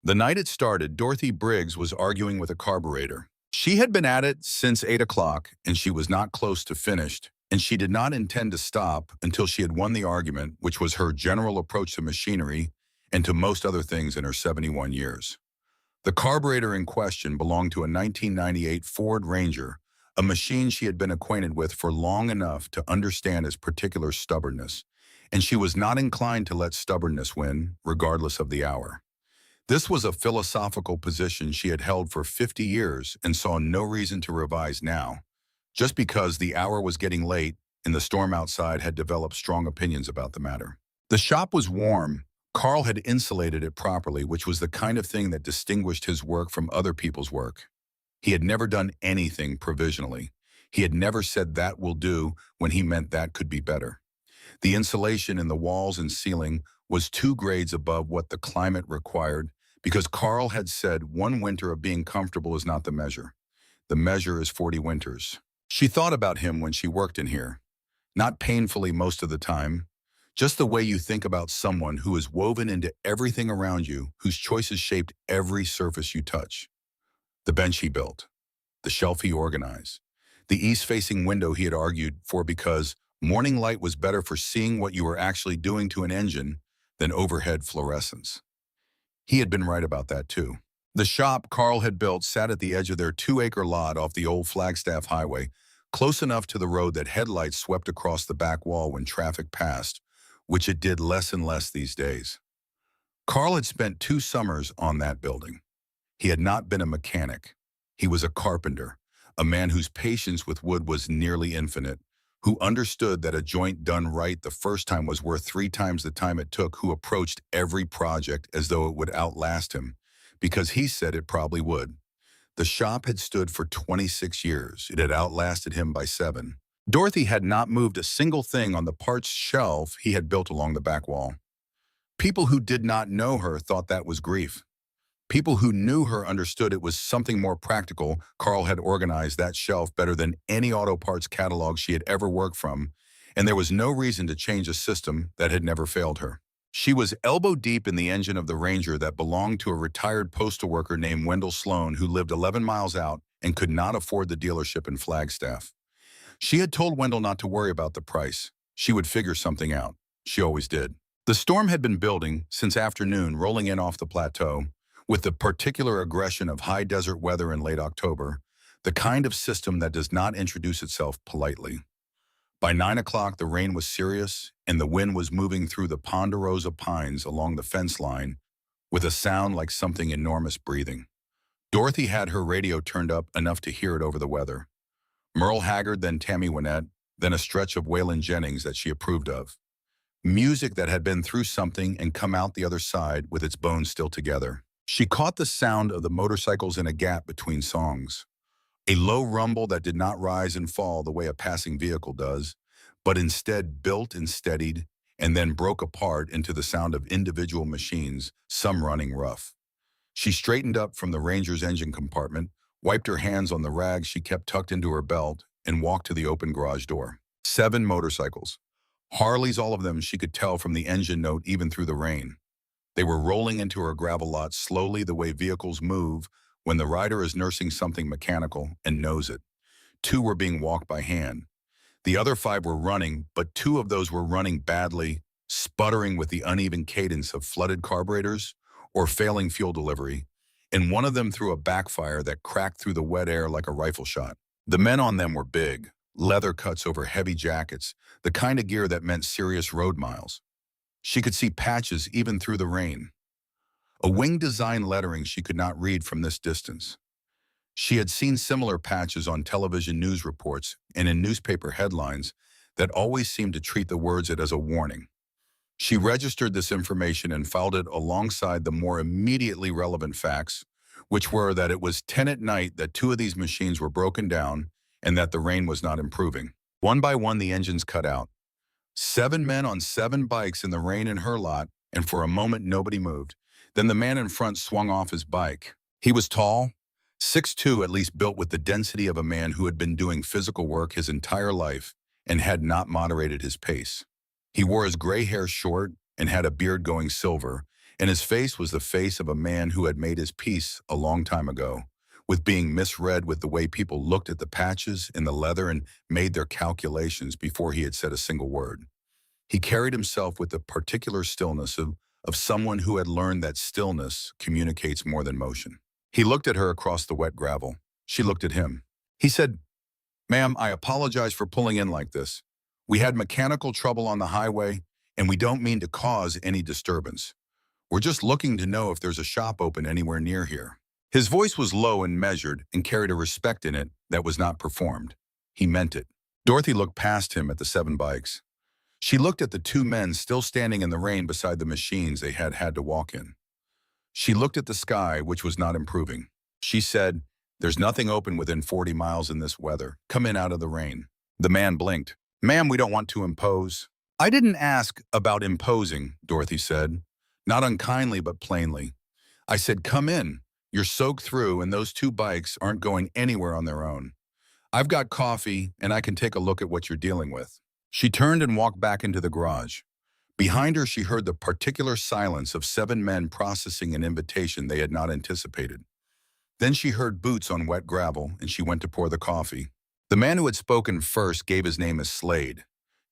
The night it started, Dorothy Briggs was arguing with a carburetor. She had been at it since 8 o'clock, and she was not close to finished, and she did not intend to stop until she had won the argument, which was her general approach to machinery and to most other things in her 71 years. The carburetor in question belonged to a 1998 Ford Ranger, a machine she had been acquainted with for long enough to understand its particular stubbornness, and she was not inclined to let stubbornness win, regardless of the hour. This was a philosophical position she had held for 50 years and saw no reason to revise now, just because the hour was getting late and the storm outside had developed strong opinions about the matter. The shop was warm. Carl had insulated it properly, which was the kind of thing that distinguished his work from other people's work. He had never done anything provisionally. He had never said that will do when he meant that could be better. The insulation in the walls and ceiling was 2 grades above what the climate required, because Carl had said 1 winter of being comfortable is not the measure. The measure is 40 winters. She thought about him when she worked in here. Not painfully most of the time, just the way you think about someone who is woven into everything around you, whose choices shaped every surface you touch. The bench he built, the shelf he organized, the east-facing window he had argued for because morning light was better for seeing what you were actually doing to an engine than overhead fluorescence. He had been right about that too. The shop Carl had built sat at the edge of their 2-acre lot off the old Flagstaff Highway, close enough to the road that headlights swept across the back wall when traffic passed, which it did less and less these days. Carl had spent 2 summers on that building. He had not been a mechanic. He was a carpenter, a man whose patience with wood was nearly infinite, who understood that a joint done right the first time was worth 3 times the time it took, who approached every project as though it would outlast him, because he said it probably would. The shop had stood for 26 years. It had outlasted him by 7. Dorothy had not moved a single thing on the parts shelf he had built along the back wall. People who did not know her thought that was grief. People who knew her understood it was something more practical. Carl had organized that shelf better than any auto parts catalog she had ever worked from, and there was no reason to change a system that had never failed her. She was elbow-deep in the engine of the Ranger that belonged to a retired postal worker named Wendell Sloan, who lived 11 miles out and could not afford the dealership in Flagstaff. She had told Wendell not to worry about the price. She would figure something out. She always did. The storm had been building since afternoon, rolling in off the plateau, with the particular aggression of high desert weather in late October, the kind of system that does not introduce itself politely. By 9 o'clock, the rain was serious, and the wind was moving through the ponderosa pines along the fence line with a sound like something enormous breathing. Dorothy had her radio turned up enough to hear it over the weather. Merle Haggard, then Tammy Wynette, then a stretch of Waylon Jennings that she approved of. Music that had been through something and come out the other side with its bones still together. She caught the sound of the motorcycles in a gap between songs. A low rumble that did not rise and fall the way a passing vehicle does, but instead built and steadied and then broke apart into the sound of individual machines, some running rough. She straightened up from the Ranger's engine compartment, wiped her hands on the rags she kept tucked into her belt, and walked to the open garage door. 7 motorcycles. Harleys, all of them, she could tell from the engine note even through the rain. They were rolling into her gravel lot slowly, the way vehicles move when the rider is nursing something mechanical and knows it. 2 were being walked by hand. The other 5 were running, but 2 of those were running badly, sputtering with the uneven cadence of flooded carburetors or failing fuel delivery, and one of them threw a backfire that cracked through the wet air like a rifle shot. The men on them were big, leather cuts over heavy jackets, the kind of gear that meant serious road miles. She could see patches even through the rain. A wing design lettering she could not read from this distance. She had seen similar patches on television news reports and in newspaper headlines that always seemed to treat the words as a warning. She registered this information and filed it alongside the more immediately relevant facts, which were that it was 10 at night that 2 of these machines were broken down and that the rain was not improving. One by one, the engines cut out. 7 men on 7 bikes in the rain in her lot, and for a moment nobody moved. Then the man in front swung off his bike. He was tall, 6'2", at least built with the density of a man who had been doing physical work his entire life and had not moderated his pace. He wore his gray hair short and had a beard going silver, and his face was the face of a man who had made his peace a long time ago, with being misread with the way people looked at the patches in the leather and made their calculations before he had said a single word. He carried himself with the particular stillness of someone who had learned that stillness communicates more than motion. He looked at her across the wet gravel. She looked at him. He said, "Ma'am, I apologize for pulling in like this. We had mechanical trouble on the highway, and we don't mean to cause any disturbance. We're just looking to know if there's a shop open anywhere near here." His voice was low and measured and carried a respect in it that was not performed. He meant it. Dorothy looked past him at the 7 bikes. She looked at the 2 men still standing in the rain beside the machines they had had to walk in. She looked at the sky, which was not improving. She said, "There's nothing open within 40 miles in this weather. Come in out of the rain." The man blinked. "Ma'am, we don't want to impose." "I didn't ask about imposing," Dorothy said. Not unkindly, but plainly. "I said, come in. You're soaked through, and those 2 bikes aren't going anywhere on their own. I've got coffee, and I can take a look at what you're dealing with." She turned and walked back into the garage. Behind her, she heard the particular silence of 7 men processing an invitation they had not anticipated. Then she heard boots on wet gravel, and she went to pour the coffee. The man who had spoken first gave his name as Slade.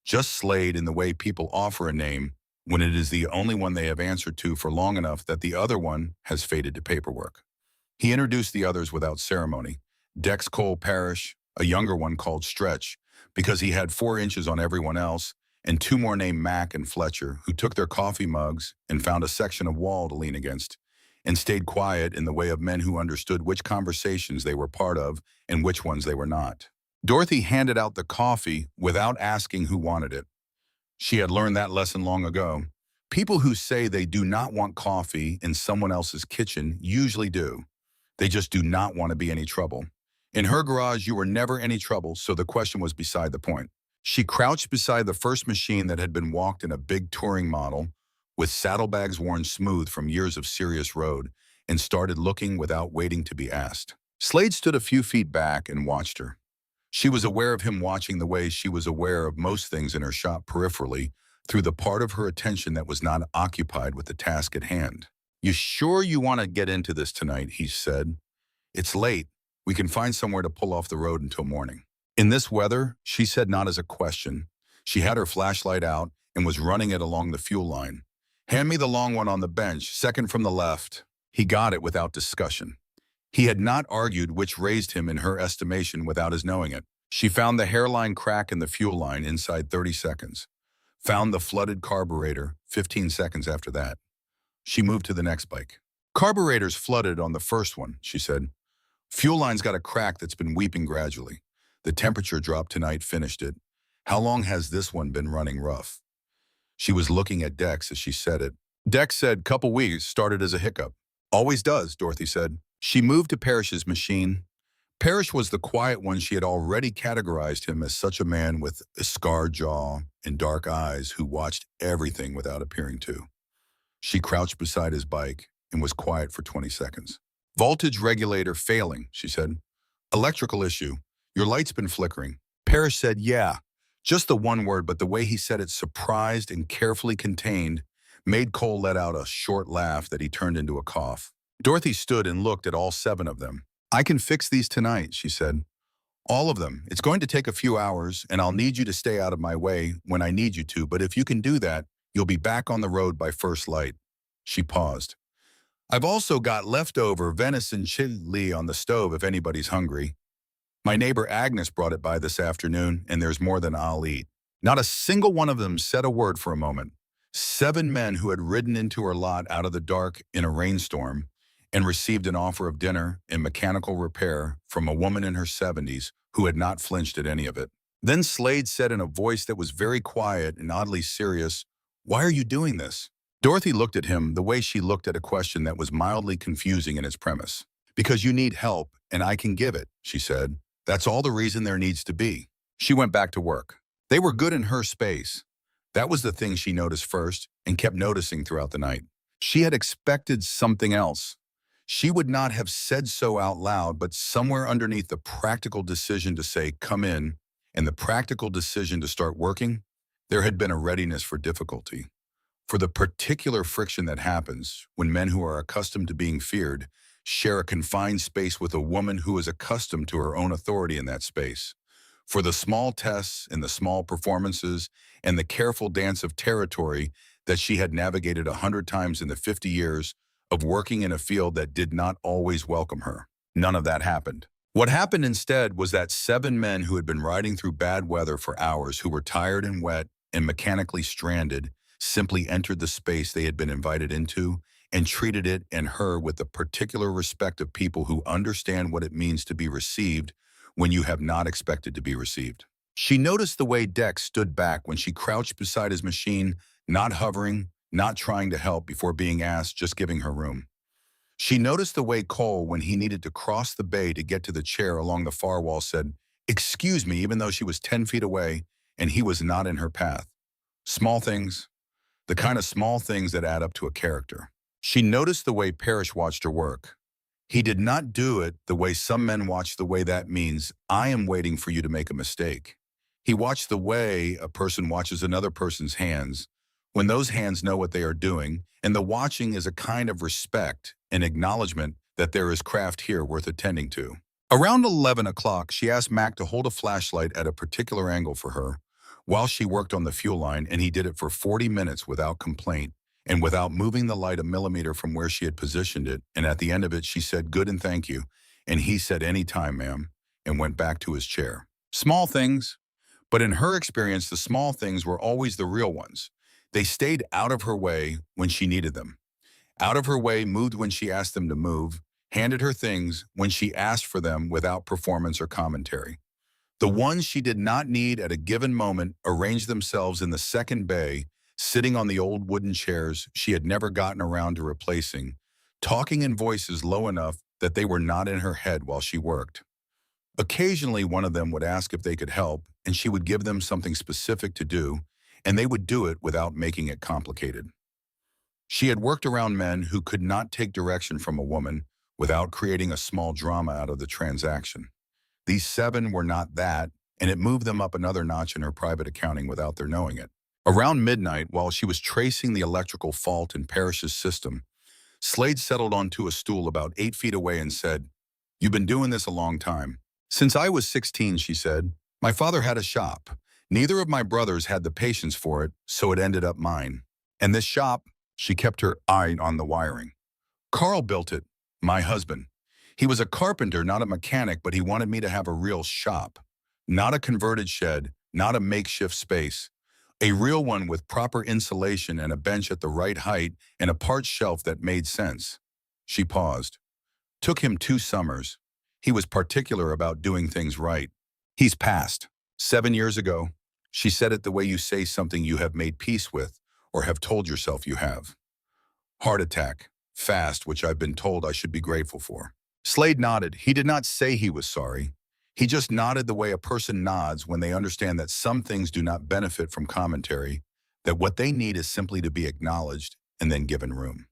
Just Slade in the way people offer a name when it is the only one they have answered to for long enough that the other one has faded to paperwork. He introduced the others without ceremony. Dex Cole Parrish, a younger one called Stretch, because he had 4 inches on everyone else, and 2 more named Mac and Fletcher, who took their coffee mugs and found a section of wall to lean against, and stayed quiet in the way of men who understood which conversations they were part of and which ones they were not. Dorothy handed out the coffee without asking who wanted it. She had learned that lesson long ago. People who say they do not want coffee in someone else's kitchen usually do. They just do not want to be any trouble. In her garage, you were never any trouble, so the question was beside the point. She crouched beside the first machine that had been walked in a big touring model, with saddlebags worn smooth from years of serious road, and started looking without waiting to be asked. Slade stood a few feet back and watched her. She was aware of him watching the way she was aware of most things in her shop peripherally, through the part of her attention that was not occupied with the task at hand. "You sure you want to get into this tonight?" he said. "It's late. We can find somewhere to pull off the road until morning." "In this weather?" she said, not as a question. She had her flashlight out and was running it along the fuel line. "Hand me the long one on the bench, second from the left." He got it without discussion. He had not argued, which raised him in her estimation without his knowing it. She found the hairline crack in the fuel line inside 30 seconds. Found the flooded carburetor 15 seconds after that. She moved to the next bike. "Carburetor's flooded on the first one," she said. "Fuel line's got a crack that's been weeping gradually. The temperature drop tonight finished it. How long has this one been running rough?" She was looking at Dex as she said it. Dex said, "Couple weeks, started as a hiccup." "Always does," Dorothy said. She moved to Parrish's machine. Parrish was the quiet one. She had already categorized him as such a man with a scarred jaw and dark eyes who watched everything without appearing to. She crouched beside his bike and was quiet for 20 seconds. "Voltage regulator failing," she said. "Electrical issue. Your light's been flickering." Parrish said, "Yeah." Just the one word, but the way he said it, surprised and carefully contained, made Cole let out a short laugh that he turned into a cough. Dorothy stood and looked at all 7 of them. "I can fix these tonight," she said. "All of them. It's going to take a few hours, and I'll need you to stay out of my way when I need you to, but if you can do that, you'll be back on the road by first light." She paused. "I've also got leftover venison chili on the stove if anybody's hungry. My neighbor Agnes brought it by this afternoon, and there's more than I'll eat." Not a single one of them said a word for a moment. 7 men who had ridden into her lot out of the dark in a rainstorm and received an offer of dinner and mechanical repair from a woman in her 70s who had not flinched at any of it. Then Slade said in a voice that was very quiet and oddly serious, "Why are you doing this?" Dorothy looked at him the way she looked at a question that was mildly confusing in its premise. "Because you need help, and I can give it," she said. "That's all the reason there needs to be." She went back to work. They were good in her space. That was the thing she noticed first and kept noticing throughout the night. She had expected something else. She would not have said so out loud, but somewhere underneath the practical decision to say, "Come in," and the practical decision to start working, there had been a readiness for difficulty. for the particular friction that happens when men who are accustomed to being feared share a confined space with a woman who is accustomed to her own authority in that space, for the small tests and the small performances and the careful dance of territory that she had navigated 100 times in the 50 years of working in a field that did not always welcome her. None of that happened. What happened instead was that 7 men who had been riding through bad weather for hours, who were tired and wet and mechanically stranded, simply entered the space they had been invited into and treated it and her with the particular respect of people who understand what it means to be received when you have not expected to be received. She noticed the way Dex stood back when she crouched beside his machine, not hovering, not trying to help before being asked, just giving her room. She noticed the way Cole, when he needed to cross the bay to get to the chair along the far wall, said, "Excuse me," even though she was 10 feet away and he was not in her path. Small things, the kind of small things that add up to a character. She noticed the way Parrish watched her work. He did not do it the way some men watch, the way that means, "I am waiting for you to make a mistake." He watched the way a person watches another person's hands, when those hands know what they are doing, and the watching is a kind of respect and acknowledgement that there is craft here worth attending to. Around 11 o'clock, she asked Mac to hold a flashlight at a particular angle for her while she worked on the fuel line, and he did it for 40 minutes without complaint and without moving the light a millimeter from where she had positioned it. And at the end of it, she said, "Good and thank you." And he said, "Any time, ma'am," and went back to his chair. Small things, but in her experience, the small things were always the real ones. They stayed out of her way when she needed them. Out of her way, moved when she asked them to move, handed her things when she asked for them without performance or commentary. The ones she did not need at a given moment arranged themselves in the second bay, sitting on the old wooden chairs she had never gotten around to replacing, talking in voices low enough that they were not in her head while she worked. Occasionally, one of them would ask if they could help, and she would give them something specific to do, and they would do it without making it complicated. She had worked around men who could not take direction from a woman without creating a small drama out of the transaction. These 7 were not that, and it moved them up another notch in her private accounting without their knowing it. Around midnight, while she was tracing the electrical fault in Parrish's system, Slade settled onto a stool about 8 feet away and said, "You've been doing this a long time." "Since I was 16, she said. "My father had a shop. Neither of my brothers had the patience for it, so it ended up mine. And this shop," she kept her eye on the wiring. "Carl built it, my husband. He was a carpenter, not a mechanic, but he wanted me to have a real shop. Not a converted shed, not a makeshift space. A real one with proper insulation and a bench at the right height and a parts shelf that made sense." She paused. "Took him 2 summers. He was particular about doing things right. He's passed. 7 years ago." She said it the way you say something you have made peace with or have told yourself you have. "Heart attack. Fast, which I've been told I should be grateful for." Slade nodded. He did not say he was sorry. He just nodded the way a person nods when they understand that some things do not benefit from commentary, that what they need is simply to be acknowledged and then given room.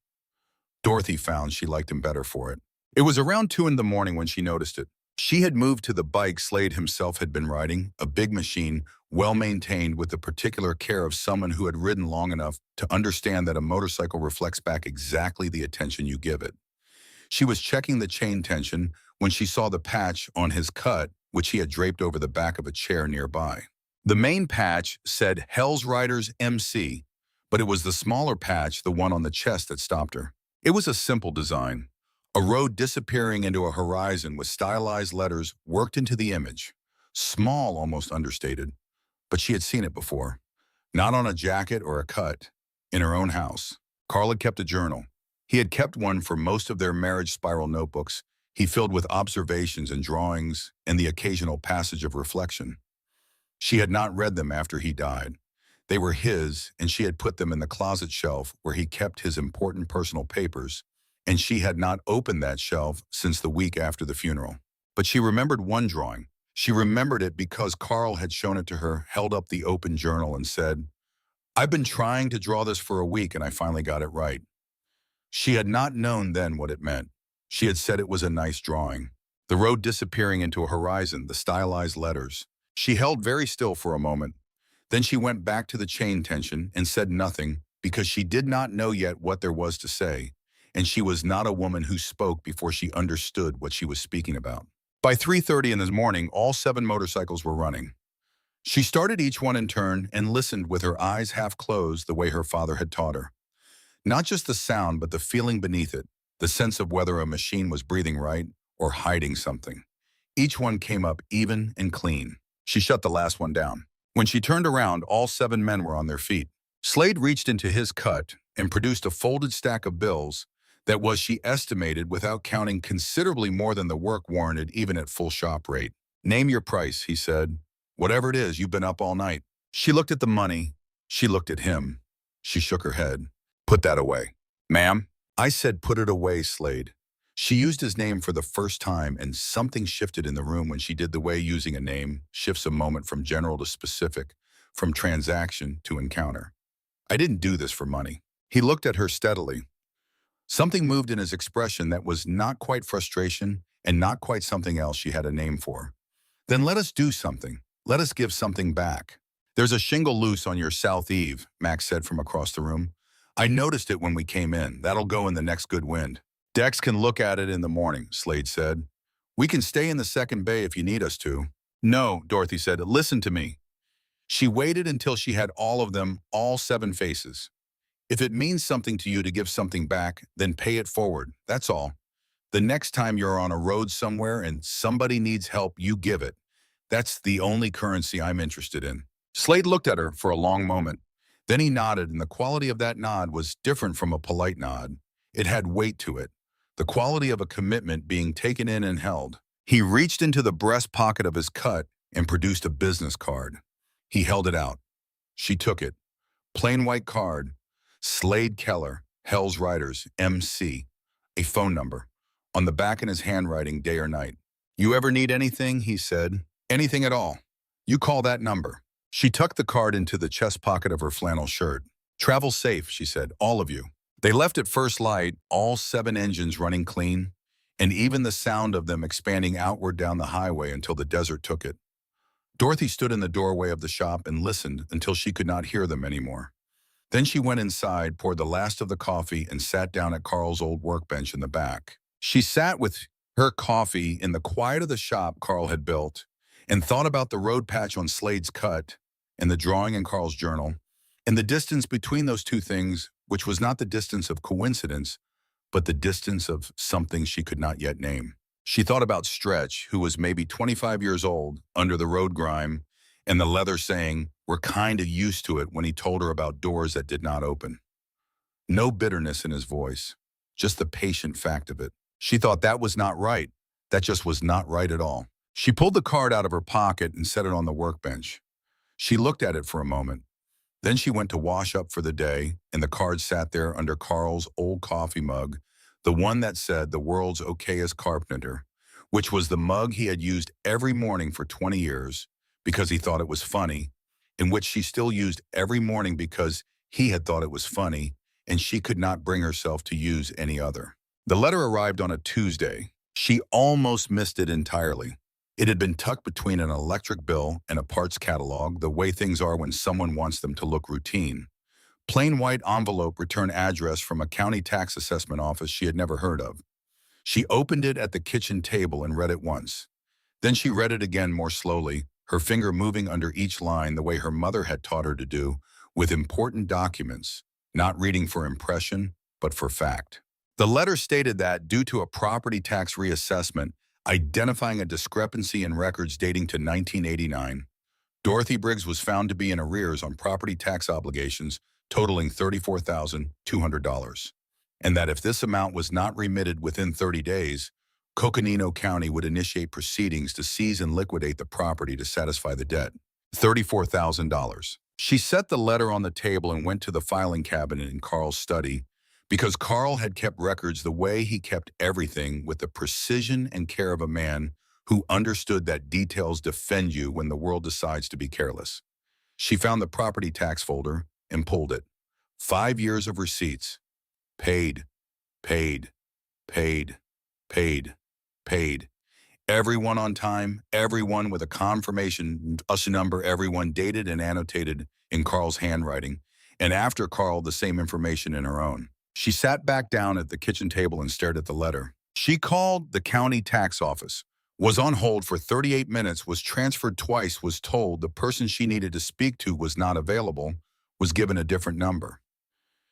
Dorothy found she liked him better for it. It was around 2 in the morning when she noticed it. She had moved to the bike Slade himself had been riding, a big machine, well-maintained with the particular care of someone who had ridden long enough to understand that a motorcycle reflects back exactly the attention you give it. She was checking the chain tension when she saw the patch on his cut, which he had draped over the back of a chair nearby. The main patch said Hell's Riders MC, but it was the smaller patch, the one on the chest, that stopped her. It was a simple design. A road disappearing into a horizon with stylized letters worked into the image. Small, almost understated, but she had seen it before. Not on a jacket or a cut. In her own house. Carl had kept a journal. He had kept one for most of their marriage spiral notebooks he filled with observations and drawings and the occasional passage of reflection. She had not read them after he died. They were his, and she had put them in the closet shelf where he kept his important personal papers, and she had not opened that shelf since the week after the funeral. But she remembered one drawing. She remembered it because Carl had shown it to her, held up the open journal and said, "I've been trying to draw this for a week and I finally got it right." She had not known then what it meant. She had said it was a nice drawing. The road disappearing into a horizon, the stylized letters. She held very still for a moment. Then she went back to the chain tension and said nothing, because she did not know yet what there was to say, and she was not a woman who spoke before she understood what she was speaking about. By 3:30 in the morning, all 7 motorcycles were running. She started each one in turn and listened with her eyes half closed the way her father had taught her. Not just the sound, but the feeling beneath it, the sense of whether a machine was breathing right or hiding something. Each one came up even and clean. She shut the last one down. When she turned around, all 7 men were on their feet. Slade reached into his cut and produced a folded stack of bills that was, she estimated, without counting, considerably more than the work warranted even at full shop rate. "Name your price," he said. "Whatever it is, you've been up all night." She looked at the money. She looked at him. She shook her head. "Put that away." "Ma'am?" "I said put it away, Slade." She used his name for the first time, and something shifted in the room when she did, the way using a name shifts a moment from general to specific, from transaction to encounter. "I didn't do this for money." He looked at her steadily. Something moved in his expression that was not quite frustration and not quite something else she had a name for. "Then let us do something. Let us give something back." "There's a shingle loose on your south eave," Max said from across the room. "I noticed it when we came in. That'll go in the next good wind." "Dex can look at it in the morning," Slade said. "We can stay in the second bay if you need us to." "No," Dorothy said. "Listen to me." She waited until she had all of them, all 7 faces. "If it means something to you to give something back, then pay it forward. That's all. The next time you're on a road somewhere and somebody needs help, you give it. That's the only currency I'm interested in." Slade looked at her for a long moment. Then he nodded, and the quality of that nod was different from a polite nod. It had weight to it, the quality of a commitment being taken in and held. He reached into the breast pocket of his cut and produced a business card. He held it out. She took it. Plain white card. Slade Keller, Hell's Riders, MC. A phone number. On the back in his handwriting, day or night. "You ever need anything," he said. "Anything at all. You call that number." She tucked the card into the chest pocket of her flannel shirt. "Travel safe," she said, "all of you." They left at first light, all 7 engines running clean, and even the sound of them expanding outward down the highway until the desert took it. Dorothy stood in the doorway of the shop and listened until she could not hear them anymore. Then she went inside, poured the last of the coffee, and sat down at Carl's old workbench in the back. She sat with her coffee in the quiet of the shop Carl had built and thought about the road patch on Slade's cut and the drawing in Carl's journal, and the distance between those two things, which was not the distance of coincidence, but the distance of something she could not yet name. She thought about Stretch, who was maybe 25 years old, under the road grime, and the leather saying, "We're kind of used to it," when he told her about doors that did not open. No bitterness in his voice, just the patient fact of it. She thought that was not right. That just was not right at all. She pulled the card out of her pocket and set it on the workbench. She looked at it for a moment. Then she went to wash up for the day, and the card sat there under Carl's old coffee mug, the one that said "the world's okayest carpenter," which was the mug he had used every morning for 20 years because he thought it was funny, and which she still used every morning because he had thought it was funny, and she could not bring herself to use any other. The letter arrived on a Tuesday. She almost missed it entirely. It had been tucked between an electric bill and a parts catalog, the way things are when someone wants them to look routine. Plain white envelope, return address from a county tax assessment office she had never heard of. She opened it at the kitchen table and read it once. Then she read it again more slowly, her finger moving under each line the way her mother had taught her to do with important documents, not reading for impression, but for fact. The letter stated that, due to a property tax reassessment identifying a discrepancy in records dating to 1989, Dorothy Briggs was found to be in arrears on property tax obligations totaling $34,200, and that if this amount was not remitted within 30 days, Coconino County would initiate proceedings to seize and liquidate the property to satisfy the debt. $34,000. She set the letter on the table and went to the filing cabinet in Carl's study, because Carl had kept records the way he kept everything, with the precision and care of a man who understood that details defend you when the world decides to be careless. She found the property tax folder and pulled it. 5 years of receipts. Paid, paid, paid, paid, paid. Everyone on time, everyone with a confirmation number, everyone dated and annotated in Carl's handwriting, and after Carl the same information in her own. She sat back down at the kitchen table and stared at the letter. She called the county tax office, was on hold for 38 minutes, was transferred twice, was told the person she needed to speak to was not available, was given a different number.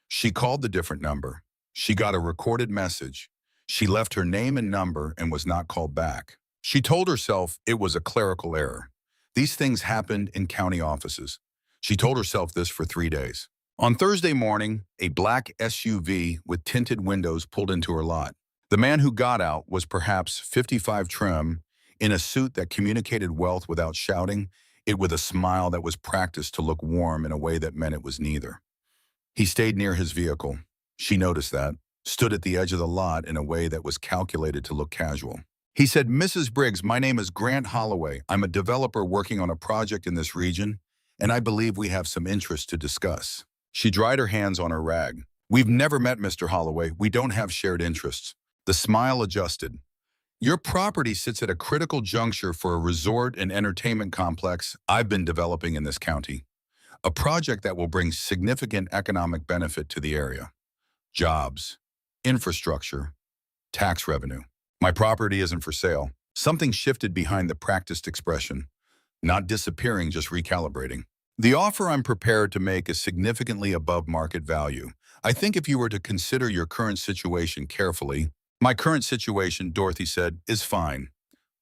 She called the different number. She got a recorded message. She left her name and number and was not called back. She told herself it was a clerical error. These things happened in county offices. She told herself this for 3 days. On Thursday morning, a black SUV with tinted windows pulled into her lot. The man who got out was perhaps 55 trim, in a suit that communicated wealth without shouting, it with a smile that was practiced to look warm in a way that meant it was neither. He stayed near his vehicle. She noticed that, stood at the edge of the lot in a way that was calculated to look casual. He said, "Mrs. Briggs, my name is Grant Holloway. I'm a developer working on a project in this region, and I believe we have some interest to discuss." She dried her hands on her rag. "We've never met, Mr. Holloway. We don't have shared interests." The smile adjusted. "Your property sits at a critical juncture for a resort and entertainment complex I've been developing in this county. A project that will bring significant economic benefit to the area. Jobs, infrastructure, tax revenue. My property isn't for sale." Something shifted behind the practiced expression. Not disappearing, just recalibrating. "The offer I'm prepared to make is significantly above market value. I think if you were to consider your current situation carefully—" "My current situation," Dorothy said, "is fine.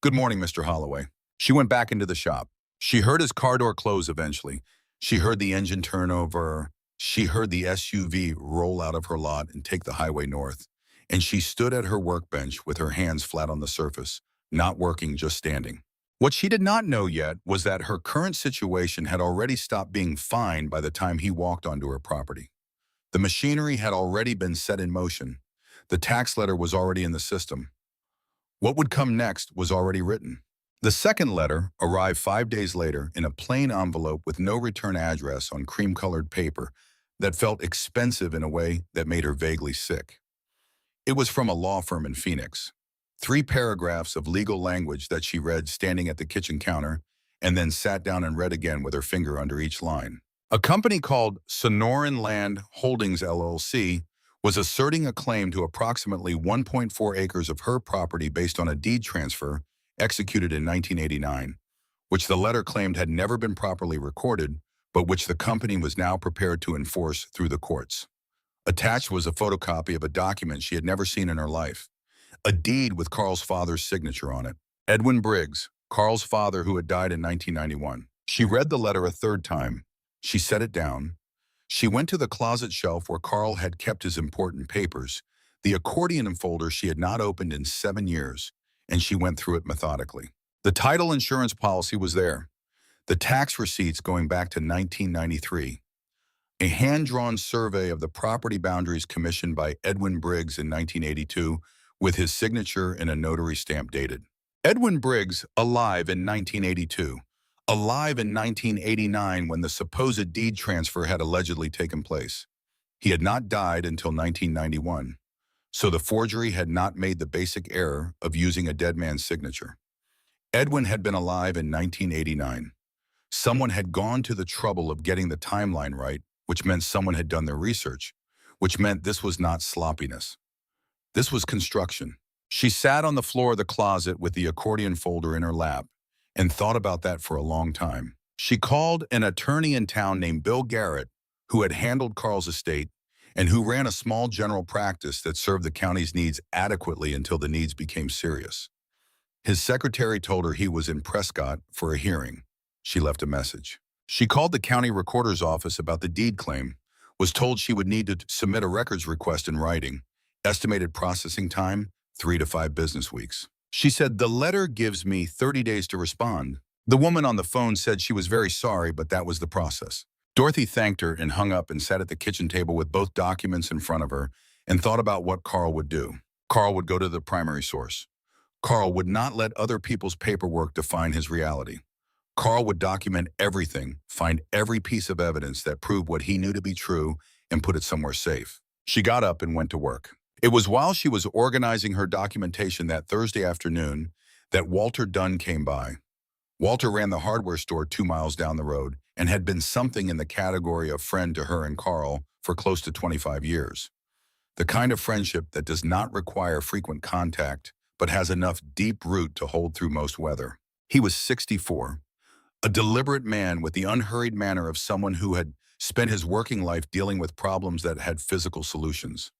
Good morning, Mr. Holloway." She went back into the shop. She heard his car door close eventually. She heard the engine turn over. She heard the SUV roll out of her lot and take the highway north. And she stood at her workbench with her hands flat on the surface, not working, just standing. What she did not know yet was that her current situation had already stopped being fine by the time he walked onto her property. The machinery had already been set in motion. The tax letter was already in the system. What would come next was already written. The second letter arrived 5 days later in a plain envelope with no return address on cream-colored paper that felt expensive in a way that made her vaguely sick. It was from a law firm in Phoenix. 3 paragraphs of legal language that she read standing at the kitchen counter and then sat down and read again with her finger under each line. A company called Sonoran Land Holdings LLC was asserting a claim to approximately 1.4 acres of her property based on a deed transfer executed in 1989, which the letter claimed had never been properly recorded, but which the company was now prepared to enforce through the courts. Attached was a photocopy of a document she had never seen in her life, a deed with Carl's father's signature on it. Edwin Briggs, Carl's father who had died in 1991. She read the letter a third time. She set it down. She went to the closet shelf where Carl had kept his important papers, the accordion folder she had not opened in 7 years, and she went through it methodically. The title insurance policy was there. The tax receipts going back to 1993. A hand-drawn survey of the property boundaries commissioned by Edwin Briggs in 1982 with his signature and a notary stamp dated. Edwin Briggs, alive in 1982. Alive in 1989 when the supposed deed transfer had allegedly taken place. He had not died until 1991. So the forgery had not made the basic error of using a dead man's signature. Edwin had been alive in 1989. Someone had gone to the trouble of getting the timeline right, which meant someone had done their research, which meant this was not sloppiness. This was construction. She sat on the floor of the closet with the accordion folder in her lap and thought about that for a long time. She called an attorney in town named Bill Garrett, who had handled Carl's estate and who ran a small general practice that served the county's needs adequately until the needs became serious. His secretary told her he was in Prescott for a hearing. She left a message. She called the county recorder's office about the deed claim, was told she would need to submit a records request in writing. Estimated processing time, 3 to 5 business weeks. She said, "The letter gives me 30 days to respond." The woman on the phone said she was very sorry, but that was the process. Dorothy thanked her and hung up and sat at the kitchen table with both documents in front of her and thought about what Carl would do. Carl would go to the primary source. Carl would not let other people's paperwork define his reality. Carl would document everything, find every piece of evidence that proved what he knew to be true, and put it somewhere safe. She got up and went to work. It was while she was organizing her documentation that Thursday afternoon that Walter Dunn came by. Walter ran the hardware store 2 miles down the road, and had been something in the category of friend to her and Carl for close to 25 years. The kind of friendship that does not require frequent contact, but has enough deep root to hold through most weather. He was 64, a deliberate man with the unhurried manner of someone who had spent his working life dealing with problems that had physical solutions.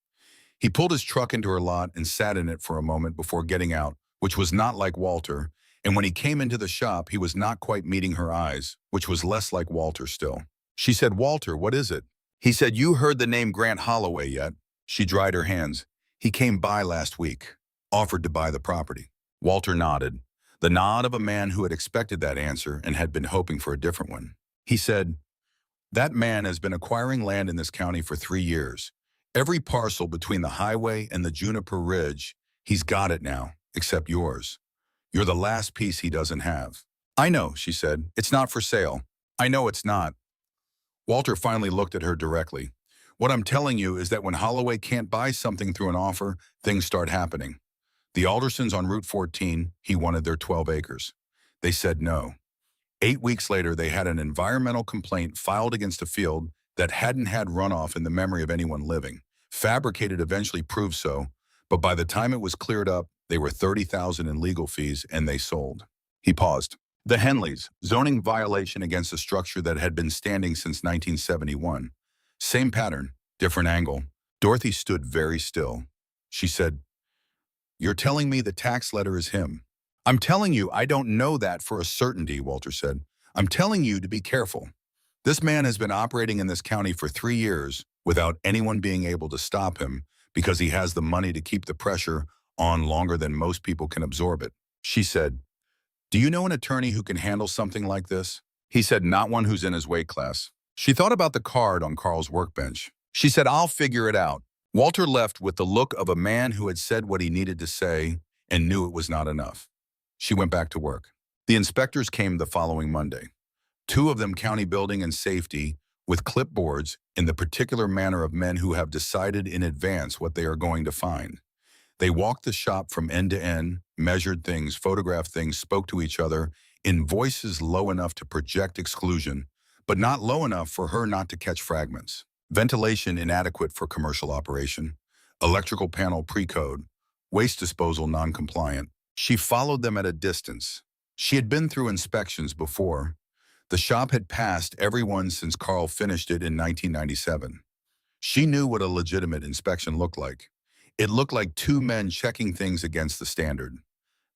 He pulled his truck into her lot and sat in it for a moment before getting out, which was not like Walter, and when he came into the shop, he was not quite meeting her eyes, which was less like Walter still. She said, "Walter, what is it?" He said, "You heard the name Grant Holloway yet?" She dried her hands. "He came by last week, offered to buy the property." Walter nodded, the nod of a man who had expected that answer and had been hoping for a different one. He said, "That man has been acquiring land in this county for 3 years. Every parcel between the highway and the Juniper Ridge, he's got it now, except yours. You're the last piece he doesn't have." "I know," she said. "It's not for sale." "I know it's not." Walter finally looked at her directly. "What I'm telling you is that when Holloway can't buy something through an offer, things start happening. The Aldersons on Route 14, he wanted their 12 acres. They said no. 8 weeks later, they had an environmental complaint filed against a field that hadn't had runoff in the memory of anyone living. Fabricated eventually proved so, but by the time it was cleared up, they were $30,000 in legal fees and they sold." He paused. "The Henleys, zoning violation against a structure that had been standing since 1971. Same pattern, different angle." Dorothy stood very still. She said, "You're telling me the tax letter is him?" "I'm telling you I don't know that for a certainty," Walter said. "I'm telling you to be careful. This man has been operating in this county for 3 years without anyone being able to stop him because he has the money to keep the pressure on longer than most people can absorb it." She said, "Do you know an attorney who can handle something like this?" He said, "Not one who's in his weight class." She thought about the card on Carl's workbench. She said, "I'll figure it out." Walter left with the look of a man who had said what he needed to say and knew it was not enough. She went back to work. The inspectors came the following Monday. 2 of them county building and safety with clipboards in the particular manner of men who have decided in advance what they are going to find. They walked the shop from end to end, measured things, photographed things, spoke to each other in voices low enough to project exclusion, but not low enough for her not to catch fragments. Ventilation inadequate for commercial operation, electrical panel pre-code, waste disposal non-compliant. She followed them at a distance. She had been through inspections before. The shop had passed everyone since Carl finished it in 1997. She knew what a legitimate inspection looked like. It looked like 2 men checking things against the standard.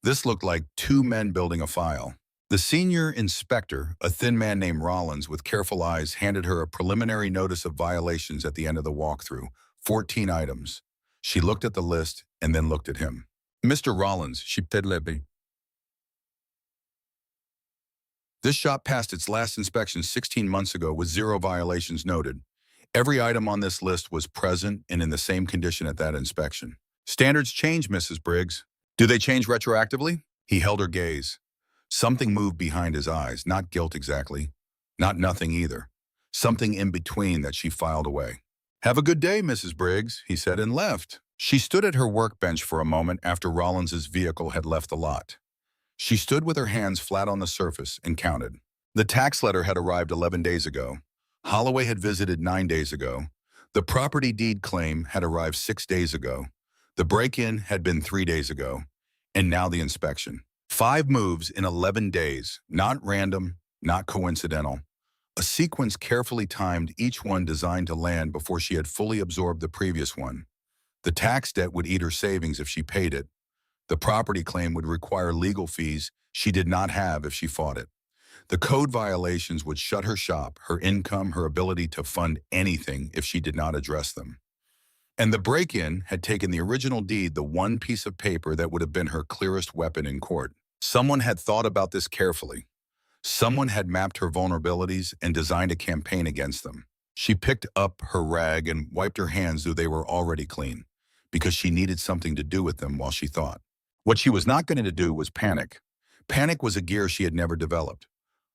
This looked like 2 men building a file. The senior inspector, a thin man named Rollins with careful eyes, handed her a preliminary notice of violations at the end of the walkthrough, 14 items. She looked at the list and then looked at him. "Mr. Rollins," she said levelly, "this shop passed its last inspection 16 months ago with 0 violations noted. Every item on this list was present and in the same condition at that inspection." "Standards change, Mrs. Briggs. Do they change retroactively?" He held her gaze. Something moved behind his eyes, not guilt exactly, not nothing either. Something in between that she filed away. "Have a good day, Mrs. Briggs," he said and left. She stood at her workbench for a moment after Rollins's vehicle had left the lot. She stood with her hands flat on the surface and counted. The tax letter had arrived 11 days ago. Holloway had visited 9 days ago. The property deed claim had arrived 6 days ago. The break-in had been 3 days ago. And now the inspection. 5 moves in 11 days, not random, not coincidental. A sequence carefully timed, each one designed to land before she had fully absorbed the previous one. The tax debt would eat her savings if she paid it. The property claim would require legal fees she did not have if she fought it. The code violations would shut her shop, her income, her ability to fund anything if she did not address them. And the break-in had taken the original deed, the one piece of paper that would have been her clearest weapon in court. Someone had thought about this carefully. Someone had mapped her vulnerabilities and designed a campaign against them. She picked up her rag and wiped her hands, though they were already clean, because she needed something to do with them while she thought. What she was not going to do was panic. Panic was a gear she had never developed.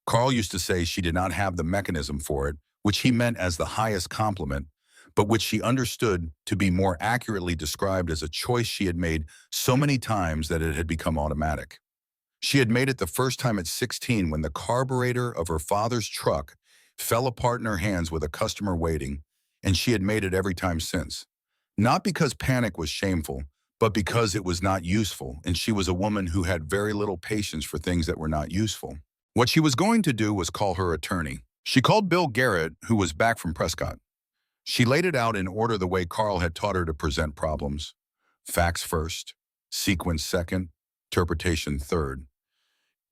Carl used to say she did not have the mechanism for it, which he meant as the highest compliment, but which she understood to be more accurately described as a choice she had made so many times that it had become automatic. She had made it the first time at 16 when the carburetor of her father's truck fell apart in her hands with a customer waiting, and she had made it every time since. Not because panic was shameful, but because it was not useful, and she was a woman who had very little patience for things that were not useful. What she was going to do was call her attorney. She called Bill Garrett, who was back from Prescott. She laid it out in order the way Carl had taught her to present problems. Facts first, sequence second, interpretation third.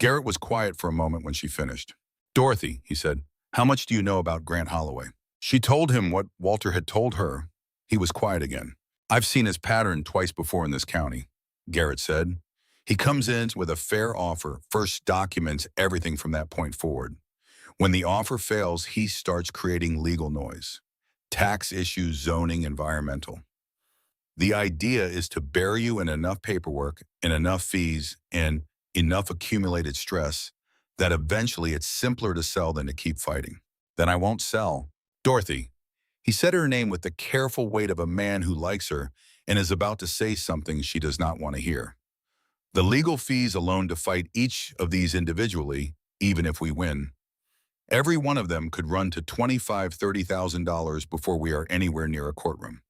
Garrett was quiet for a moment when she finished. "Dorothy," he said, "how much do you know about Grant Holloway?" She told him what Walter had told her. He was quiet again. "I've seen his pattern twice before in this county," Garrett said. "He comes in with a fair offer, first documents everything from that point forward. When the offer fails, he starts creating legal noise. Tax issues, zoning, environmental. The idea is to bury you in enough paperwork and enough fees and enough accumulated stress that eventually it's simpler to sell than to keep fighting. Then I won't sell. Dorothy." He said her name with the careful weight of a man who likes her and is about to say something she does not want to hear. "The legal fees alone to fight each of these individually, even if we win, every one of them could run to $25,000–30,000 before we are anywhere near a courtroom.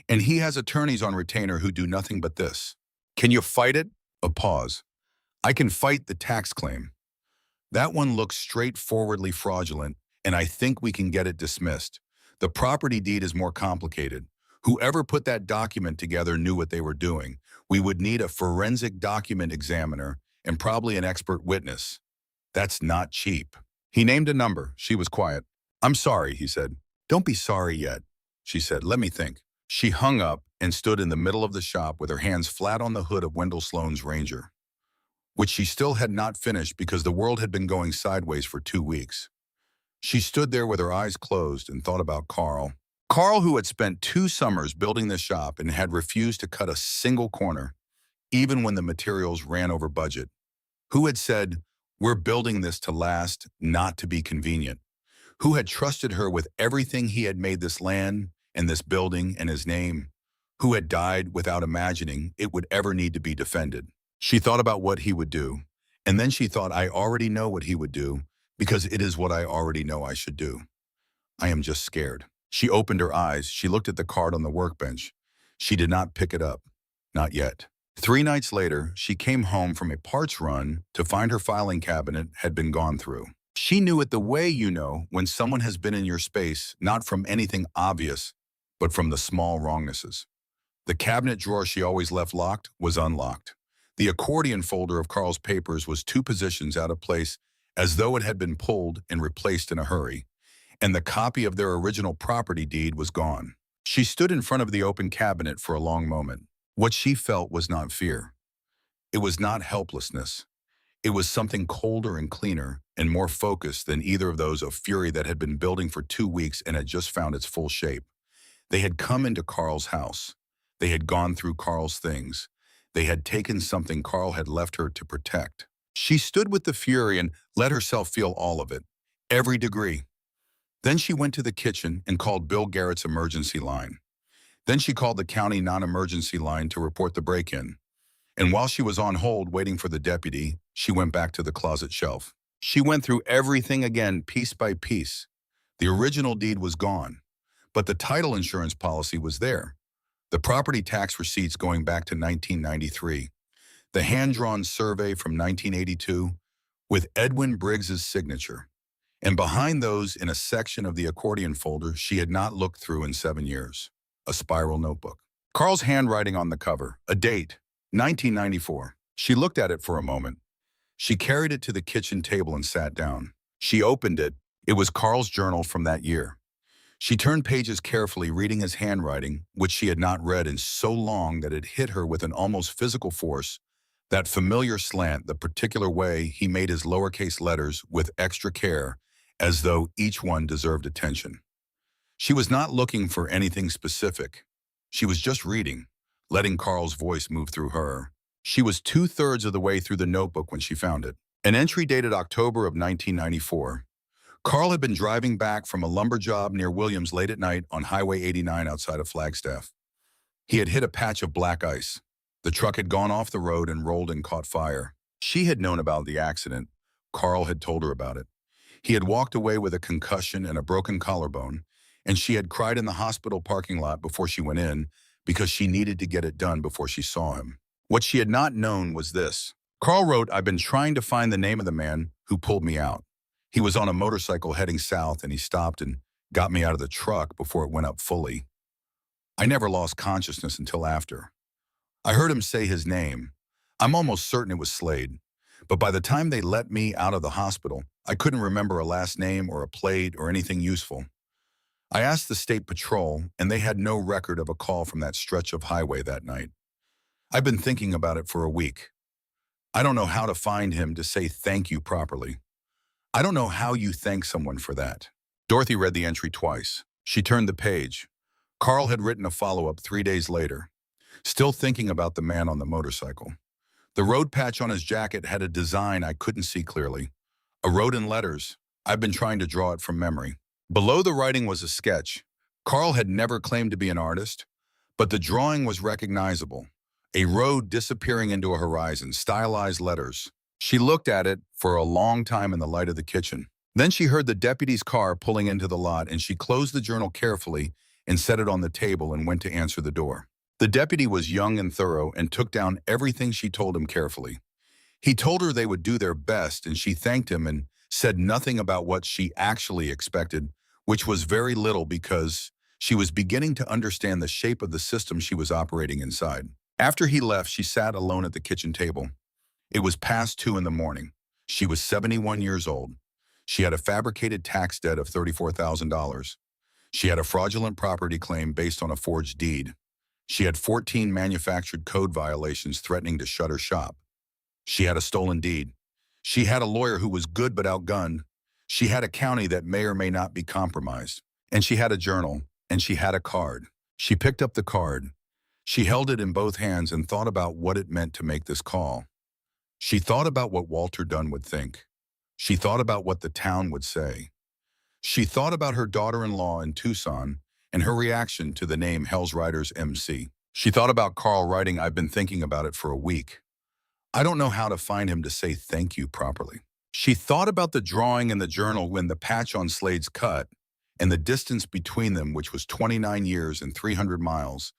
And he has attorneys on retainer who do nothing but this. Can you fight it?" A pause. "I can fight the tax claim. That one looks straightforwardly fraudulent, and I think we can get it dismissed. The property deed is more complicated. Whoever put that document together knew what they were doing. We would need a forensic document examiner and probably an expert witness. That's not cheap." He named a number. She was quiet. "I'm sorry," he said. "Don't be sorry yet," she said. "Let me think." She hung up and stood in the middle of the shop with her hands flat on the hood of Wendell Sloan's Ranger, which she still had not finished because the world had been going sideways for 2 weeks. She stood there with her eyes closed and thought about Carl. Carl, who had spent 2 summers building the shop and had refused to cut a single corner, even when the materials ran over budget. Who had said, "We're building this to last, not to be convenient." Who had trusted her with everything he had made this land and this building and his name. Who had died without imagining it would ever need to be defended. She thought about what he would do, and then she thought, "I already know what he would do, because it is what I already know I should do. I am just scared." She opened her eyes. She looked at the card on the workbench. She did not pick it up. Not yet. 3 nights later, she came home from a parts run to find her filing cabinet had been gone through. She knew it the way you know when someone has been in your space, not from anything obvious, but from the small wrongnesses. The cabinet drawer she always left locked was unlocked. The accordion folder of Carl's papers was 2 positions out of place, as though it had been pulled and replaced in a hurry, and the copy of their original property deed was gone. She stood in front of the open cabinet for a long moment. What she felt was not fear. It was not helplessness. It was something colder and cleaner and more focused than either of those of fury that had been building for 2 weeks and had just found its full shape. They had come into Carl's house. They had gone through Carl's things. They had taken something Carl had left her to protect. She stood with the fury and let herself feel all of it, every degree. Then she went to the kitchen and called Bill Garrett's emergency line. Then she called the county non-emergency line to report the break-in. And while she was on hold waiting for the deputy, she went back to the closet shelf. She went through everything again, piece by piece. The original deed was gone, but the title insurance policy was there. The property tax receipts going back to 1993. The hand-drawn survey from 1982 with Edwin Briggs's signature. And behind those, in a section of the accordion folder she had not looked through in 7 years, a spiral notebook. Carl's handwriting on the cover, a date, 1994. She looked at it for a moment. She carried it to the kitchen table and sat down. She opened it. It was Carl's journal from that year. She turned pages carefully, reading his handwriting, which she had not read in so long that it hit her with an almost physical force, that familiar slant, the particular way he made his lowercase letters with extra care, as though each one deserved attention. She was not looking for anything specific. She was just reading, letting Carl's voice move through her. She was 2/3 of the way through the notebook when she found it. An entry dated October of 1994. Carl had been driving back from a lumber job near Williams late at night on Highway 89 outside of Flagstaff. He had hit a patch of black ice. The truck had gone off the road and rolled and caught fire. She had known about the accident. Carl had told her about it. He had walked away with a concussion and a broken collarbone, and she had cried in the hospital parking lot before she went in because she needed to get it done before she saw him. What she had not known was this. Carl wrote, "I've been trying to find the name of the man who pulled me out. He was on a motorcycle heading south and he stopped and got me out of the truck before it went up fully. I never lost consciousness until after. I heard him say his name. I'm almost certain it was Slade. But by the time they let me out of the hospital, I couldn't remember a last name or a plate or anything useful. I asked the state patrol, and they had no record of a call from that stretch of highway that night. I've been thinking about it for a week. I don't know how to find him to say thank you properly. I don't know how you thank someone for that." Dorothy read the entry twice. She turned the page. Carl had written a follow-up 3 days later, still thinking about the man on the motorcycle. The road patch on his jacket had a design I couldn't see clearly. A road in letters. I've been trying to draw it from memory. Below the writing was a sketch. Carl had never claimed to be an artist, but the drawing was recognizable. A road disappearing into a horizon, stylized letters. She looked at it for a long time in the light of the kitchen. Then she heard the deputy's car pulling into the lot, and she closed the journal carefully and set it on the table and went to answer the door. The deputy was young and thorough and took down everything she told him carefully. He told her they would do their best, and she thanked him and said nothing about what she actually expected, which was very little because she was beginning to understand the shape of the system she was operating inside. After he left, she sat alone at the kitchen table. It was past 2 in the morning. She was 71 years old. She had a fabricated tax debt of $34,000. She had a fraudulent property claim based on a forged deed. She had 14 manufactured code violations threatening to shut her shop. She had a stolen deed. She had a lawyer who was good but outgunned. She had a county that may or may not be compromised. And she had a journal, and she had a card. She picked up the card. She held it in both hands and thought about what it meant to make this call. She thought about what Walter Dunn would think. She thought about what the town would say. She thought about her daughter-in-law in Tucson and her reaction to the name Hell's Riders MC. She thought about Carl writing, "I've been thinking about it for a week. I don't know how to find him to say thank you properly." She thought about the drawing in the journal when the patch on Slade's cut and the distance between them, which was 29 years and 300 miles,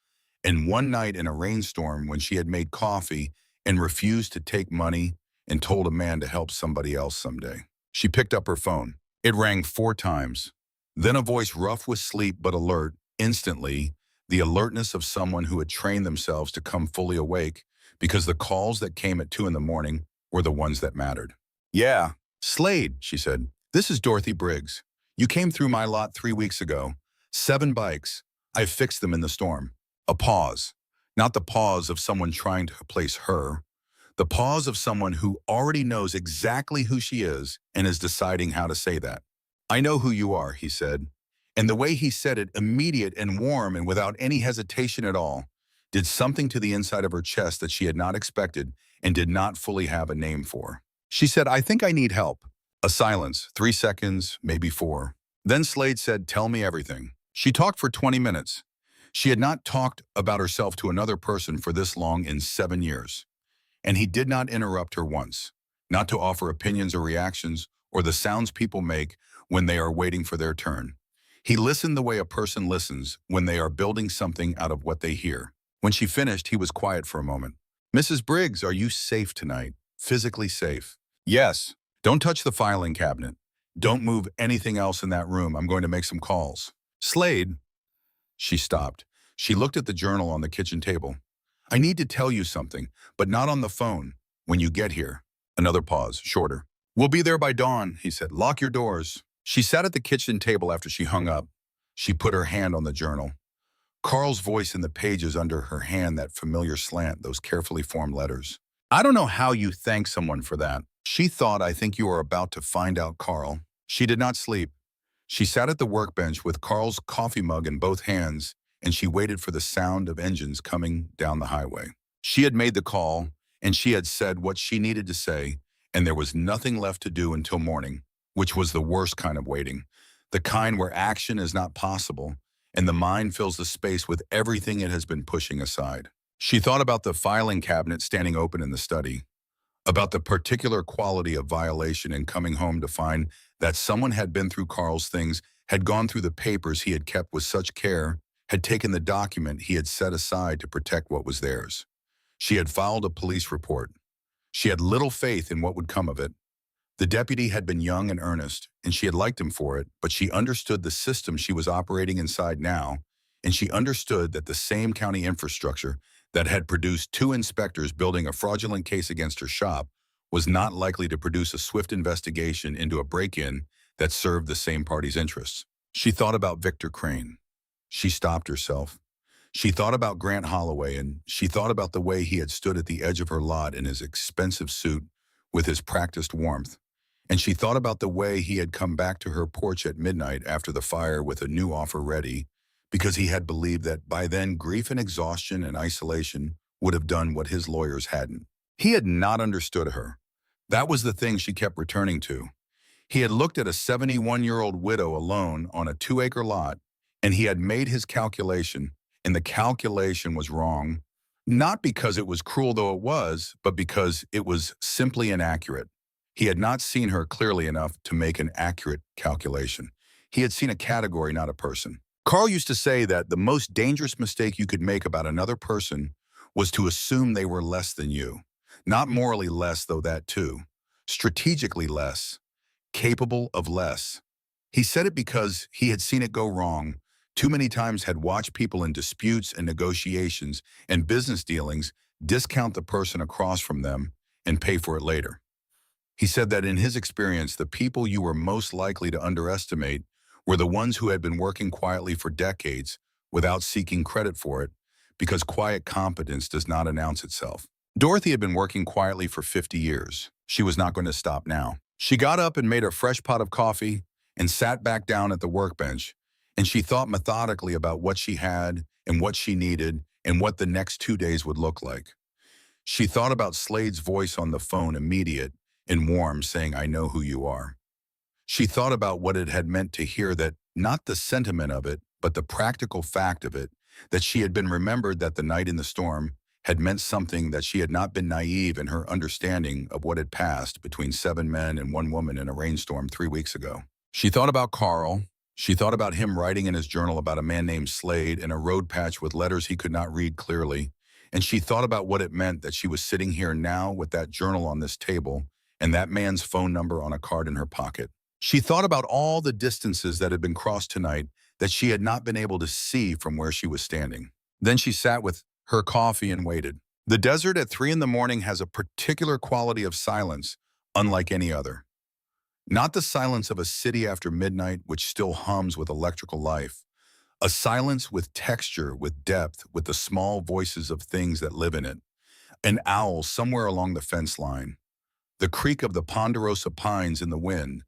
and one night in a rainstorm when she had made coffee and refused to take money and told a man to help somebody else someday. She picked up her phone. It rang 4 times. Then a voice rough with sleep but alert, instantly, the alertness of someone who had trained themselves to come fully awake because the calls that came at 2 in the morning were the ones that mattered. "Yeah, Slade," she said. "This is Dorothy Briggs. You came through my lot 3 weeks ago. 7 bikes. I fixed them in the storm." A pause. Not the pause of someone trying to replace her. The pause of someone who already knows exactly who she is and is deciding how to say that. "I know who you are," he said. And the way he said it, immediate and warm and without any hesitation at all, did something to the inside of her chest that she had not expected and did not fully have a name for. She said, "I think I need help." A silence, 3 seconds, maybe 4. Then Slade said, "Tell me everything." She talked for 20 minutes. She had not talked about herself to another person for this long in 7 years. And he did not interrupt her once, not to offer opinions or reactions or the sounds people make when they are waiting for their turn. He listened the way a person listens when they are building something out of what they hear. When she finished, he was quiet for a moment. "Mrs. Briggs, are you safe tonight? Physically safe?" "Yes. Don't touch the filing cabinet. Don't move anything else in that room. I'm going to make some calls." "Slade." She stopped. She looked at the journal on the kitchen table. "I need to tell you something, but not on the phone. When you get here." Another pause, shorter. "We'll be there by dawn," he said. "Lock your doors." She sat at the kitchen table after she hung up. She put her hand on the journal. Carl's voice in the pages under her hand, that familiar slant, those carefully formed letters. "I don't know how you thank someone for that." She thought, "I think you are about to find out, Carl." She did not sleep. She sat at the workbench with Carl's coffee mug in both hands, and she waited for the sound of engines coming down the highway. She had made the call, and she had said what she needed to say, and there was nothing left to do until morning, which was the worst kind of waiting, the kind where action is not possible, and the mind fills the space with everything it has been pushing aside. She thought about the filing cabinet standing open in the study. about the particular quality of violation and coming home to find that someone had been through Carl's things, had gone through the papers he had kept with such care, had taken the document he had set aside to protect what was theirs. She had filed a police report. She had little faith in what would come of it. The deputy had been young and earnest, and she had liked him for it, but she understood the system she was operating inside now, and she understood that the same county infrastructure that had produced two inspectors building a fraudulent case against her shop was not likely to produce a swift investigation into a break-in that served the same party's interests. She thought about Victor Crane. She stopped herself. She thought about Grant Holloway, and she thought about the way he had stood at the edge of her lot in his expensive suit with his practiced warmth. And she thought about the way he had come back to her porch at midnight after the fire with a new offer ready, because he had believed that by then grief and exhaustion and isolation would have done what his lawyers hadn't. He had not understood her. That was the thing she kept returning to. He had looked at a 71-year-old widow alone on a 2-acre lot, and he had made his calculation, and the calculation was wrong, not because it was cruel though it was, but because it was simply inaccurate. He had not seen her clearly enough to make an accurate calculation. He had seen a category, not a person. Carl used to say that the most dangerous mistake you could make about another person was to assume they were less than you. Not morally less, though that too. Strategically less. Capable of less. He said it because he had seen it go wrong. Too many times had watched people in disputes and negotiations and business dealings discount the person across from them and pay for it later. He said that in his experience, the people you were most likely to underestimate were the ones who had been working quietly for decades without seeking credit for it, because quiet competence does not announce itself. Dorothy had been working quietly for 50 years. She was not going to stop now. She got up and made a fresh pot of coffee and sat back down at the workbench, and she thought methodically about what she had and what she needed and what the next 2 days would look like. She thought about Slade's voice on the phone, immediate and warm, saying, "I know who you are." She thought about what it had meant to hear that, not the sentiment of it, but the practical fact of it, that she had been remembered, that the night in the storm had meant something, that she had not been naive in her understanding of what had passed between 7 men and 1 woman in a rainstorm 3 weeks ago. She thought about Carl. She thought about him writing in his journal about a man named Slade in a road patch with letters he could not read clearly. And she thought about what it meant that she was sitting here now with that journal on this table and that man's phone number on a card in her pocket. She thought about all the distances that had been crossed tonight that she had not been able to see from where she was standing. Then she sat with her coffee and waited. The desert at 3 in the morning has a particular quality of silence unlike any other. Not the silence of a city after midnight, which still hums with electrical life. A silence with texture, with depth, with the small voices of things that live in it. An owl somewhere along the fence line. The creak of the ponderosa pines in the wind.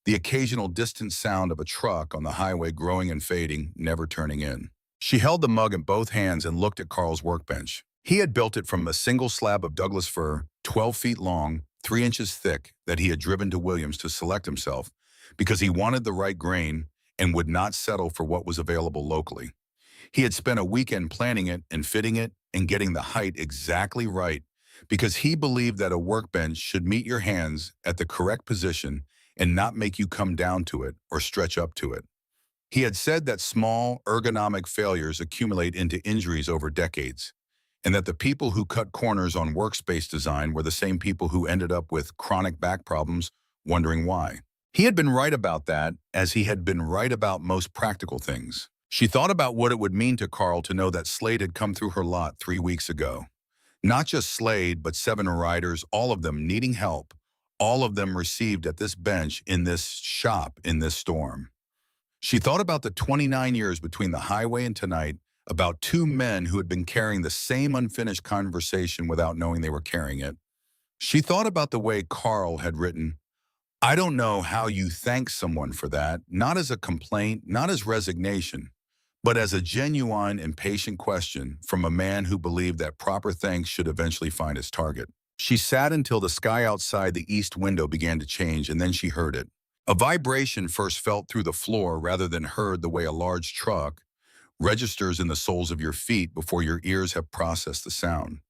The occasional distant sound of a truck on the highway growing and fading, never turning in. She held the mug in both hands and looked at Carl's workbench. He had built it from a single slab of Douglas fir, 12 feet long, 3 inches thick, that he had driven to Williams to select himself because he wanted the right grain and would not settle for what was available locally. He had spent a weekend planning it and fitting it and getting the height exactly right because he believed that a workbench should meet your hands at the correct position and not make you come down to it or stretch up to it. He had said that small, ergonomic failures accumulate into injuries over decades, and that the people who cut corners on workspace design were the same people who ended up with chronic back problems, wondering why. He had been right about that, as he had been right about most practical things. She thought about what it would mean to Carl to know that Slade had come through her lot 3 weeks ago. Not just Slade, but 7 riders, all of them needing help, all of them received at this bench, in this shop, in this storm. She thought about the 29 years between the highway and tonight, about 2 men who had been carrying the same unfinished conversation without knowing they were carrying it. She thought about the way Carl had written, "I don't know how you thank someone for that," not as a complaint, not as resignation, but as a genuine and patient question from a man who believed that proper thanks should eventually find its target. She sat until the sky outside the east window began to change, and then she heard it. A vibration first felt through the floor rather than heard, the way a large truck registers in the soles of your feet before your ears have processed the sound.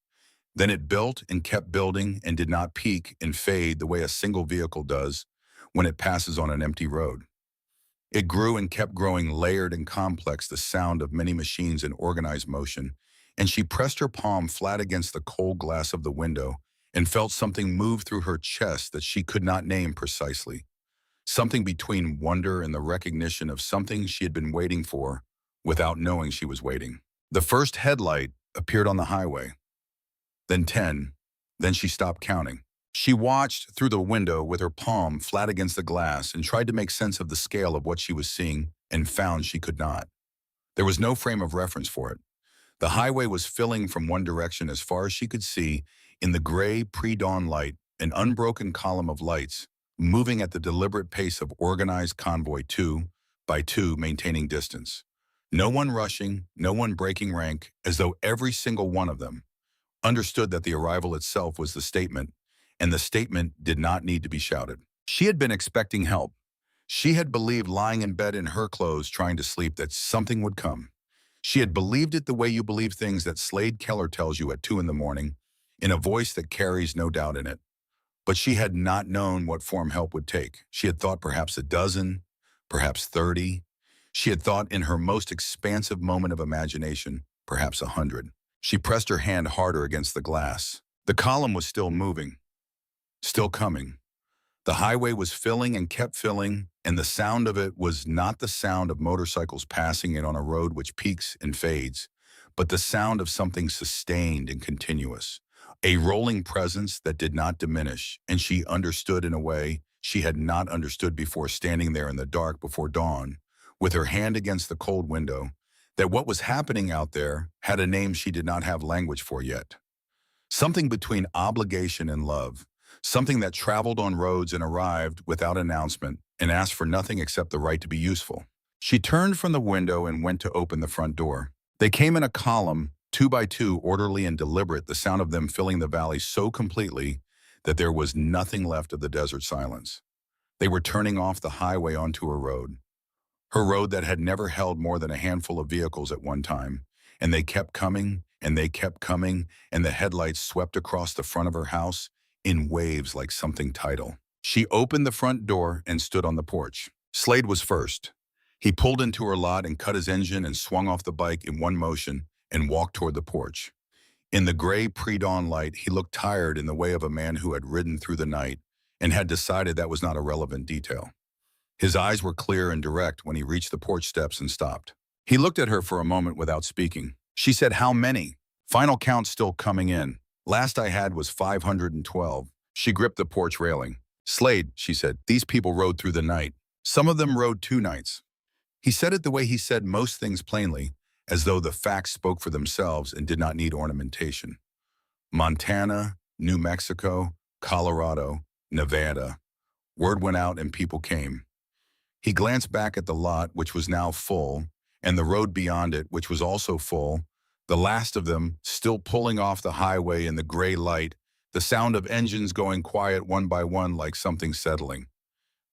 Then it built and kept building and did not peak and fade the way a single vehicle does when it passes on an empty road. It grew and kept growing, layered and complex, the sound of many machines in organized motion, and she pressed her palm flat against the cold glass of the window and felt something move through her chest that she could not name precisely. Something between wonder and the recognition of something she had been waiting for without knowing she was waiting. The first headlight appeared on the highway, then 10, then she stopped counting. She watched through the window with her palm flat against the glass and tried to make sense of the scale of what she was seeing and found she could not. There was no frame of reference for it. The highway was filling from one direction as far as she could see in the gray pre-dawn light, an unbroken column of lights, moving at the deliberate pace of organized convoy, two by two, maintaining distance. No one rushing, no one breaking rank, as though every single one of them understood that the arrival itself was the statement, and the statement did not need to be shouted. She had been expecting help. She had believed, lying in bed in her clothes trying to sleep, that something would come. She had believed it the way you believe things that Slade Keller tells you at 2 in the morning, in a voice that carries no doubt in it. But she had not known what form help would take. She had thought perhaps a dozen, perhaps 30. She had thought in her most expansive moment of imagination, perhaps 100. She pressed her hand harder against the glass. The column was still moving, still coming. The highway was filling and kept filling, and the sound of it was not the sound of motorcycles passing it on a road which peaks and fades, but the sound of something sustained and continuous, a rolling presence that did not diminish, and she understood in a way she had not understood before, standing there in the dark before dawn, with her hand against the cold window, that what was happening out there had a name she did not have language for yet. Something between obligation and love, something that traveled on roads and arrived without announcement and asked for nothing except the right to be useful. She turned from the window and went to open the front door. They came in a column, 2 by 2, orderly and deliberate, the sound of them filling the valley so completely that there was nothing left of the desert silence. They were turning off the highway onto a road, her road that had never held more than a handful of vehicles at one time, and they kept coming, and they kept coming, and the headlights swept across the front of her house in waves like something tidal. She opened the front door and stood on the porch. Slade was first. He pulled into her lot and cut his engine and swung off the bike in one motion and walked toward the porch. In the gray pre-dawn light, he looked tired, in the way of a man who had ridden through the night and had decided that was not a relevant detail. His eyes were clear and direct when he reached the porch steps and stopped. He looked at her for a moment without speaking. She said, "How many?" "Final count still coming in. Last I had was 512. She gripped the porch railing. "Slade," she said, "these people rode through the night. Some of them rode 2 nights. He said it the way he said most things, plainly, as though the facts spoke for themselves and did not need ornamentation. Montana, New Mexico, Colorado, Nevada. Word went out and people came. He glanced back at the lot, which was now full, and the road beyond it, which was also full, the last of them still pulling off the highway in the gray light, the sound of engines going quiet one by one like something settling.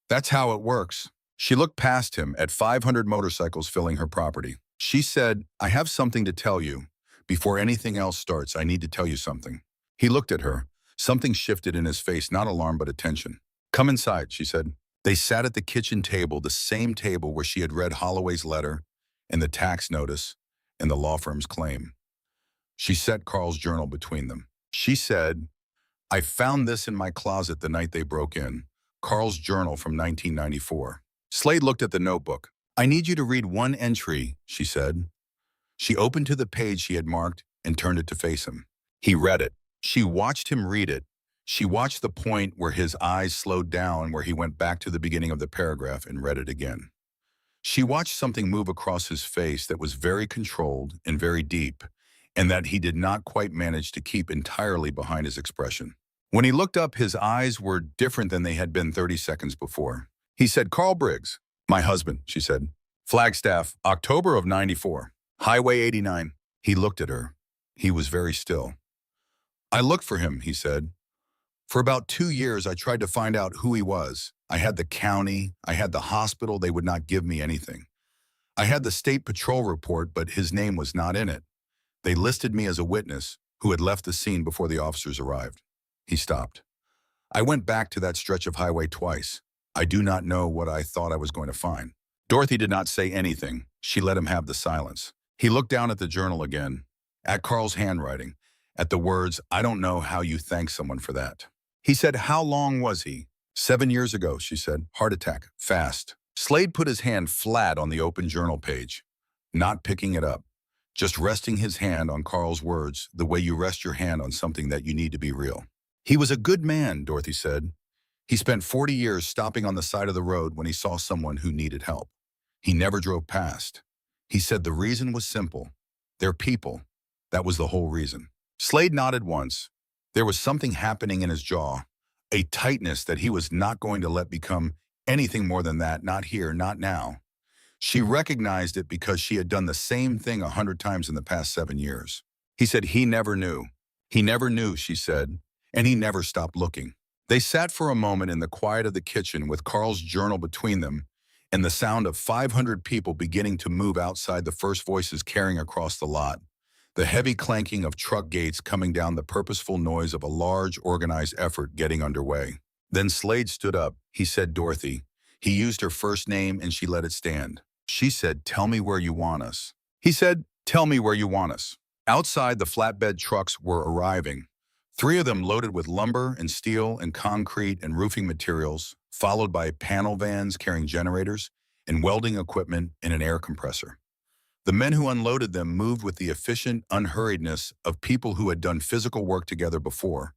"That's how it works." She looked past him at 500 motorcycles filling her property. She said, "I have something to tell you. Before anything else starts, I need to tell you something." He looked at her. Something shifted in his face, not alarm but attention. "Come inside," she said. They sat at the kitchen table, the same table where she had read Holloway's letter and the tax notice and the law firm's claim. She set Carl's journal between them. She said, "I found this in my closet the night they broke in. Carl's journal from 1994. Slade looked at the notebook. "I need you to read one entry," she said. She opened to the page she had marked and turned it to face him. He read it. She watched him read it. She watched the point where his eyes slowed down, where he went back to the beginning of the paragraph and read it again. She watched something move across his face that was very controlled and very deep, and that he did not quite manage to keep entirely behind his expression. When he looked up, his eyes were different than they had been 30 seconds before. He said, "Carl Briggs." "My husband," she said. "Flagstaff, October of 94. Highway 89. He looked at her. He was very still. "I looked for him," he said. "For about 2 years, I tried to find out who he was. I had the county, I had the hospital, they would not give me anything. I had the state patrol report, but his name was not in it. They listed me as a witness who had left the scene before the officers arrived. He stopped. I went back to that stretch of highway twice. I do not know what I thought I was going to find. Dorothy did not say anything. She let him have the silence. He looked down at the journal again, at Carl's handwriting, at the words, "I don't know how you thank someone for that." He said, "How long was he?" 7 years ago, she said. "Heart attack. Fast." Slade put his hand flat on the open journal page, not picking it up, just resting his hand on Carl's words the way you rest your hand on something that you need to be real. "He was a good man," Dorothy said. "He spent 40 years stopping on the side of the road when he saw someone who needed help. He never drove past. He said the reason was simple. They're people. That was the whole reason." Slade nodded once. There was something happening in his jaw, a tightness that he was not going to let become anything more than that, not here, not now. She recognized it because she had done the same thing 100 times in the past 7 years. He said he never knew. He never knew, she said, and he never stopped looking. They sat for a moment in the quiet of the kitchen with Carl's journal between them and the sound of 500 people beginning to move outside, the first voices carrying across the lot, the heavy clanking of truck gates coming down, the purposeful noise of a large, organized effort getting underway. Then Slade stood up. He said, "Dorothy." He used her first name and she let it stand. She said, "Tell me where you want us." He said, "Tell me where you want us." Outside, the flatbed trucks were arriving. 3 of them loaded with lumber and steel and concrete and roofing materials, followed by panel vans carrying generators and welding equipment and an air compressor. The men who unloaded them moved with the efficient unhurriedness of people who had done physical work together before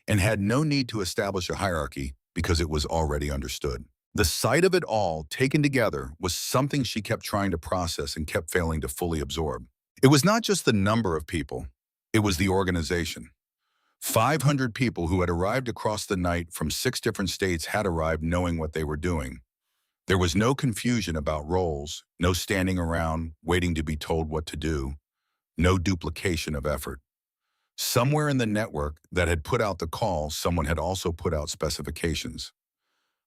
and had no need to establish a hierarchy because it was already understood. The sight of it all taken together was something she kept trying to process and kept failing to fully absorb. It was not just the number of people, it was the organization. 500 people who had arrived across the night from 6 different states had arrived knowing what they were doing. There was no confusion about roles, no standing around waiting to be told what to do, no duplication of effort. Somewhere in the network that had put out the call, someone had also put out specifications.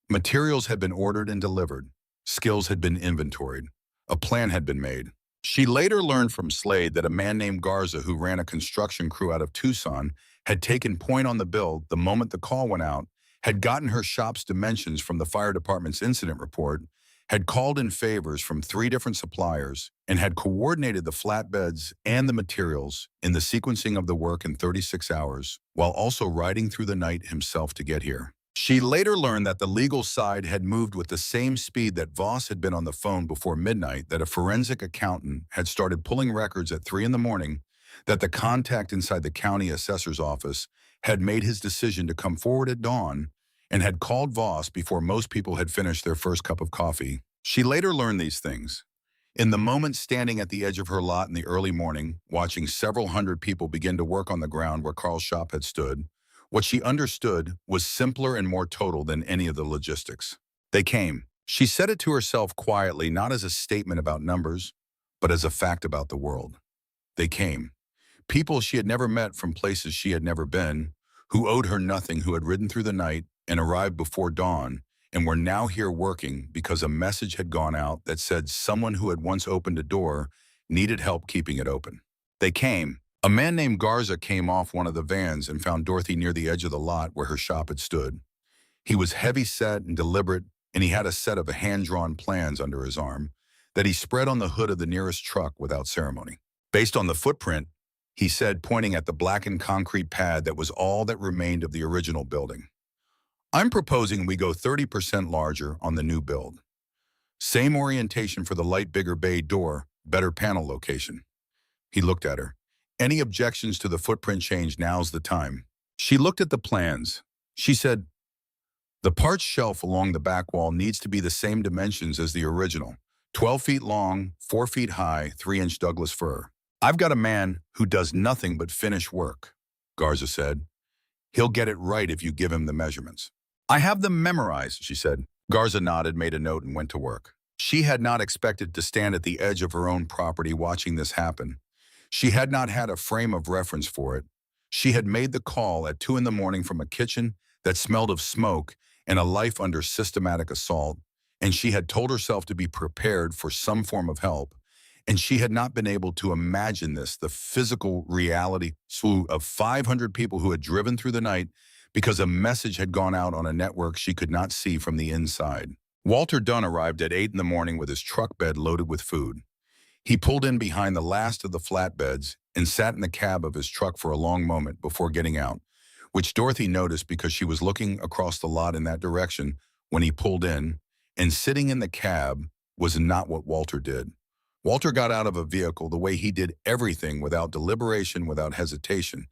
Materials had been ordered and delivered. Skills had been inventoried. A plan had been made. She later learned from Slade that a man named Garza, who ran a construction crew out of Tucson, had taken point on the bill the moment the call went out, had gotten her shop's dimensions from the fire department's incident report, had called in favors from 3 different suppliers, and had coordinated the flatbeds and the materials in the sequencing of the work in 36 hours, while also riding through the night himself to get here. She later learned that the legal side had moved with the same speed that Voss had been on the phone before midnight, that a forensic accountant had started pulling records at 3 in the morning, that the contact inside the county assessor's office had made his decision to come forward at dawn and had called Voss before most people had finished their first cup of coffee. She later learned these things. In the moment standing at the edge of her lot in the early morning, watching several hundred people begin to work on the ground where Carl's shop had stood, what she understood was simpler and more total than any of the logistics. They came. She said it to herself quietly, not as a statement about numbers, but as a fact about the world. They came. People she had never met from places she had never been, who owed her nothing, who had ridden through the night and arrived before dawn, and were now here working because a message had gone out that said someone who had once opened a door needed help keeping it open. They came. A man named Garza came off one of the vans and found Dorothy near the edge of the lot where her shop had stood. He was heavy-set and deliberate, and he had a set of hand-drawn plans under his arm that he spread on the hood of the nearest truck without ceremony. Based on the footprint, he said, pointing at the blackened concrete pad that was all that remained of the original building, "I'm proposing we go 30% larger on the new build. Same orientation for the light, bigger bay door, better panel location." He looked at her. "Any objections to the footprint change? Now's the time." She looked at the plans. She said, "The parts shelf along the back wall needs to be the same dimensions as the original. 12 feet long, 4 feet high, 3-inch Douglas fir." "I've got a man who does nothing but finish work," Garza said. "He'll get it right if you give him the measurements." "I have them memorized," she said. Garza nodded, made a note, and went to work. She had not expected to stand at the edge of her own property watching this happen. She had not had a frame of reference for it. She had made the call at 2 in the morning from a kitchen that smelled of smoke and a life under systematic assault, and she had told herself to be prepared for some form of help. And she had not been able to imagine this, the physical reality of 500 people who had driven through the night because a message had gone out on a network she could not see from the inside. Walter Dunn arrived at 8 in the morning with his truck bed loaded with food. He pulled in behind the last of the flatbeds and sat in the cab of his truck for a long moment before getting out, which Dorothy noticed because she was looking across the lot in that direction when he pulled in, and sitting in the cab was not what Walter did. Walter got out of a vehicle the way he did everything, without deliberation, without hesitation,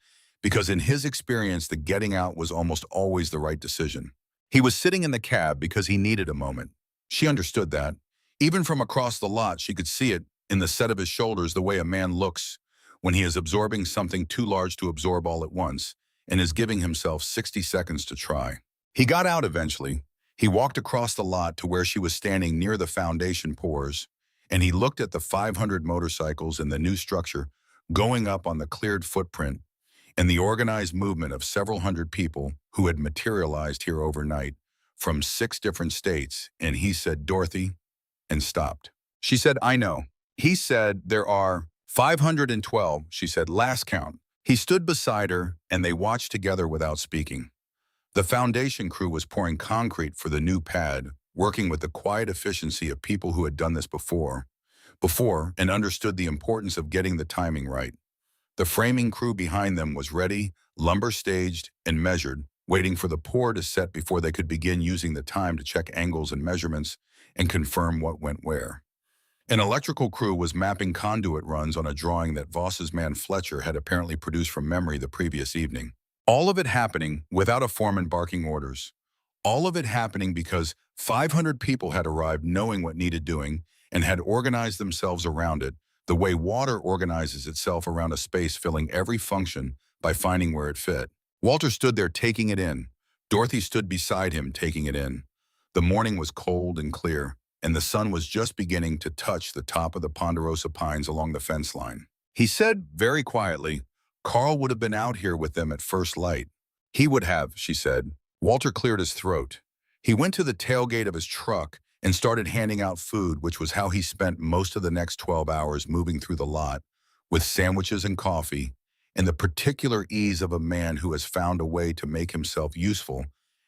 because in his experience, the getting out was almost always the right decision. He was sitting in the cab because he needed a moment. She understood that. Even from across the lot, she could see it in the set of his shoulders, the way a man looks when he is absorbing something too large to absorb all at once and is giving himself 60 seconds to try. He got out eventually. He walked across the lot to where she was standing near the foundation pours, and he looked at the 500 motorcycles and the new structure going up on the cleared footprint and the organized movement of several hundred people who had materialized here overnight from 6 different states, and he said, "Dorothy," and stopped. She said, "I know." He said, "There are 512, she said, "last count." He stood beside her, and they watched together without speaking. The foundation crew was pouring concrete for the new pad, working with the quiet efficiency of people who had done this before, and understood the importance of getting the timing right. The framing crew behind them was ready, lumber staged and measured, waiting for the pour to set before they could begin using the time to check angles and measurements and confirm what went where. An electrical crew was mapping conduit runs on a drawing that Voss's man Fletcher had apparently produced from memory the previous evening. All of it happening without a foreman barking orders. All of it happening because 500 people had arrived knowing what needed doing and had organized themselves around it, the way water organizes itself around a space, filling every function by finding where it fit. Walter stood there taking it in. Dorothy stood beside him taking it in. The morning was cold and clear, and the sun was just beginning to touch the top of the ponderosa pines along the fence line. He said very quietly, "Carl would have been out here with them at first light." "He would have," she said. Walter cleared his throat. He went to the tailgate of his truck and started handing out food, which was how he spent most of the next 12 hours moving through the lot, with sandwiches and coffee, and the particular ease of a man who has found a way to make himself useful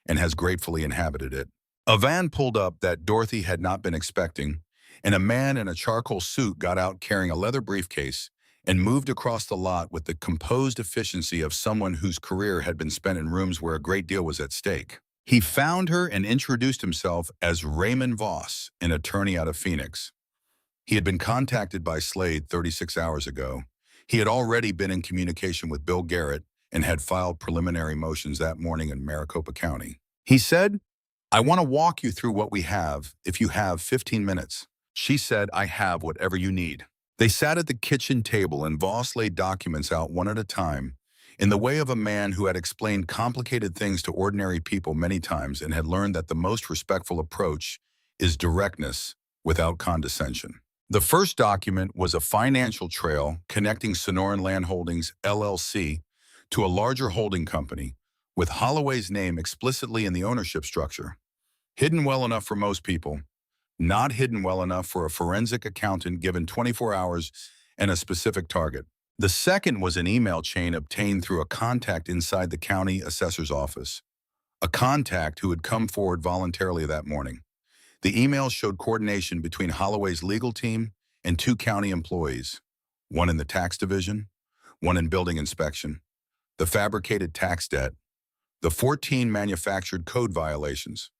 and has gratefully inhabited it. A van pulled up that Dorothy had not been expecting, and a man in a charcoal suit got out carrying a leather briefcase and moved across the lot with the composed efficiency of someone whose career had been spent in rooms where a great deal was at stake. He found her and introduced himself as Raymond Voss, an attorney out of Phoenix. He had been contacted by Slade 36 hours ago. He had already been in communication with Bill Garrett and had filed preliminary motions that morning in Maricopa County. He said, "I want to walk you through what we have, if you have 15 minutes. She said, "I have whatever you need." They sat at the kitchen table and Voss laid documents out one at a time, in the way of a man who had explained complicated things to ordinary people many times and had learned that the most respectful approach is directness without condescension. The first document was a financial trail connecting Sonoran Land Holdings, LLC, to a larger holding company, with Holloway's name explicitly in the ownership structure. Hidden well enough for most people, not hidden well enough for a forensic accountant given 24 hours and a specific target. The second was an email chain obtained through a contact inside the county assessor's office, a contact who had come forward voluntarily that morning. The email showed coordination between Holloway's legal team and 2 county employees, one in the tax division, one in building inspection, the fabricated tax debt, the 14 manufactured code violations,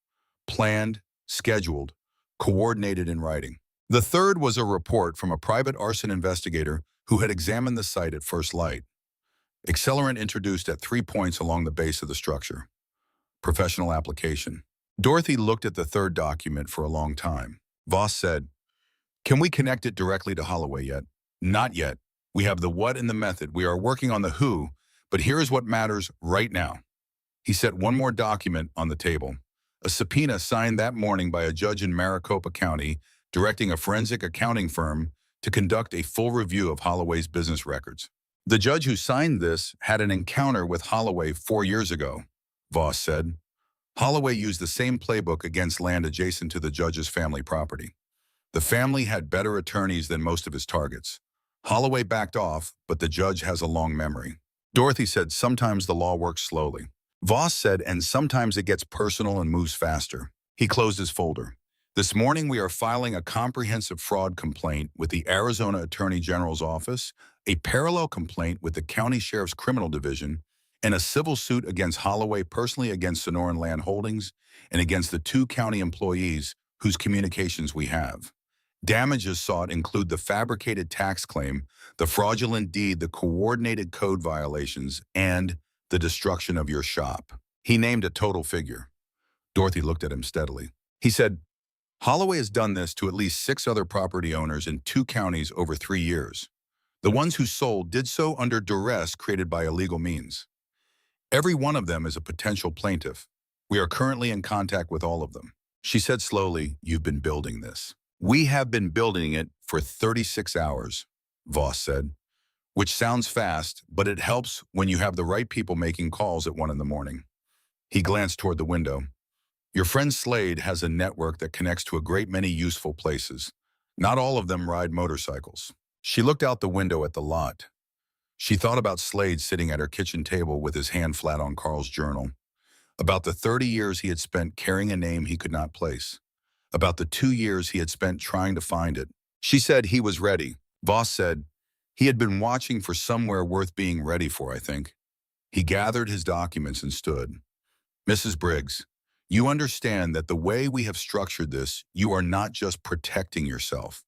planned, scheduled, coordinated in writing. The third was a report from a private arson investigator who had examined the site at first light. Accelerant introduced at 3 points along the base of the structure. Professional application. Dorothy looked at the third document for a long time. Voss said, "Can we connect it directly to Holloway yet?" "Not yet. We have the what and the method. We are working on the who, but here is what matters right now." He set one more document on the table. A subpoena signed that morning by a judge in Maricopa County, directing a forensic accounting firm to conduct a full review of Holloway's business records. The judge who signed this had an encounter with Holloway 4 years ago, Voss said. Holloway used the same playbook against land adjacent to the judge's family property. The family had better attorneys than most of his targets. Holloway backed off, but the judge has a long memory. Dorothy said sometimes the law works slowly. Voss said, and sometimes it gets personal and moves faster. He closed his folder. This morning we are filing a comprehensive fraud complaint with the Arizona Attorney General's office, a parallel complaint with the County Sheriff's Criminal Division, and a civil suit against Holloway personally against Sonoran Land Holdings and against the 2 county employees whose communications we have. Damages sought include the fabricated tax claim, the fraudulent deed, the coordinated code violations, and the destruction of your shop. He named a total figure. Dorothy looked at him steadily. He said, Holloway has done this to at least 6 other property owners in 2 counties over 3 years. The ones who sold did so under duress created by illegal means. Every one of them is a potential plaintiff. We are currently in contact with all of them. She said slowly, you've been building this. We have been building it for 36 hours, Voss said, which sounds fast, but it helps when you have the right people making calls at 1 in the morning. He glanced toward the window. Your friend Slade has a network that connects to a great many useful places. Not all of them ride motorcycles. She looked out the window at the lot. She thought about Slade sitting at her kitchen table with his hand flat on Carl's journal, about the 30 years he had spent carrying a name he could not place, about the 2 years he had spent trying to find it. She said he was ready. Voss said he had been watching for somewhere worth being ready for, I think. He gathered his documents and stood. Mrs. Briggs, you understand that the way we have structured this, you are not just protecting yourself.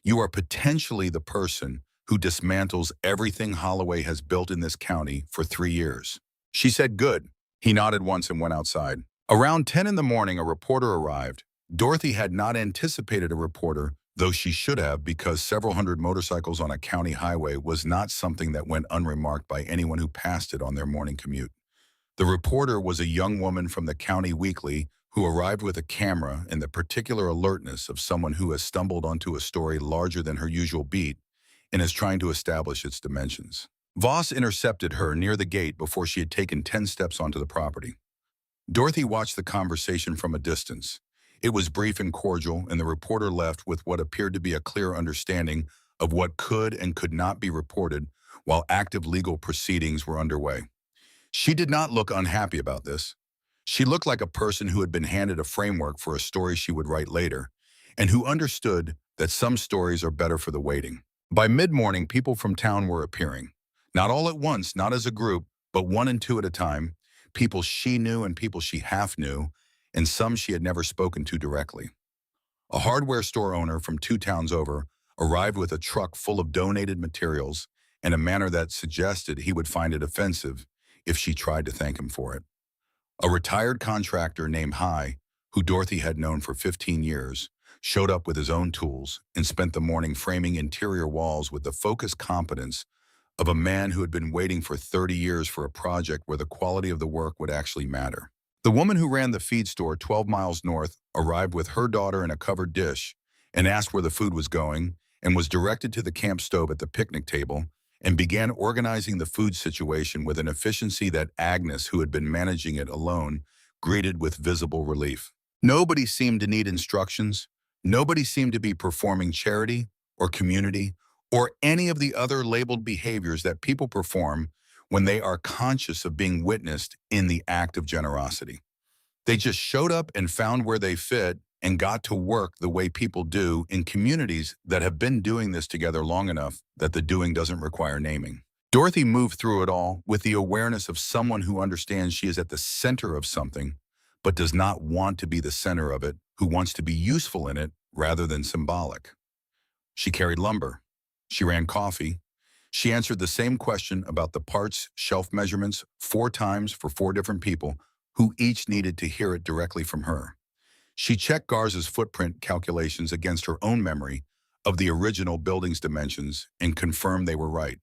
You are potentially the person who dismantles everything Holloway has built in this county for 3 years. She said, good. He nodded once and went outside. Around 10 in the morning, a reporter arrived. Dorothy had not anticipated a reporter, though she should have, because several hundred motorcycles on a county highway was not something that went unremarked by anyone who passed it on their morning commute. The reporter was a young woman from the county weekly who arrived with a camera and the particular alertness of someone who has stumbled onto a story larger than her usual beat and is trying to establish its dimensions. Voss intercepted her near the gate before she had taken 10 steps onto the property. Dorothy watched the conversation from a distance. It was brief and cordial, and the reporter left with what appeared to be a clear understanding of what could and could not be reported while active legal proceedings were underway. She did not look unhappy about this. She looked like a person who had been handed a framework for a story she would write later, and who understood that some stories are better for the waiting. By mid-morning, people from town were appearing. Not all at once, not as a group, but 1 and 2 at a time, people she knew and people she half knew, and some she had never spoken to directly. A hardware store owner from 2 towns over arrived with a truck full of donated materials in a manner that suggested he would find it offensive if she tried to thank him for it. A retired contractor named High, who Dorothy had known for 15 years, showed up with his own tools and spent the morning framing interior walls with the focused competence of a man who had been waiting for 30 years for a project where the quality of the work would actually matter. The woman who ran the feed store 12 miles north arrived with her daughter in a covered dish and asked where the food was going and was directed to the camp stove at the picnic table and began organizing the food situation with an efficiency that Agnes, who had been managing it alone, greeted with visible relief. Nobody seemed to need instructions. Nobody seemed to be performing charity or community or any of the other labeled behaviors that people perform when they are conscious of being witnessed in the act of generosity. They just showed up and found where they fit and got to work the way people do in communities that have been doing this together long enough that the doing doesn't require naming. Dorothy moved through it all with the awareness of someone who understands she is at the center of something, but does not want to be the center of it, who wants to be useful in it rather than symbolic. She carried lumber. She ran coffee. She answered the same question about the parts, shelf measurements 4 times for 4 different people who each needed to hear it directly from her. She checked Garza's footprint calculations against her own memory of the original building's dimensions and confirmed they were right.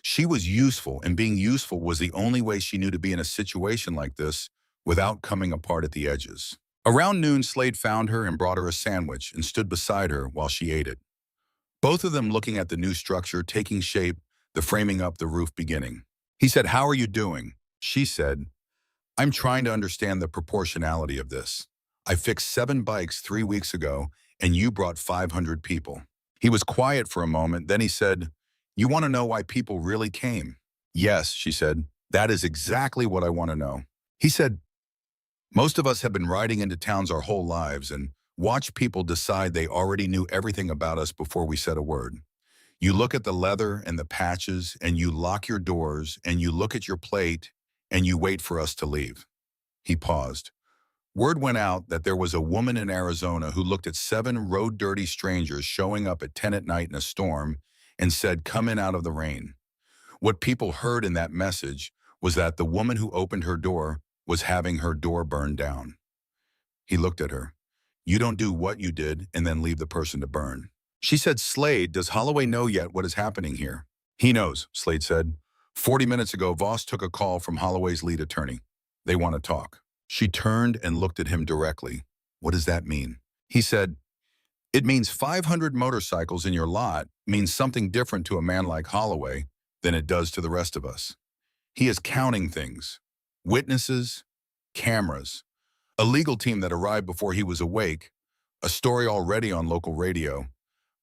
She was useful, and being useful was the only way she knew to be in a situation like this without coming apart at the edges. Around noon, Slade found her and brought her a sandwich and stood beside her while she ate it. Both of them looking at the new structure taking shape, the framing up, the roof beginning. He said, "How are you doing?" She said, "I'm trying to understand the proportionality of this. I fixed 7 bikes 3 weeks ago, and you brought 500 people. He was quiet for a moment, then he said, "You want to know why people really came?" "Yes," she said. "That is exactly what I want to know." He said, "Most of us have been riding into towns our whole lives and watch people decide they already knew everything about us before we said a word. You look at the leather and the patches, and you lock your doors, and you look at your plate, and you wait for us to leave." He paused. Word went out that there was a woman in Arizona who looked at 7 road-dirty strangers showing up at 10 at night in a storm and said, "Come in out of the rain." What people heard in that message was that the woman who opened her door was having her door burned down. He looked at her. "You don't do what you did and then leave the person to burn." She said, "Slade, does Holloway know yet what is happening here?" "He knows," Slade said. 40 minutes ago, Voss took a call from Holloway's lead attorney. They want to talk." She turned and looked at him directly. "What does that mean?" He said, "It means 500 motorcycles in your lot means something different to a man like Holloway than it does to the rest of us. He is counting things. Witnesses, cameras, a legal team that arrived before he was awake, a story already on local radio,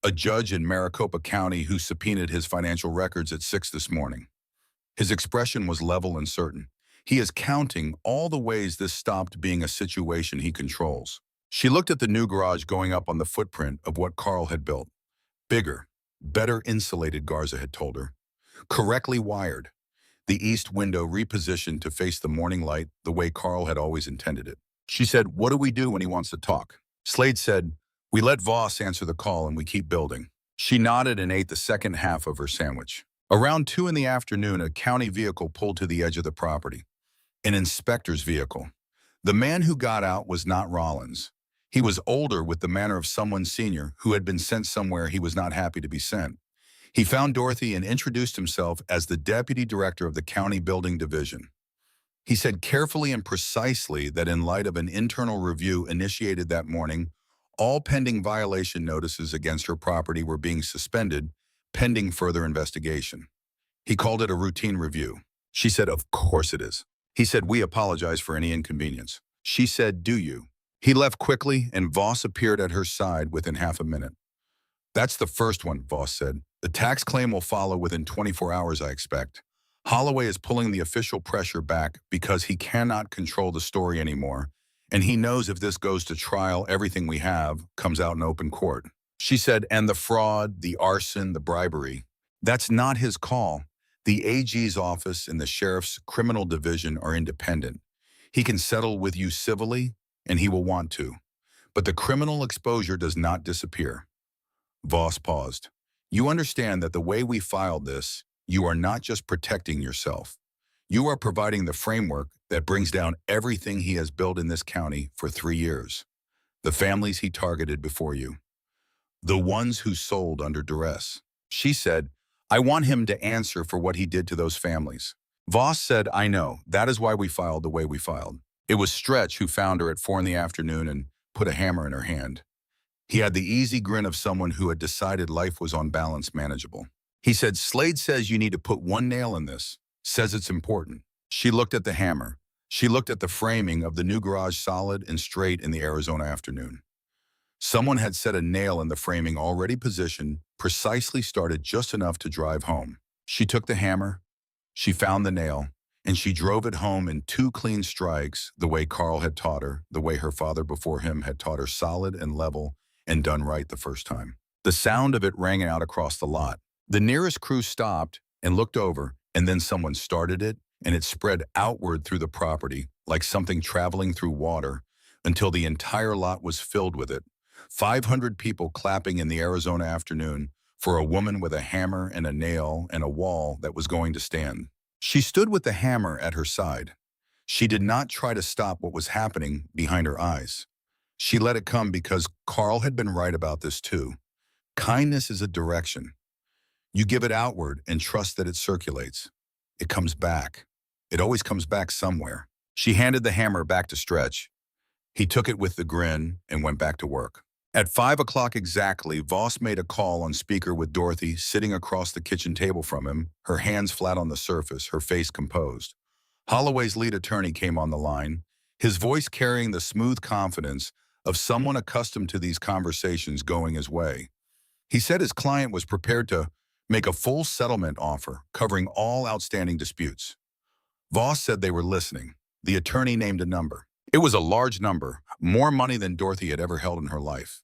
a judge in Maricopa County who subpoenaed his financial records at 6 this morning." His expression was level and certain. He is counting all the ways this stopped being a situation he controls. She looked at the new garage going up on the footprint of what Carl had built. Bigger, better insulated, Garza had told her. Correctly wired. The east window repositioned to face the morning light the way Carl had always intended it. She said, "What do we do when he wants to talk?" Slade said, "We let Voss answer the call and we keep building." She nodded and ate the second half of her sandwich. Around 2 in the afternoon, a county vehicle pulled to the edge of the property. An inspector's vehicle. The man who got out was not Rollins. He was older, with the manner of someone senior who had been sent somewhere he was not happy to be sent. He found Dorothy and introduced himself as the deputy director of the county building division. He said carefully and precisely that in light of an internal review initiated that morning, all pending violation notices against her property were being suspended, pending further investigation. He called it a routine review. She said, "Of course it is." He said, "We apologize for any inconvenience." She said, "Do you?" He left quickly, and Voss appeared at her side within half a minute. "That's the first one," Voss said. "The tax claim will follow within 24 hours, I expect. Holloway is pulling the official pressure back because he cannot control the story anymore, and he knows if this goes to trial, everything we have comes out in open court." She said, "And the fraud, the arson, the bribery." "That's not his call. The AG's office and the sheriff's criminal division are independent. He can settle with you civilly, and he will want to. But the criminal exposure does not disappear." Voss paused. "You understand that the way we filed this, you are not just protecting yourself. You are providing the framework that brings down everything he has built in this county for 3 years. The families he targeted before you. The ones who sold under duress." She said, "I want him to answer for what he did to those families." Voss said, "I know. That is why we filed the way we filed." It was Stretch who found her at 4 in the afternoon and put a hammer in her hand. He had the easy grin of someone who had decided life was on balance manageable. He said, "Slade says you need to put one nail in this. Says it's important." She looked at the hammer. She looked at the framing of the new garage, solid and straight in the Arizona afternoon. Someone had set a nail in the framing already positioned, precisely started just enough to drive home. She took the hammer, she found the nail, and she drove it home in 2 clean strikes, the way Carl had taught her, the way her father before him had taught her, solid and level and done right the first time. The sound of it rang out across the lot. The nearest crew stopped and looked over, and then someone started it, and it spread outward through the property like something traveling through water until the entire lot was filled with it. 500 people clapping in the Arizona afternoon for a woman with a hammer and a nail and a wall that was going to stand. She stood with the hammer at her side. She did not try to stop what was happening behind her eyes. She let it come because Carl had been right about this too. Kindness is a direction. You give it outward and trust that it circulates. It comes back. It always comes back somewhere. She handed the hammer back to Stretch. He took it with the grin and went back to work. At 5 o'clock exactly, Voss made a call on speaker with Dorothy sitting across the kitchen table from him, her hands flat on the surface, her face composed. Holloway's lead attorney came on the line, his voice carrying the smooth confidence of someone accustomed to these conversations going his way. He said his client was prepared to make a full settlement offer covering all outstanding disputes. Voss said they were listening. The attorney named a number. It was a large number, more money than Dorothy had ever held in her life.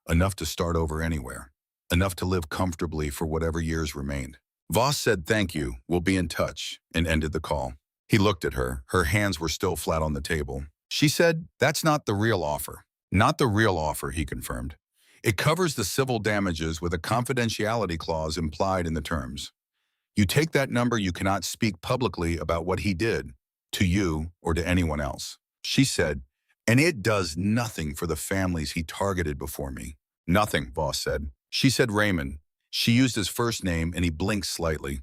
Enough to start over anywhere. Enough to live comfortably for whatever years remained. Voss said thank you, we'll be in touch, and ended the call. He looked at her. Her hands were still flat on the table. She said, that's not the real offer. Not the real offer, he confirmed. It covers the civil damages with a confidentiality clause implied in the terms. You take that number, you cannot speak publicly about what he did, to you or to anyone else. She said, and it does nothing for the families he targeted before me. Nothing, Voss said. She said Raymond. She used his first name and he blinked slightly.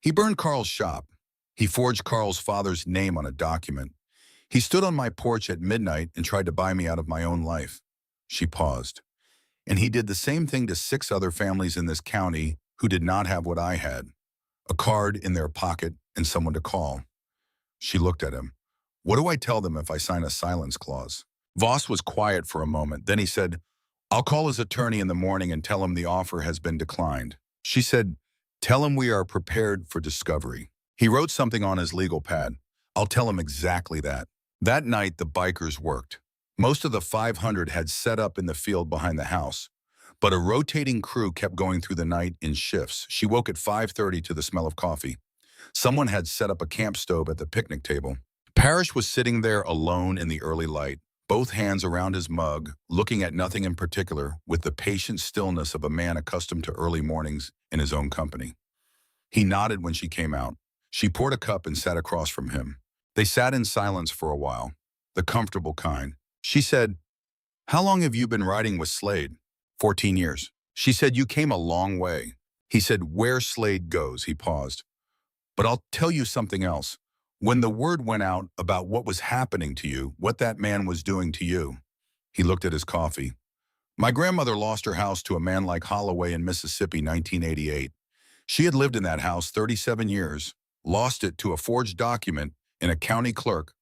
He burned Carl's shop. He forged Carl's father's name on a document. He stood on my porch at midnight and tried to buy me out of my own life. She paused. And he did the same thing to 6 other families in this county who did not have what I had. A card in their pocket and someone to call. She looked at him. What do I tell them if I sign a silence clause? Voss was quiet for a moment. Then he said, I'll call his attorney in the morning and tell him the offer has been declined. She said, tell him we are prepared for discovery. He wrote something on his legal pad. I'll tell him exactly that. That night, the bikers worked. Most of the 500 had set up in the field behind the house, but a rotating crew kept going through the night in shifts. She woke at 5:30 to the smell of coffee. Someone had set up a camp stove at the picnic table. Parrish was sitting there alone in the early light, both hands around his mug, looking at nothing in particular, with the patient stillness of a man accustomed to early mornings in his own company. He nodded when she came out. She poured a cup and sat across from him. They sat in silence for a while, the comfortable kind. She said, how long have you been riding with Slade? 14 years. She said, you came a long way. He said, where Slade goes, he paused. But I'll tell you something else. When the word went out about what was happening to you, what that man was doing to you, he looked at his coffee. My grandmother lost her house to a man like Holloway in Mississippi, 1988. She had lived in that house 37 years, lost it to a forged document and a county clerk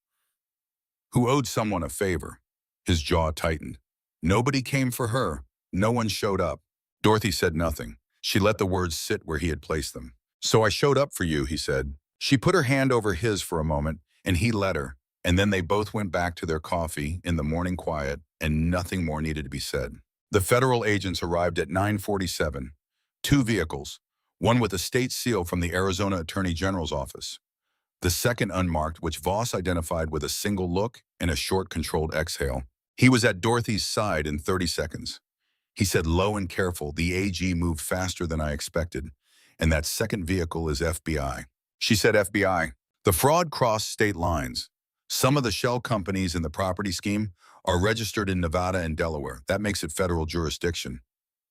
who owed someone a favor. His jaw tightened. Nobody came for her. No one showed up. Dorothy said nothing. She let the words sit where he had placed them. So I showed up for you, he said. She put her hand over his for a moment, and he let her. And then they both went back to their coffee in the morning quiet, and nothing more needed to be said. The federal agents arrived at 9:47. 2 vehicles, one with a state seal from the Arizona Attorney General's office. The second unmarked, which Voss identified with a single look and a short controlled exhale. He was at Dorothy's side in 30 seconds. He said low and careful, the AG moved faster than I expected, and that second vehicle is FBI. She said FBI. The fraud crossed state lines. Some of the shell companies in the property scheme are registered in Nevada and Delaware. That makes it federal jurisdiction.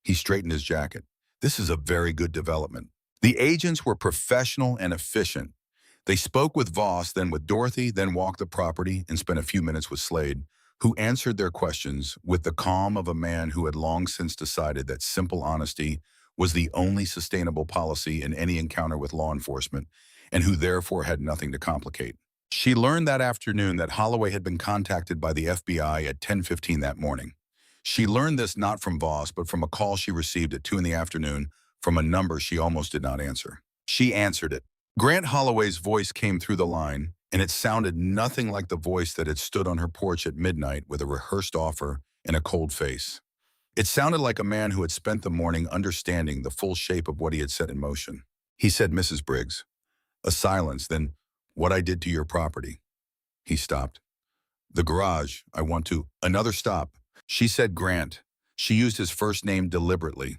He straightened his jacket. This is a very good development. The agents were professional and efficient. They spoke with Voss, then with Dorothy, then walked the property and spent a few minutes with Slade, who answered their questions with the calm of a man who had long since decided that simple honesty was the only sustainable policy in any encounter with law enforcement, and who therefore had nothing to complicate. She learned that afternoon that Holloway had been contacted by the FBI at 10:15 that morning. She learned this not from Voss, but from a call she received at 2 in the afternoon from a number she almost did not answer. She answered it. Grant Holloway's voice came through the line, and it sounded nothing like the voice that had stood on her porch at midnight with a rehearsed offer and a cold face. It sounded like a man who had spent the morning understanding the full shape of what he had set in motion. He said, Mrs. Briggs. A silence, then, what I did to your property. He stopped. The garage, I want to. Another stop. She said Grant. She used his first name deliberately.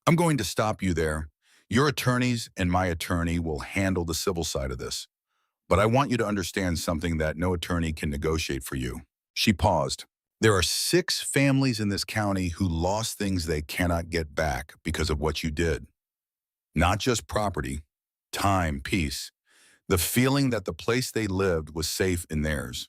I'm going to stop you there. Your attorneys and my attorney will handle the civil side of this. But I want you to understand something that no attorney can negotiate for you. She paused. There are 6 families in this county who lost things they cannot get back because of what you did. Not just property, time, peace, the feeling that the place they lived was safe in theirs.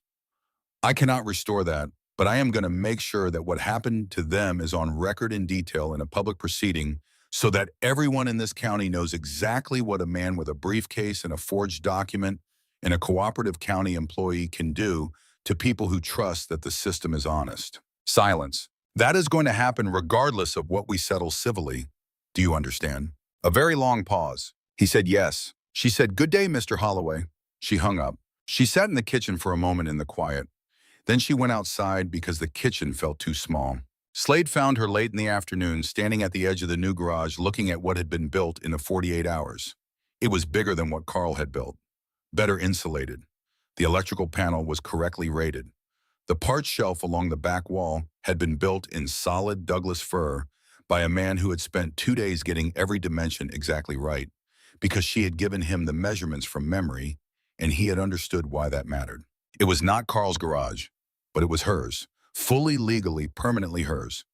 I cannot restore that, but I am going to make sure that what happened to them is on record in detail in a public proceeding so that everyone in this county knows exactly what a man with a briefcase and a forged document and a cooperative county employee can do to people who trust that the system is honest. Silence. That is going to happen regardless of what we settle civilly. Do you understand? A very long pause. He said yes. She said, "Good day, Mr. Holloway." She hung up. She sat in the kitchen for a moment in the quiet. Then she went outside because the kitchen felt too small. Slade found her late in the afternoon, standing at the edge of the new garage looking at what had been built in the 48 hours. It was bigger than what Carl had built. Better insulated. The electrical panel was correctly rated. The parts shelf along the back wall had been built in solid Douglas fir by a man who had spent 2 days getting every dimension exactly right, because she had given him the measurements from memory, and he had understood why that mattered. It was not Carl's garage, but it was hers, fully legally, permanently hers.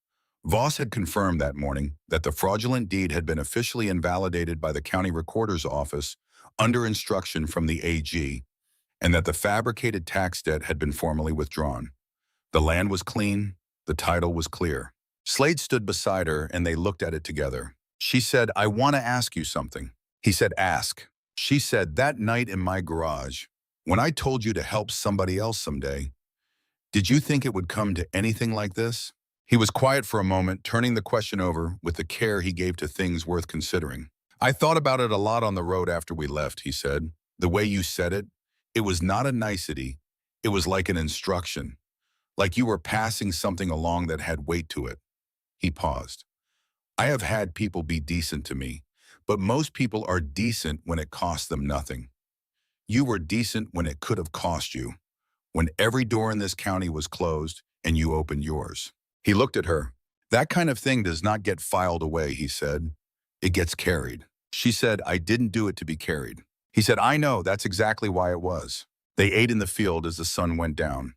Voss had confirmed that morning that the fraudulent deed had been officially invalidated by the county recorder's office under instruction from the AG, and that the fabricated tax debt had been formally withdrawn. The land was clean, the title was clear. Slade stood beside her and they looked at it together. She said, "I want to ask you something." He said, "Ask." She said, "That night in my garage, when I told you to help somebody else someday, did you think it would come to anything like this?" He was quiet for a moment, turning the question over with the care he gave to things worth considering. "I thought about it a lot on the road after we left," he said. "The way you said it, it was not a nicety. It was like an instruction, like you were passing something along that had weight to it." He paused. "I have had people be decent to me, but most people are decent when it costs them nothing. You were decent when it could have cost you, when every door in this county was closed and you opened yours." He looked at her. "That kind of thing does not get filed away," he said. "It gets carried." She said, "I didn't do it to be carried." He said, "I know, that's exactly why it was." They ate in the field as the sun went down.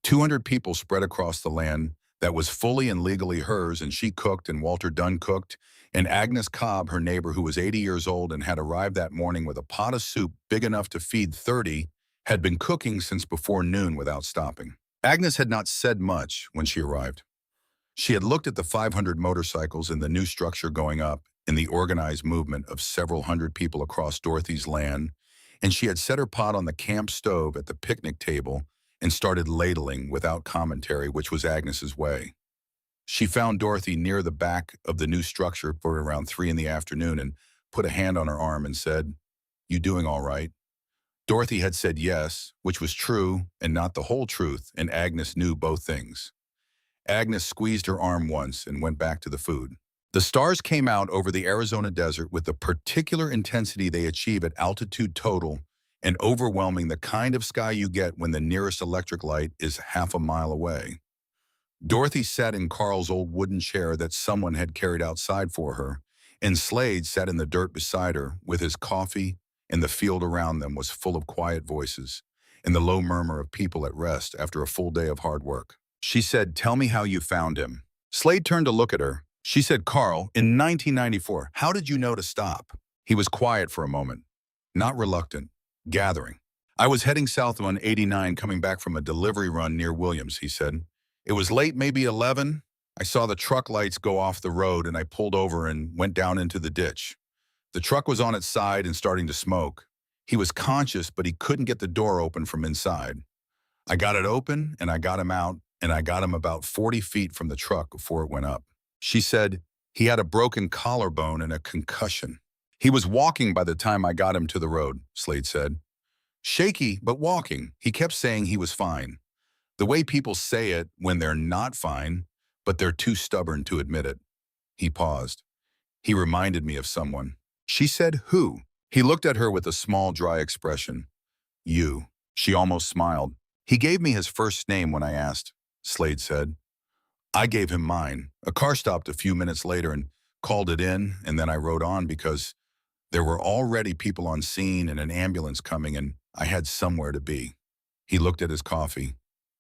200 people spread across the land that was fully and legally hers, and she cooked, and Walter Dunn cooked, and Agnes Cobb, her neighbor who was 80 years old and had arrived that morning with a pot of soup big enough to feed 30, had been cooking since before noon without stopping. Agnes had not said much when she arrived. She had looked at the 500 motorcycles in the new structure going up in the organized movement of several hundred people across Dorothy's land, and she had set her pot on the camp stove at the picnic table and started ladling without commentary, which was Agnes's way. She found Dorothy near the back of the new structure for around 3 in the afternoon and put a hand on her arm and said, "You doing all right?" Dorothy had said yes, which was true and not the whole truth, and Agnes knew both things. Agnes squeezed her arm once and went back to the food. The stars came out over the Arizona desert with the particular intensity they achieve at altitude total and overwhelming the kind of sky you get when the nearest electric light is half a mile away. Dorothy sat in Carl's old wooden chair that someone had carried outside for her, and Slade sat in the dirt beside her with his coffee, and the field around them was full of quiet voices and the low murmur of people at rest after a full day of hard work. She said, "Tell me how you found him." Slade turned to look at her. She said, "Carl, in 1994, how did you know to stop?" He was quiet for a moment, not reluctant, gathering. "I was heading south on 89 coming back from a delivery run near Williams," he said. "It was late, maybe 11. I saw the truck lights go off the road and I pulled over and went down into the ditch. The truck was on its side and starting to smoke. He was conscious, but he couldn't get the door open from inside. I got it open and I got him out, and I got him about 40 feet from the truck before it went up." She said, "He had a broken collarbone and a concussion. He was walking by the time I got him to the road," Slade said. "Shaky, but walking. He kept saying he was fine. The way people say it when they're not fine, but they're too stubborn to admit it." He paused. "He reminded me of someone." She said, "Who?" He looked at her with a small, dry expression. "You." She almost smiled. "He gave me his first name when I asked," Slade said. "I gave him mine. A car stopped a few minutes later and called it in, and then I rode on because there were already people on scene and an ambulance coming, and I had somewhere to be." He looked at his coffee.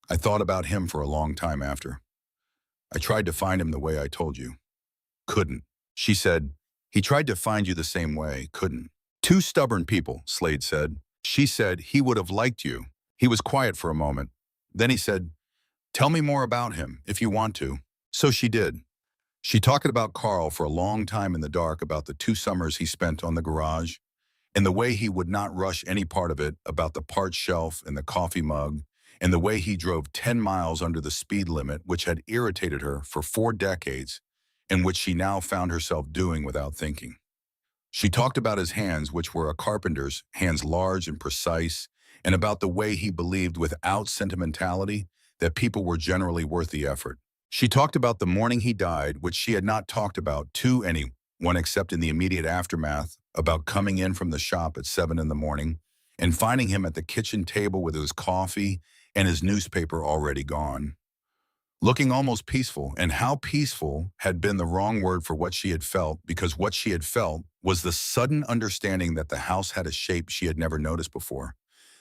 "I thought about him for a long time after. I tried to find him the way I told you. Couldn't." She said, "He tried to find you the same way, couldn't." "Two stubborn people," Slade said. She said, "He would have liked you." He was quiet for a moment. Then he said, "Tell me more about him, if you want to." So she did. She talked about Carl for a long time in the dark, about the 2 summers he spent on the garage, and the way he would not rush any part of it, about the parts shelf and the coffee mug, and the way he drove 10 miles under the speed limit, which had irritated her for 4 decades, and which she now found herself doing without thinking. She talked about his hands, which were a carpenter's, hands large and precise, and about the way he believed without sentimentality that people were generally worth the effort. She talked about the morning he died, which she had not talked about to anyone except in the immediate aftermath, about coming in from the shop at 7 in the morning and finding him at the kitchen table with his coffee and his newspaper already gone, looking almost peaceful, and how peaceful had been the wrong word for what she had felt, because what she had felt was the sudden understanding that the house had a shape she had never noticed before,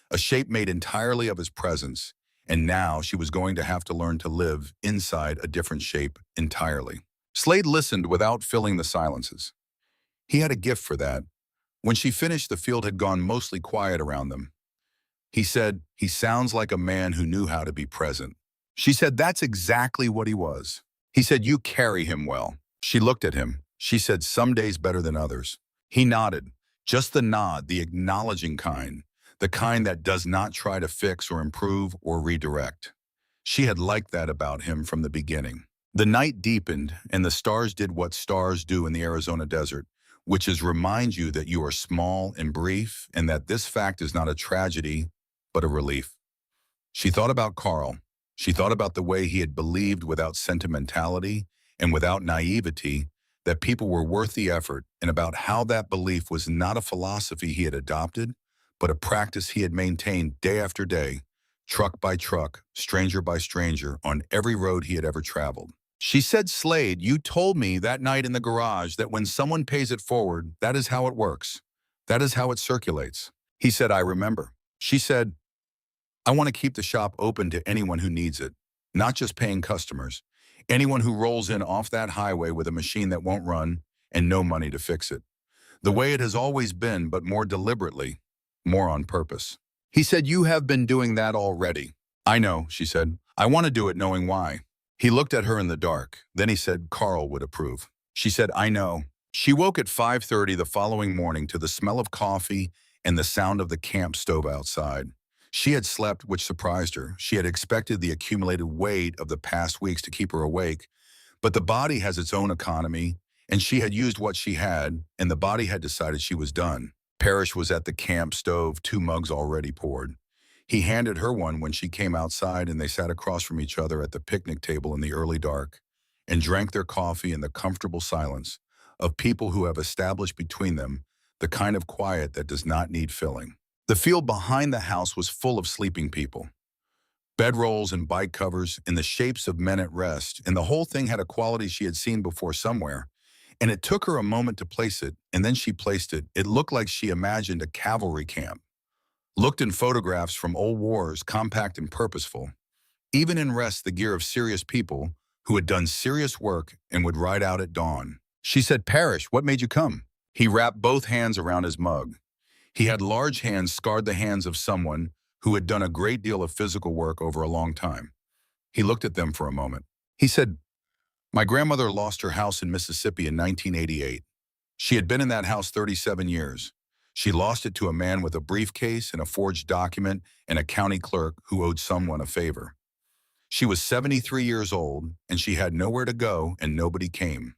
a shape made entirely of his presence, and now she was going to have to learn to live inside a different shape entirely. Slade listened without filling the silences. He had a gift for that. When she finished, the field had gone mostly quiet around them. He said, "He sounds like a man who knew how to be present." She said, "That's exactly what he was." He said, "You carry him well." She looked at him. She said, "Some days better than others." He nodded, just the nod, the acknowledging kind, the kind that does not try to fix or improve or redirect. She had liked that about him from the beginning. The night deepened, and the stars did what stars do in the Arizona desert, which is remind you that you are small and brief, and that this fact is not a tragedy, but a relief. She thought about Carl. She thought about the way he had believed without sentimentality and without naivety that people were worth the effort, and about how that belief was not a philosophy he had adopted, but a practice he had maintained day after day, truck by truck, stranger by stranger, on every road he had ever traveled. She said, "Slade, you told me that night in the garage that when someone pays it forward, that is how it works. That is how it circulates." He said, "I remember." She said, "I want to keep the shop open to anyone who needs it, not just paying customers. Anyone who rolls in off that highway with a machine that won't run and no money to fix it. The way it has always been, but more deliberately, more on purpose." He said, "You have been doing that already." "I know," she said. "I want to do it knowing why." He looked at her in the dark. Then he said, "Carl would approve." She said, "I know." She woke at 5:30 the following morning to the smell of coffee and the sound of the camp stove outside. She had slept, which surprised her. She had expected the accumulated weight of the past weeks to keep her awake, but the body has its own economy, and she had used what she had, and the body had decided she was done. Parrish was at the camp stove, 2 mugs already poured. He handed her one when she came outside, and they sat across from each other at the picnic table in the early dark and drank their coffee in the comfortable silence of people who have established between them the kind of quiet that does not need filling. The field behind the house was full of sleeping people. Bedrolls and bike covers in the shapes of men at rest, and the whole thing had a quality she had seen before somewhere, and it took her a moment to place it, and then she placed it. It looked like she imagined a cavalry camp. Looked in photographs from old wars, compact and purposeful. Even in rest, the gear of serious people who had done serious work and would ride out at dawn. She said, "Parrish, what made you come?" He wrapped both hands around his mug. He had large hands, scarred the hands of someone who had done a great deal of physical work over a long time. He looked at them for a moment. He said, "My grandmother lost her house in Mississippi in 1988. She had been in that house 37 years. She lost it to a man with a briefcase and a forged document and a county clerk who owed someone a favor. She was 73 years old, and she had nowhere to go, and nobody came.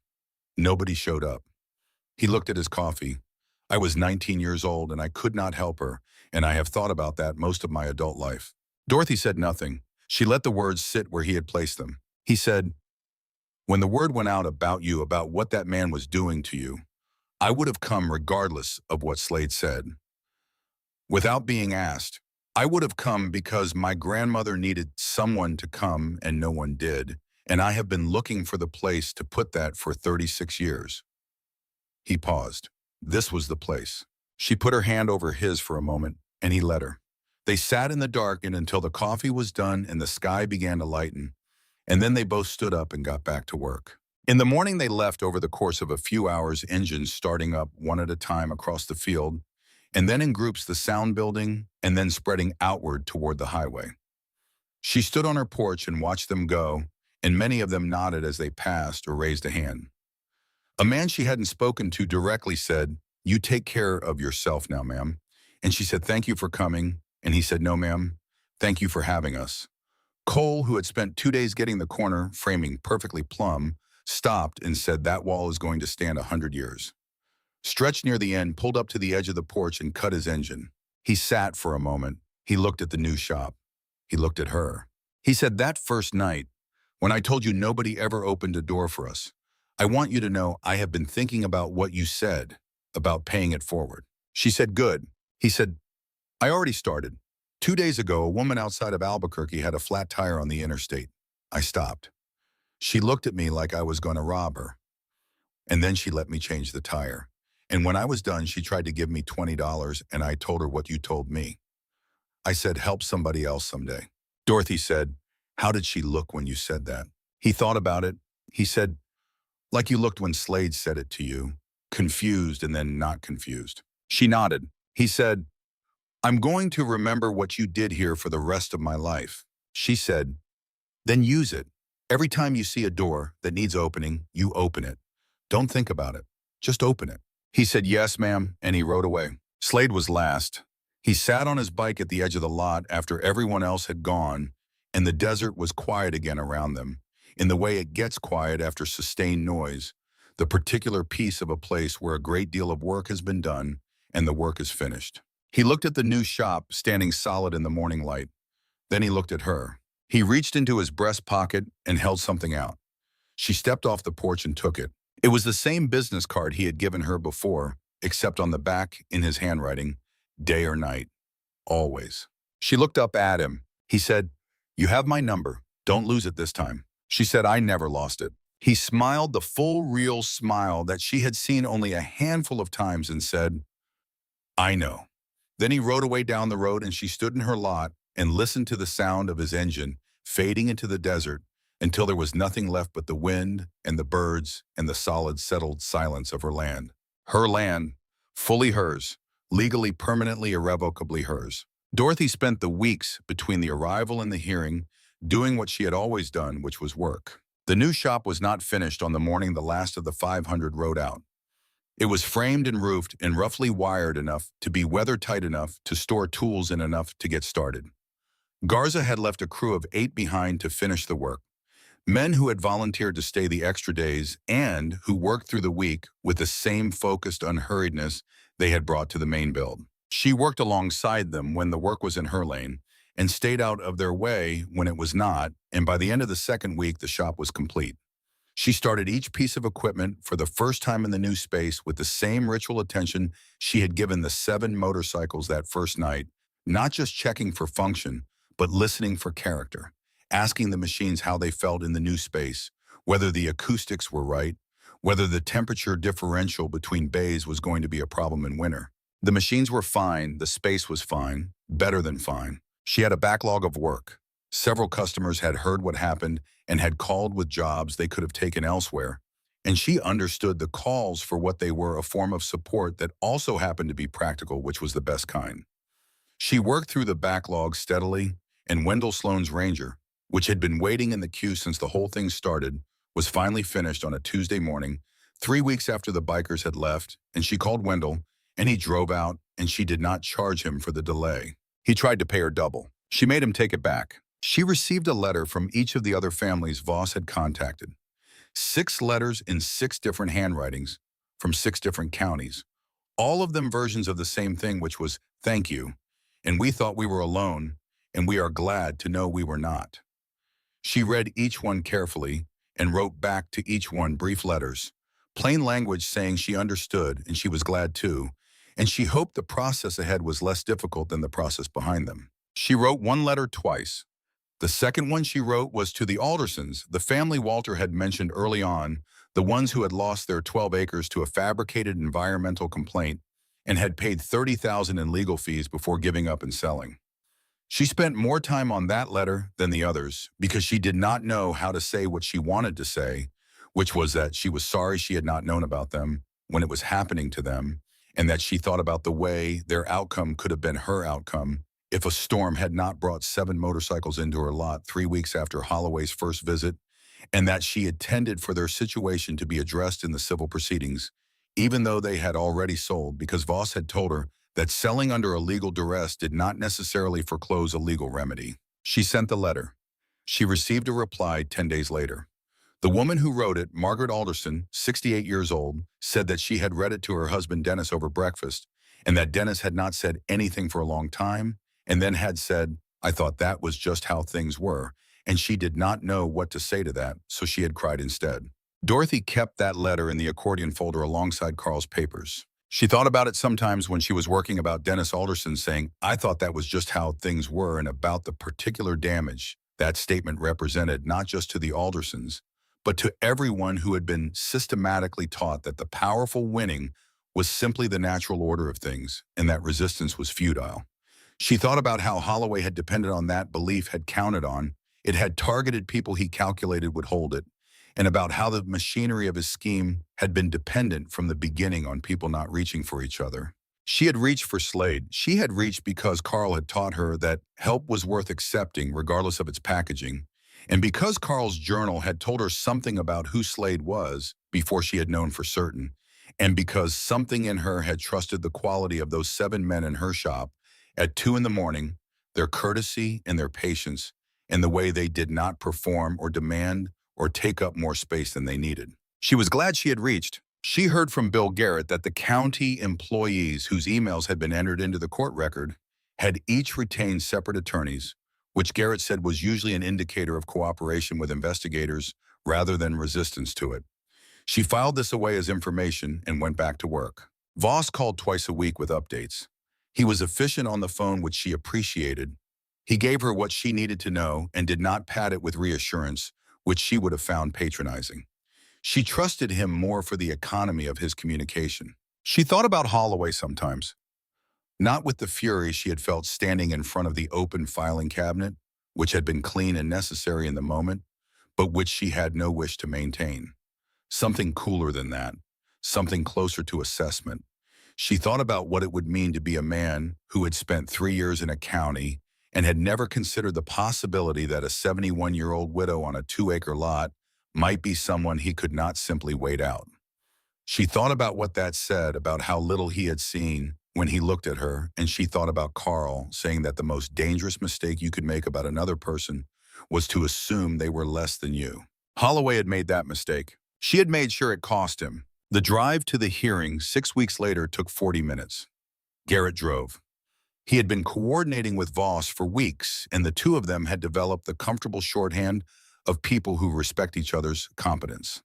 Nobody showed up." He looked at his coffee. "I was 19 years old, and I could not help her, and I have thought about that most of my adult life." Dorothy said nothing. She let the words sit where he had placed them. He said, "When the word went out about you, about what that man was doing to you, I would have come regardless of what Slade said. Without being asked, I would have come because my grandmother needed someone to come and no one did, and I have been looking for the place to put that for 36 years. He paused. This was the place. She put her hand over his for a moment, and he let her. They sat in the dark and until the coffee was done and the sky began to lighten, and then they both stood up and got back to work. In the morning they left over the course of a few hours, engines starting up one at a time across the field, and then in groups the sound building, and then spreading outward toward the highway. She stood on her porch and watched them go, and many of them nodded as they passed or raised a hand. A man she hadn't spoken to directly said, "You take care of yourself now, ma'am." And she said, "Thank you for coming." And he said, "No, ma'am. Thank you for having us. Cole, who had spent 2 days getting the corner framing perfectly plumb, stopped and said that wall is going to stand 100 years. Stretch near the end pulled up to the edge of the porch and cut his engine. He sat for a moment. He looked at the new shop. He looked at her. He said, that first night, when I told you nobody ever opened a door for us, I want you to know I have been thinking about what you said about paying it forward. She said, good. He said, I already started. 2 days ago, a woman outside of Albuquerque had a flat tire on the interstate. I stopped. She looked at me like I was going to rob her. And then she let me change the tire. And when I was done, she tried to give me $20, and I told her what you told me. I said, help somebody else someday. Dorothy said, how did she look when you said that? He thought about it. He said, like you looked when Slade said it to you, confused and then not confused. She nodded. He said, I'm going to remember what you did here for the rest of my life. She said, then use it. Every time you see a door that needs opening, you open it. Don't think about it. Just open it. He said, yes, ma'am, and he rode away. Slade was last. He sat on his bike at the edge of the lot after everyone else had gone, and the desert was quiet again around them, in the way it gets quiet after sustained noise, the particular piece of a place where a great deal of work has been done and the work is finished. He looked at the new shop standing solid in the morning light. Then he looked at her. He reached into his breast pocket and held something out. She stepped off the porch and took it. It was the same business card he had given her before, except on the back, in his handwriting, day or night, always. She looked up at him. He said, you have my number. Don't lose it this time. She said, I never lost it. He smiled the full, real smile that she had seen only a handful of times and said, I know. Then he rode away down the road and she stood in her lot and listened to the sound of his engine fading into the desert until there was nothing left but the wind and the birds and the solid, settled silence of her land. Her land, fully hers, legally, permanently, irrevocably hers. Dorothy spent the weeks between the arrival and the hearing doing what she had always done, which was work. The new shop was not finished on the morning the last of the 500 rode out. It was framed and roofed and roughly wired enough to be weather-tight enough to store tools in enough to get started. Garza had left a crew of 8 behind to finish the work, men who had volunteered to stay the extra days and who worked through the week with the same focused unhurriedness they had brought to the main build. She worked alongside them when the work was in her lane and stayed out of their way when it was not, and by the end of the second week, the shop was complete. She started each piece of equipment for the first time in the new space with the same ritual attention she had given the 7 motorcycles that first night, not just checking for function, but listening for character, asking the machines how they felt in the new space, whether the acoustics were right, whether the temperature differential between bays was going to be a problem in winter. The machines were fine, the space was fine, better than fine. She had a backlog of work. Several customers had heard what happened and had called with jobs they could have taken elsewhere, and she understood the calls for what they were, a form of support that also happened to be practical, which was the best kind. She worked through the backlog steadily, and Wendell Sloan's Ranger, which had been waiting in the queue since the whole thing started, was finally finished on a Tuesday morning, 3 weeks after the bikers had left, and she called Wendell, and he drove out, and she did not charge him for the delay. He tried to pay her double. She made him take it back. She received a letter from each of the other families Voss had contacted. 6 letters in 6 different handwritings from 6 different counties, all of them versions of the same thing, which was, thank you, and we thought we were alone, and we are glad to know we were not. She read each one carefully and wrote back to each one brief letters, plain language saying she understood and she was glad too, and she hoped the process ahead was less difficult than the process behind them. She wrote 1 letter twice. The second one she wrote was to the Aldersons, the family Walter had mentioned early on, the ones who had lost their 12 acres to a fabricated environmental complaint and had paid $30,000 in legal fees before giving up and selling. She spent more time on that letter than the others because she did not know how to say what she wanted to say, which was that she was sorry she had not known about them when it was happening to them, and that she thought about the way their outcome could have been her outcome if a storm had not brought 7 motorcycles into her lot 3 weeks after Holloway's first visit, and that she intended for their situation to be addressed in the civil proceedings, even though they had already sold, because Voss had told her that selling under a legal duress did not necessarily foreclose a legal remedy. She sent the letter. She received a reply 10 days later. The woman who wrote it, Margaret Alderson, 68 years old, said that she had read it to her husband Dennis over breakfast, and that Dennis had not said anything for a long time, and then had said, "I thought that was just how things were," and she did not know what to say to that, so she had cried instead. Dorothy kept that letter in the accordion folder alongside Carl's papers. She thought about it sometimes when she was working about Dennis Alderson saying, "I thought that was just how things were," and about the particular damage that statement represented not just to the Aldersons, but to everyone who had been systematically taught that the powerful winning was simply the natural order of things and that resistance was futile. She thought about how Holloway had depended on that belief, had counted on, it had targeted people he calculated would hold it, and about how the machinery of his scheme had been dependent from the beginning on people not reaching for each other. She had reached for Slade. She had reached because Carl had taught her that help was worth accepting regardless of its packaging, and because Carl's journal had told her something about who Slade was before she had known for certain, and because something in her had trusted the quality of those 7 men in her shop at 2 in the morning, their courtesy and their patience, and the way they did not perform or demand or take up more space than they needed. She was glad she had reached. She heard from Bill Garrett that the county employees whose emails had been entered into the court record had each retained separate attorneys, which Garrett said was usually an indicator of cooperation with investigators rather than resistance to it. She filed this away as information and went back to work. Voss called twice a week with updates. He was efficient on the phone, which she appreciated. He gave her what she needed to know and did not pad it with reassurance, which she would have found patronizing. She trusted him more for the economy of his communication. She thought about Holloway sometimes, not with the fury she had felt standing in front of the open filing cabinet, which had been clean and necessary in the moment, but which she had no wish to maintain. Something cooler than that, something closer to assessment. She thought about what it would mean to be a man who had spent 3 years in a county and had never considered the possibility that a 71-year-old widow on a 2-acre lot might be someone he could not simply wait out. She thought about what that said about how little he had seen when he looked at her, and she thought about Carl saying that the most dangerous mistake you could make about another person was to assume they were less than you. Holloway had made that mistake. She had made sure it cost him. The drive to the hearing 6 weeks later took 40 minutes. Garrett drove. He had been coordinating with Voss for weeks, and the two of them had developed the comfortable shorthand of people who respect each other's competence.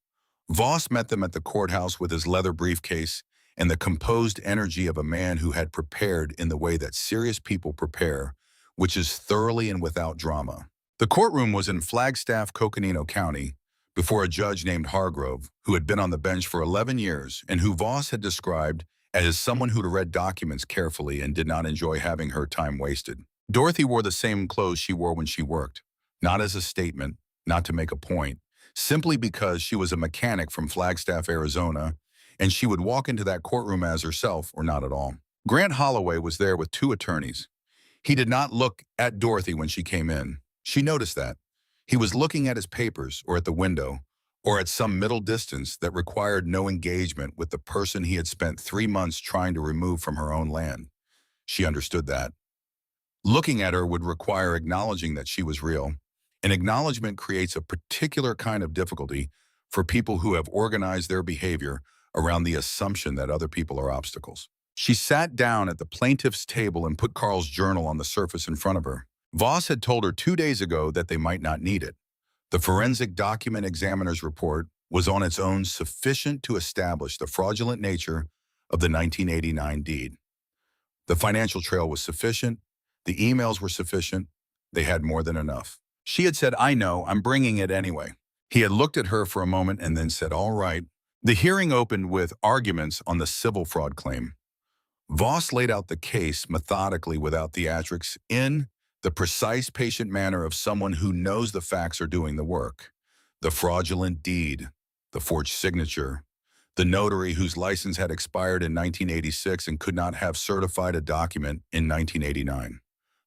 Voss met them at the courthouse with his leather briefcase and the composed energy of a man who had prepared in the way that serious people prepare, which is thoroughly and without drama. The courtroom was in Flagstaff, Coconino County, before a judge named Hargrove, who had been on the bench for 11 years and who Voss had described as someone who'd read documents carefully and did not enjoy having her time wasted. Dorothy wore the same clothes she wore when she worked, not as a statement, not to make a point, simply because she was a mechanic from Flagstaff, Arizona, and she would walk into that courtroom as herself or not at all. Grant Holloway was there with 2 attorneys. He did not look at Dorothy when she came in. She noticed that. He was looking at his papers or at the window or at some middle distance that required no engagement with the person he had spent 3 months trying to remove from her own land. She understood that. Looking at her would require acknowledging that she was real. And acknowledgement creates a particular kind of difficulty for people who have organized their behavior around the assumption that other people are obstacles. She sat down at the plaintiff's table and put Carl's journal on the surface in front of her. Voss had told her 2 days ago that they might not need it. The forensic document examiner's report was on its own sufficient to establish the fraudulent nature of the 1989 deed. The financial trail was sufficient. The emails were sufficient. They had more than enough. She had said, "I know, I'm bringing it anyway." He had looked at her for a moment and then said, "All right." The hearing opened with arguments on the civil fraud claim. Voss laid out the case methodically without theatrics in the precise, patient manner of someone who knows the facts are doing the work. The fraudulent deed, the forged signature, the notary whose license had expired in 1986 and could not have certified a document in 1989.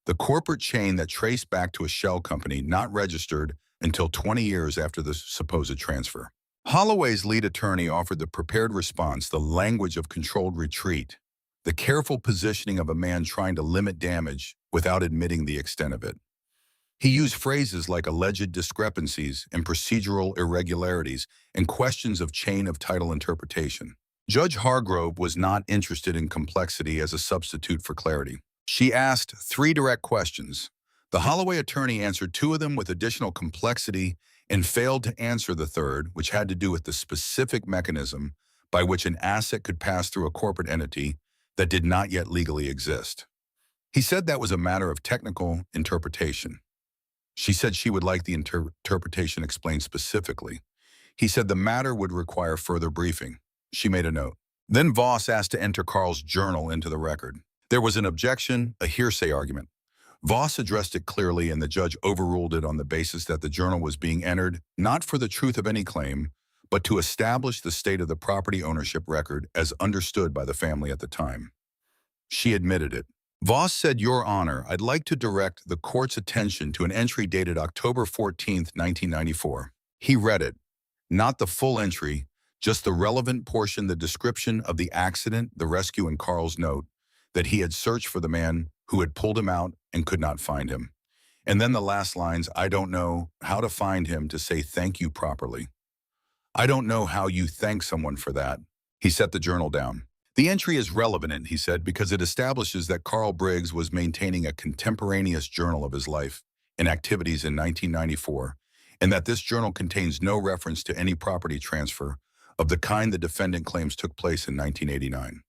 The corporate chain that traced back to a shell company not registered until 20 years after the supposed transfer. Holloway's lead attorney offered the prepared response, the language of controlled retreat, the careful positioning of a man trying to limit damage without admitting the extent of it. He used phrases like alleged discrepancies and procedural irregularities and questions of chain of title interpretation. Judge Hargrove was not interested in complexity as a substitute for clarity. She asked 3 direct questions. The Holloway attorney answered 2 of them with additional complexity and failed to answer the third, which had to do with the specific mechanism by which an asset could pass through a corporate entity that did not yet legally exist. He said that was a matter of technical interpretation. She said she would like the interpretation explained specifically. He said the matter would require further briefing. She made a note. Then Voss asked to enter Carl's journal into the record. There was an objection, a hearsay argument. Voss addressed it clearly, and the judge overruled it on the basis that the journal was being entered not for the truth of any claim, but to establish the state of the property ownership record as understood by the family at the time. She admitted it. Voss said, "Your Honor, I'd like to direct the court's attention to an entry dated October 14, 1994. He read it. Not the full entry, just the relevant portion, the description of the accident, the rescue, and Carl's note that he had searched for the man who had pulled him out and could not find him. And then the last lines, I don't know how to find him to say thank you properly. I don't know how you thank someone for that." He set the journal down. The entry is relevant, he said, because it establishes that Carl Briggs was maintaining a contemporaneous journal of his life and activities in 1994, and that this journal contains no reference to any property transfer of the kind the defendant claims took place in 1989.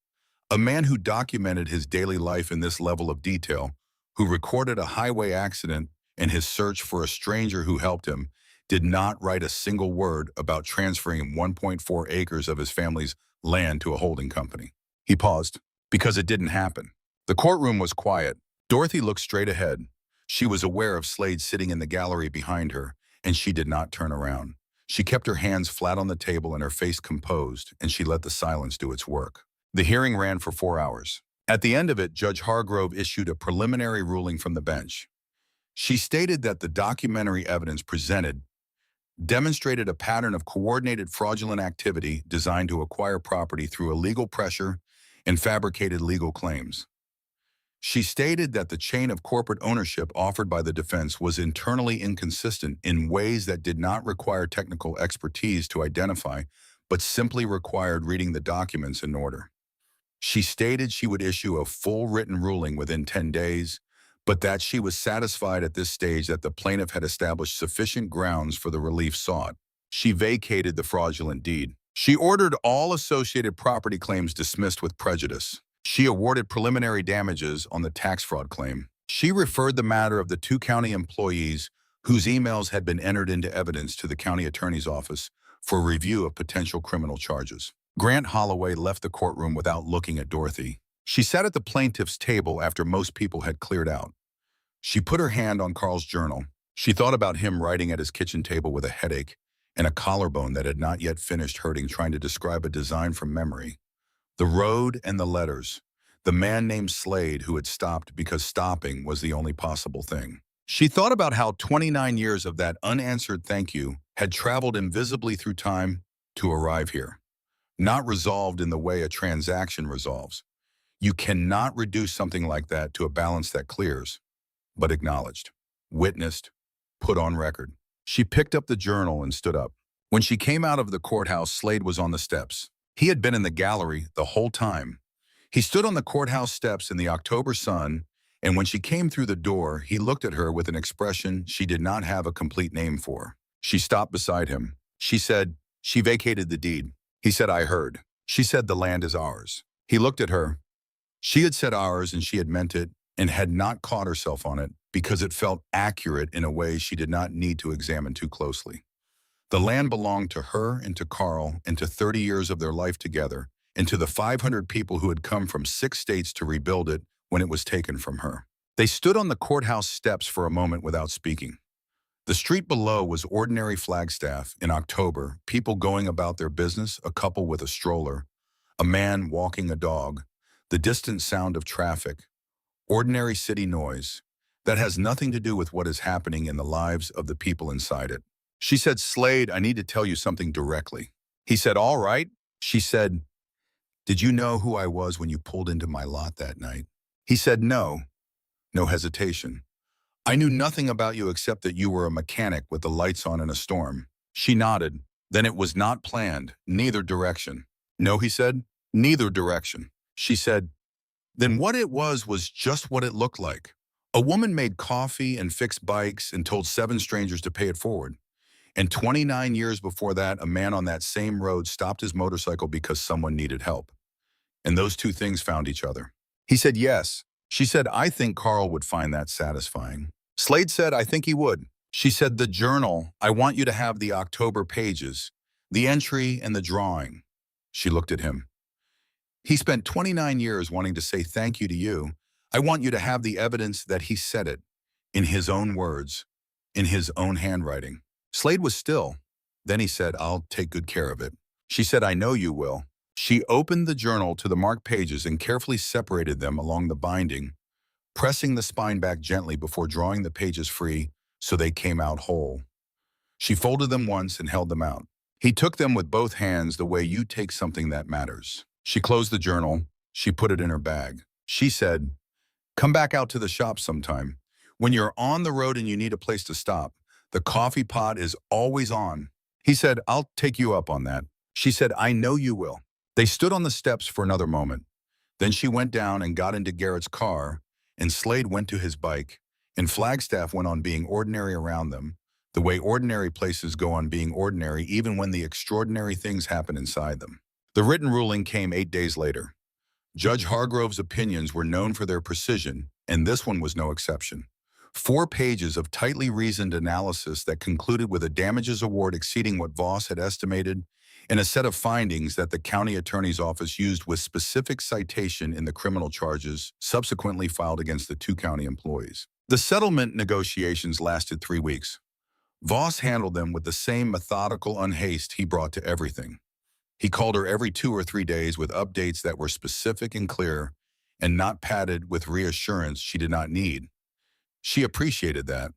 A man who documented his daily life in this level of detail, who recorded a highway accident and his search for a stranger who helped him, did not write a single word about transferring 1.4 acres of his family's land to a holding company. He paused, because it didn't happen. The courtroom was quiet. Dorothy looked straight ahead. She was aware of Slade sitting in the gallery behind her, and she did not turn around. She kept her hands flat on the table and her face composed, and she let the silence do its work. The hearing ran for 4 hours. At the end of it, Judge Hargrove issued a preliminary ruling from the bench. She stated that the documentary evidence presented demonstrated a pattern of coordinated fraudulent activity designed to acquire property through illegal pressure and fabricated legal claims. She stated that the chain of corporate ownership offered by the defense was internally inconsistent in ways that did not require technical expertise to identify, but simply required reading the documents in order. She stated she would issue a full written ruling within 10 days, but that she was satisfied at this stage that the plaintiff had established sufficient grounds for the relief sought. She vacated the fraudulent deed. She ordered all associated property claims dismissed with prejudice. She awarded preliminary damages on the tax fraud claim. She referred the matter of the 2 county employees whose emails had been entered into evidence to the county attorney's office for review of potential criminal charges. Grant Holloway left the courtroom without looking at Dorothy. She sat at the plaintiff's table after most people had cleared out. She put her hand on Carl's journal. She thought about him writing at his kitchen table with a headache and a collarbone that had not yet finished hurting, trying to describe a design from memory. The road and the letters. The man named Slade who had stopped because stopping was the only possible thing. She thought about how 29 years of that unanswered thank you had traveled invisibly through time to arrive here. Not resolved in the way a transaction resolves. You cannot reduce something like that to a balance that clears, but acknowledged, witnessed, put on record. She picked up the journal and stood up. When she came out of the courthouse, Slade was on the steps. He had been in the gallery the whole time. He stood on the courthouse steps in the October sun, and when she came through the door, he looked at her with an expression she did not have a complete name for. She stopped beside him. She said, "She vacated the deed." He said, "I heard." She said, "The land is ours." He looked at her. She had said ours, and she had meant it, and had not caught herself on it because it felt accurate in a way she did not need to examine too closely. The land belonged to her and to Carl and to 30 years of their life together, and to the 500 people who had come from 6 states to rebuild it when it was taken from her. They stood on the courthouse steps for a moment without speaking. The street below was ordinary Flagstaff in October, people going about their business, a couple with a stroller, a man walking a dog, the distant sound of traffic, ordinary city noise that has nothing to do with what is happening in the lives of the people inside it. She said, "Slade, I need to tell you something directly." He said, "All right." She said, "Did you know who I was when you pulled into my lot that night?" He said, "No." No hesitation. "I knew nothing about you except that you were a mechanic with the lights on in a storm." She nodded. "Then it was not planned, neither direction." "No," he said, "neither direction." She said, "Then what it was just what it looked like. A woman made coffee and fixed bikes and told 7 strangers to pay it forward. And 29 years before that, a man on that same road stopped his motorcycle because someone needed help. And those two things found each other." He said, "Yes." She said, "I think Carl would find that satisfying." Slade said, "I think he would." She said, "The journal, I want you to have the October pages, the entry and the drawing." She looked at him. "He spent 29 years wanting to say thank you to you. I want you to have the evidence that he said it, in his own words, in his own handwriting." Slade was still. Then he said, "I'll take good care of it." She said, "I know you will." She opened the journal to the marked pages and carefully separated them along the binding, pressing the spine back gently before drawing the pages free so they came out whole. She folded them once and held them out. He took them with both hands the way you take something that matters. She closed the journal. She put it in her bag. She said, "Come back out to the shop sometime. When you're on the road and you need a place to stop, the coffee pot is always on." He said, "I'll take you up on that." She said, "I know you will." They stood on the steps for another moment. Then she went down and got into Garrett's car, and Slade went to his bike, and Flagstaff went on being ordinary around them, the way ordinary places go on being ordinary even when the extraordinary things happen inside them. The written ruling came 8 days later. Judge Hargrove's opinions were known for their precision, and this one was no exception. 4 pages of tightly reasoned analysis that concluded with a damages award exceeding what Voss had estimated, and a set of findings that the county attorney's office used with specific citation in the criminal charges subsequently filed against the 2 county employees. The settlement negotiations lasted 3 weeks. Voss handled them with the same methodical unhaste he brought to everything. He called her every 2 or 3 days with updates that were specific and clear, and not padded with reassurance she did not need. She appreciated that.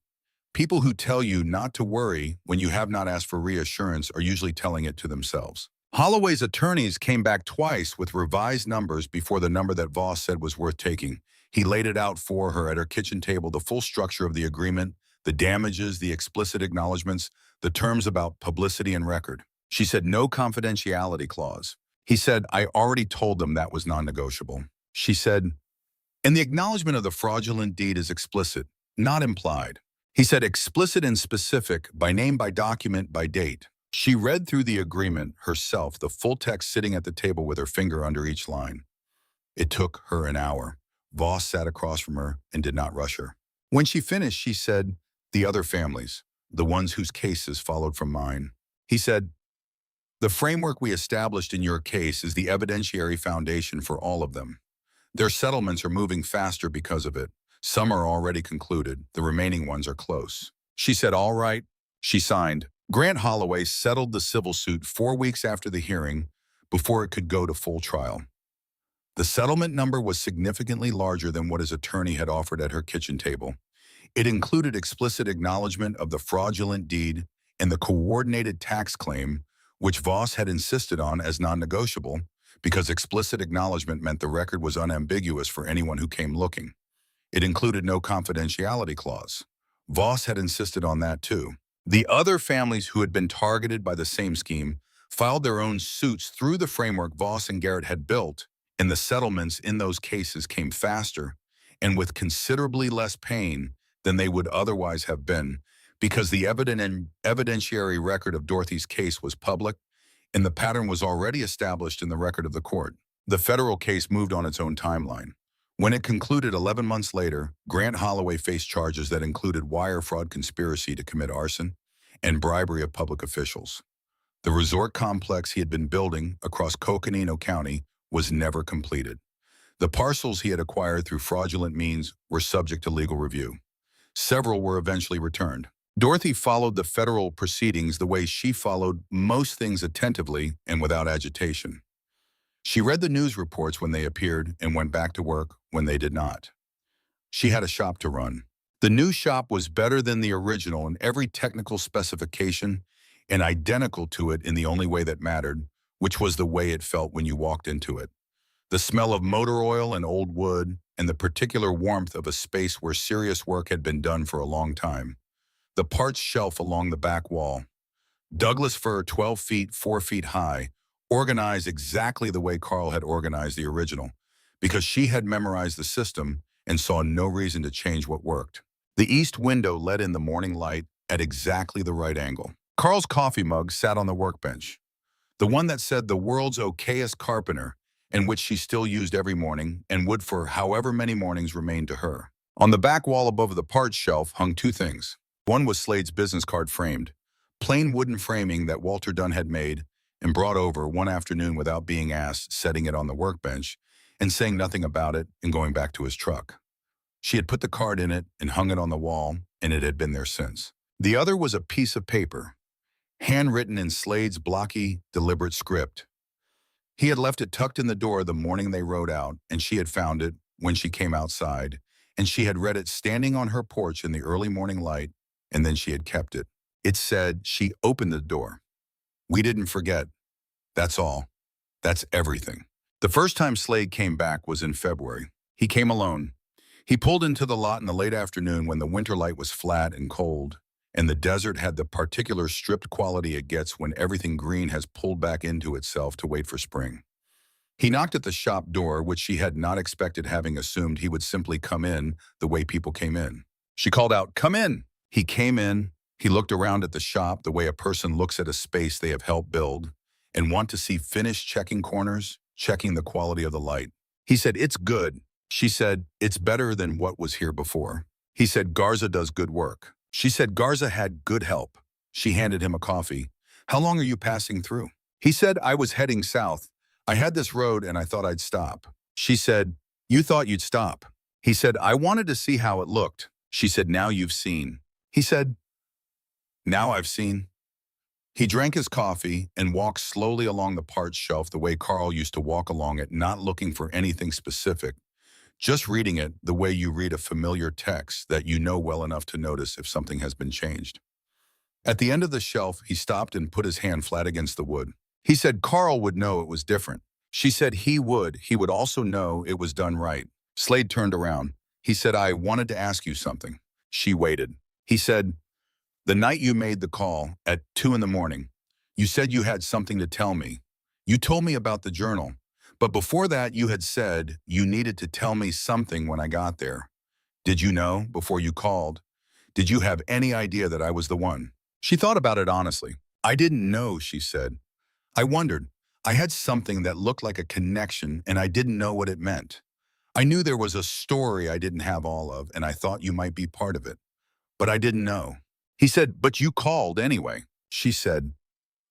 People who tell you not to worry when you have not asked for reassurance are usually telling it to themselves. Holloway's attorneys came back twice with revised numbers before the number that Voss said was worth taking. He laid it out for her at her kitchen table, the full structure of the agreement, the damages, the explicit acknowledgments, the terms about publicity and record. She said, "No confidentiality clause." He said, "I already told them that was non-negotiable." She said, "And the acknowledgement of the fraudulent deed is explicit, not implied." He said, "Explicit and specific, by name, by document, by date." She read through the agreement herself, the full text sitting at the table with her finger under each line. It took her an hour. Voss sat across from her and did not rush her. When she finished, she said, "The other families, the ones whose cases followed from mine." He said, "The framework we established in your case is the evidentiary foundation for all of them. Their settlements are moving faster because of it. Some are already concluded. The remaining ones are close." She said, "All right." She signed. Grant Holloway settled the civil suit 4 weeks after the hearing before it could go to full trial. The settlement number was significantly larger than what his attorney had offered at her kitchen table. It included explicit acknowledgement of the fraudulent deed and the coordinated tax claim, which Voss had insisted on as non-negotiable because explicit acknowledgement meant the record was unambiguous for anyone who came looking. It included no confidentiality clause. Voss had insisted on that too. The other families who had been targeted by the same scheme filed their own suits through the framework Voss and Garrett had built, and the settlements in those cases came faster and with considerably less pain than they would otherwise have been, because the evidentiary record of Dorothy's case was public, and the pattern was already established in the record of the court. The federal case moved on its own timeline. When it concluded 11 months later, Grant Holloway faced charges that included wire fraud, conspiracy to commit arson, and bribery of public officials. The resort complex he had been building across Coconino County was never completed. The parcels he had acquired through fraudulent means were subject to legal review. Several were eventually returned. Dorothy followed the federal proceedings the way she followed most things attentively and without agitation. She read the news reports when they appeared and went back to work when they did not. She had a shop to run. The new shop was better than the original in every technical specification and identical to it in the only way that mattered, which was the way it felt when you walked into it. The smell of motor oil and old wood, and the particular warmth of a space where serious work had been done for a long time. The parts shelf along the back wall. Douglas fir 12 feet, 4 feet high, organized exactly the way Carl had organized the original, because she had memorized the system and saw no reason to change what worked. The east window let in the morning light at exactly the right angle. Carl's coffee mug sat on the workbench, the one that said the world's okayest carpenter, and which she still used every morning and would for however many mornings remained to her. On the back wall above the parts shelf hung two things. One was Slade's business card framed, plain wooden framing that Walter Dunn had made and brought over one afternoon without being asked, setting it on the workbench and saying nothing about it and going back to his truck. She had put the card in it and hung it on the wall, and it had been there since. The other was a piece of paper, handwritten in Slade's blocky, deliberate script. He had left it tucked in the door the morning they rode out, and she had found it when she came outside, and she had read it standing on her porch in the early morning light, and then she had kept it. It said she opened the door. "We didn't forget. That's all. That's everything." The first time Slade came back was in February. He came alone. He pulled into the lot in the late afternoon when the winter light was flat and cold, and the desert had the particular stripped quality it gets when everything green has pulled back into itself to wait for spring. He knocked at the shop door, which she had not expected, having assumed he would simply come in the way people came in. She called out, "Come in." He came in. He looked around at the shop the way a person looks at a space they have helped build and want to see finished checking corners, checking the quality of the light. He said, "It's good." She said, "It's better than what was here before." He said, "Garza does good work." She said, "Garza had good help." She handed him a coffee. "How long are you passing through?" He said, "I was heading south. I had this road and I thought I'd stop." She said, "You thought you'd stop." He said, "I wanted to see how it looked." She said, "Now you've seen." He said, "Now I've seen." He drank his coffee and walked slowly along the parts shelf the way Carl used to walk along it, not looking for anything specific, just reading it the way you read a familiar text that you know well enough to notice if something has been changed. At the end of the shelf, he stopped and put his hand flat against the wood. He said Carl would know it was different. She said he would. He would also know it was done right. Slade turned around. He said, "I wanted to ask you something." She waited. He said, "The night you made the call at 2 in the morning, you said you had something to tell me. You told me about the journal, but before that you had said you needed to tell me something when I got there. Did you know before you called? Did you have any idea that I was the one?" She thought about it honestly. "I didn't know," she said. "I wondered. I had something that looked like a connection and I didn't know what it meant. I knew there was a story I didn't have all of and I thought you might be part of it, but I didn't know." He said, "But you called anyway." She said,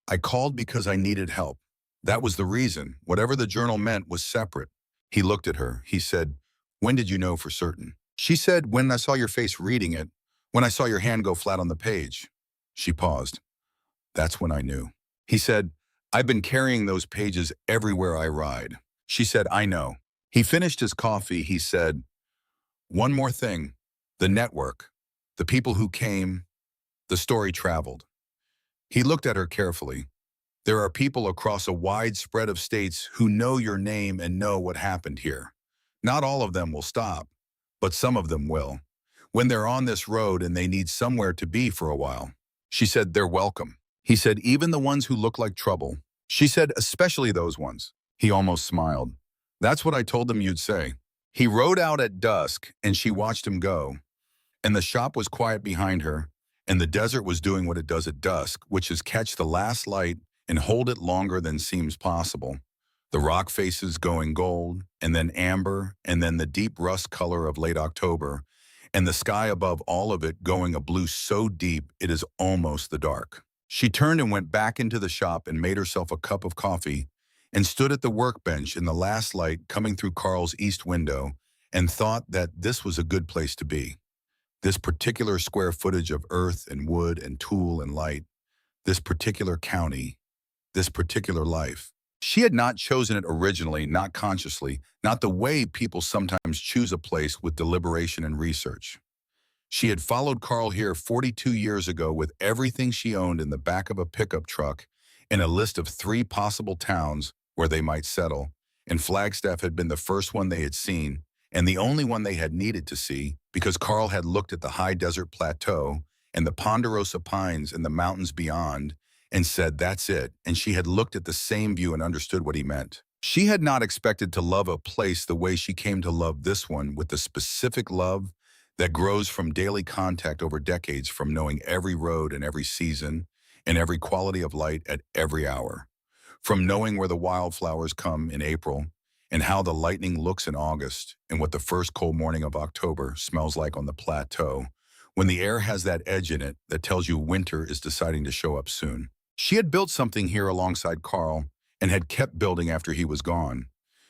"I called because I needed help. That was the reason. Whatever the journal meant was separate." He looked at her. He said, "When did you know for certain?" She said, "When I saw your face reading it, when I saw your hand go flat on the page." She paused. "That's when I knew." He said, "I've been carrying those pages everywhere I ride." She said, "I know." He finished his coffee. He said, "One more thing. The network, the people who came, the story traveled." He looked at her carefully. "There are people across a wide spread of states who know your name and know what happened here. Not all of them will stop, but some of them will. When they're on this road and they need somewhere to be for a while." She said, "They're welcome." He said, "Even the ones who look like trouble." She said, "Especially those ones." He almost smiled. "That's what I told them you'd say." He rode out at dusk, and she watched him go. And the shop was quiet behind her, and the desert was doing what it does at dusk, which is catch the last light and hold it longer than seems possible. The rock faces going gold, and then amber, and then the deep rust color of late October, and the sky above all of it going a blue so deep it is almost the dark. She turned and went back into the shop and made herself a cup of coffee and stood at the workbench in the last light coming through Carl's east window and thought that this was a good place to be. This particular square footage of earth and wood and tool and light, this particular county, this particular life. She had not chosen it originally, not consciously, not the way people sometimes choose a place with deliberation and research. She had followed Carl here 42 years ago with everything she owned in the back of a pickup truck and a list of 3 possible towns where they might settle, and Flagstaff had been the first one they had seen, and the only one they had needed to see, because Carl had looked at the high desert plateau and the ponderosa pines and the mountains beyond and said, "That's it," and she had looked at the same view and understood what he meant. She had not expected to love a place the way she came to love this one, with the specific love that grows from daily contact over decades, from knowing every road and every season and every quality of light at every hour, from knowing where the wildflowers come in April and how the lightning looks in August and what the first cold morning of October smells like on the plateau, when the air has that edge in it that tells you winter is deciding to show up soon. She had built something here alongside Carl and had kept building after he was gone.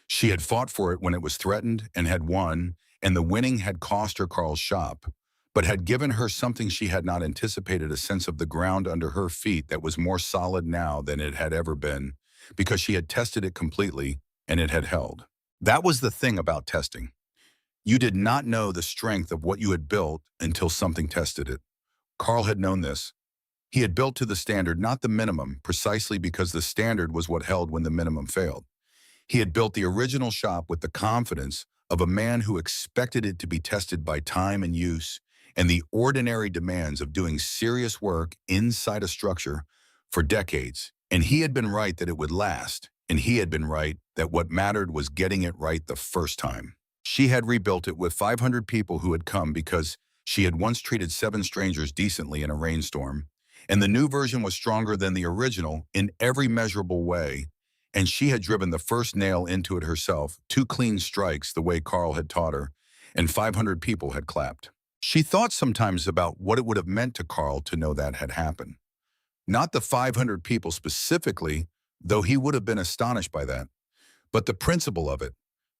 She had fought for it when it was threatened and had won, and the winning had cost her Carl's shop, but had given her something she had not anticipated, a sense of the ground under her feet that was more solid now than it had ever been, because she had tested it completely and it had held. That was the thing about testing. You did not know the strength of what you had built until something tested it. Carl had known this. He had built to the standard, not the minimum, precisely because the standard was what held when the minimum failed. He had built the original shop with the confidence of a man who expected it to be tested by time and use and the ordinary demands of doing serious work inside a structure for decades. And he had been right that it would last, and he had been right that what mattered was getting it right the first time. She had rebuilt it with 500 people who had come because she had once treated 7 strangers decently in a rainstorm, and the new version was stronger than the original in every measurable way, and she had driven the first nail into it herself, 2 clean strikes the way Carl had taught her, and 500 people had clapped. She thought sometimes about what it would have meant to Carl to know that had happened. Not the 500 people specifically, though he would have been astonished by that, but the principle of it,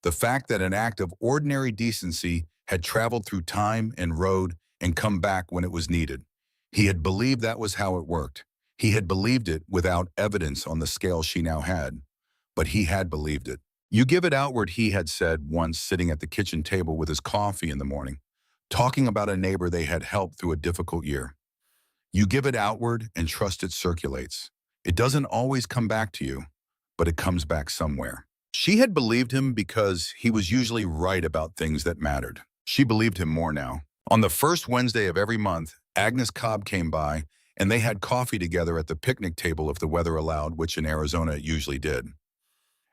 the fact that an act of ordinary decency had traveled through time and road and come back when it was needed. He had believed that was how it worked. He had believed it without evidence on the scale she now had, but he had believed it. "You give it outward," he had said once, sitting at the kitchen table with his coffee in the morning, talking about a neighbor they had helped through a difficult year. "You give it outward and trust it circulates. It doesn't always come back to you, but it comes back somewhere." She had believed him because he was usually right about things that mattered. She believed him more now. On the first Wednesday of every month, Agnes Cobb came by, and they had coffee together at the picnic table if the weather allowed, which in Arizona it usually did.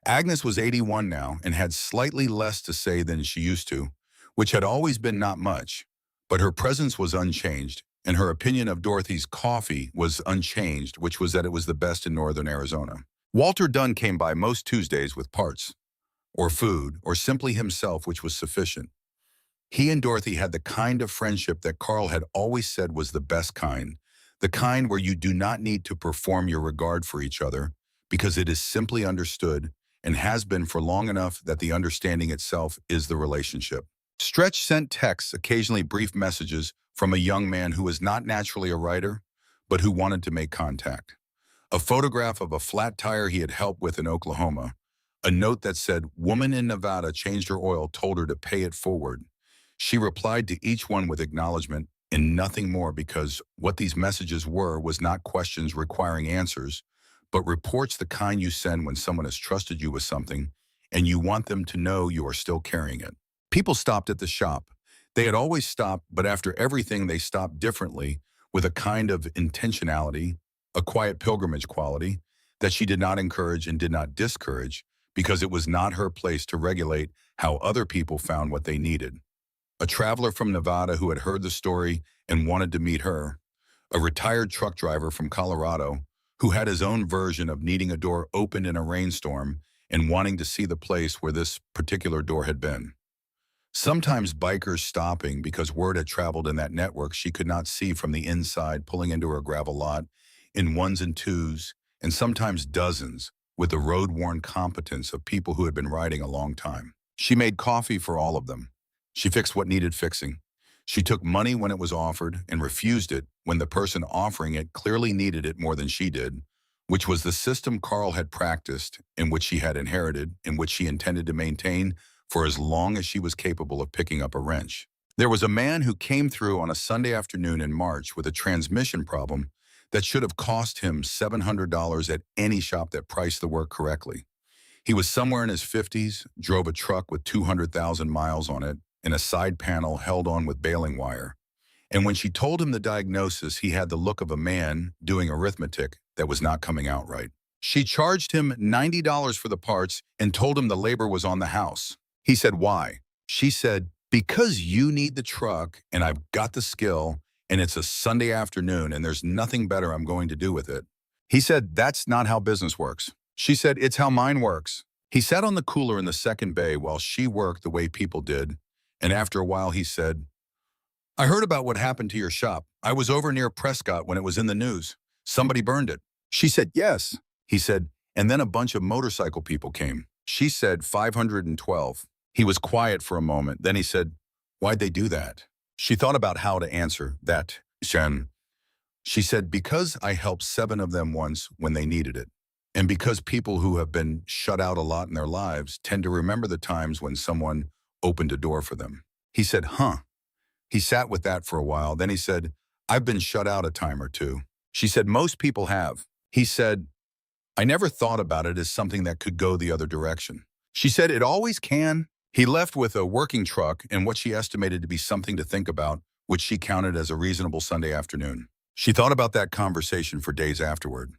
Agnes was 81 now and had slightly less to say than she used to, which had always been not much, but her presence was unchanged, and her opinion of Dorothy's coffee was unchanged, which was that it was the best in northern Arizona. Walter Dunn came by most Tuesdays with parts, or food, or simply himself, which was sufficient. He and Dorothy had the kind of friendship that Carl had always said was the best kind, the kind where you do not need to perform your regard for each other, because it is simply understood and has been for long enough that the understanding itself is the relationship. Stretch sent texts, occasionally brief messages, from a young man who was not naturally a writer, but who wanted to make contact. A photograph of a flat tire he had helped with in Oklahoma, a note that said, "Woman in Nevada changed her oil, told her to pay it forward." She replied to each one with acknowledgement and nothing more, because what these messages were was not questions requiring answers, but reports, the kind you send when someone has trusted you with something and you want them to know you are still carrying it. People stopped at the shop. They had always stopped, but after everything they stopped differently, with a kind of intentionality, a quiet pilgrimage quality that she did not encourage and did not discourage, because it was not her place to regulate how other people found what they needed. A traveler from Nevada who had heard the story and wanted to meet her, a retired truck driver from Colorado who had his own version of needing a door opened in a rainstorm and wanting to see the place where this particular door had been. Sometimes bikers stopping because word had traveled in that network she could not see from the inside, pulling into her gravel lot in ones and twos, and sometimes dozens, with the road-worn competence of people who had been riding a long time. She made coffee for all of them. She fixed what needed fixing. She took money when it was offered and refused it when the person offering it clearly needed it more than she did, which was the system Carl had practiced, in which she had inherited, in which she intended to maintain for as long as she was capable of picking up a wrench. There was a man who came through on a Sunday afternoon in March with a transmission problem that should have cost him $700 at any shop that priced the work correctly. He was somewhere in his 50s, drove a truck with 200,000 miles on it, and a side panel held on with baling wire. And when she told him the diagnosis, he had the look of a man doing arithmetic that was not coming out right. She charged him $90 for the parts and told him the labor was on the house. He said, "Why?" She said, "Because you need the truck and I've got the skill and it's a Sunday afternoon and there's nothing better I'm going to do with it." He said, "That's not how business works." She said, "It's how mine works." He sat on the cooler in the second bay while she worked the way people did. And after a while, he said, "I heard about what happened to your shop. I was over near Prescott when it was in the news. Somebody burned it." She said, "Yes." He said, "And then a bunch of motorcycle people came." She said, 512. He was quiet for a moment. Then he said, "Why'd they do that?" She thought about how to answer that. She said, "Because I helped 7 of them once when they needed it. And because people who have been shut out a lot in their lives tend to remember the times when someone opened a door for them." He said, "Huh." He sat with that for a while. Then he said, "I've been shut out a time or two." She said, "Most people have." He said, "I never thought about it as something that could go the other direction." She said, "It always can." He left with a working truck and what she estimated to be something to think about, which she counted as a reasonable Sunday afternoon. She thought about that conversation for days afterward.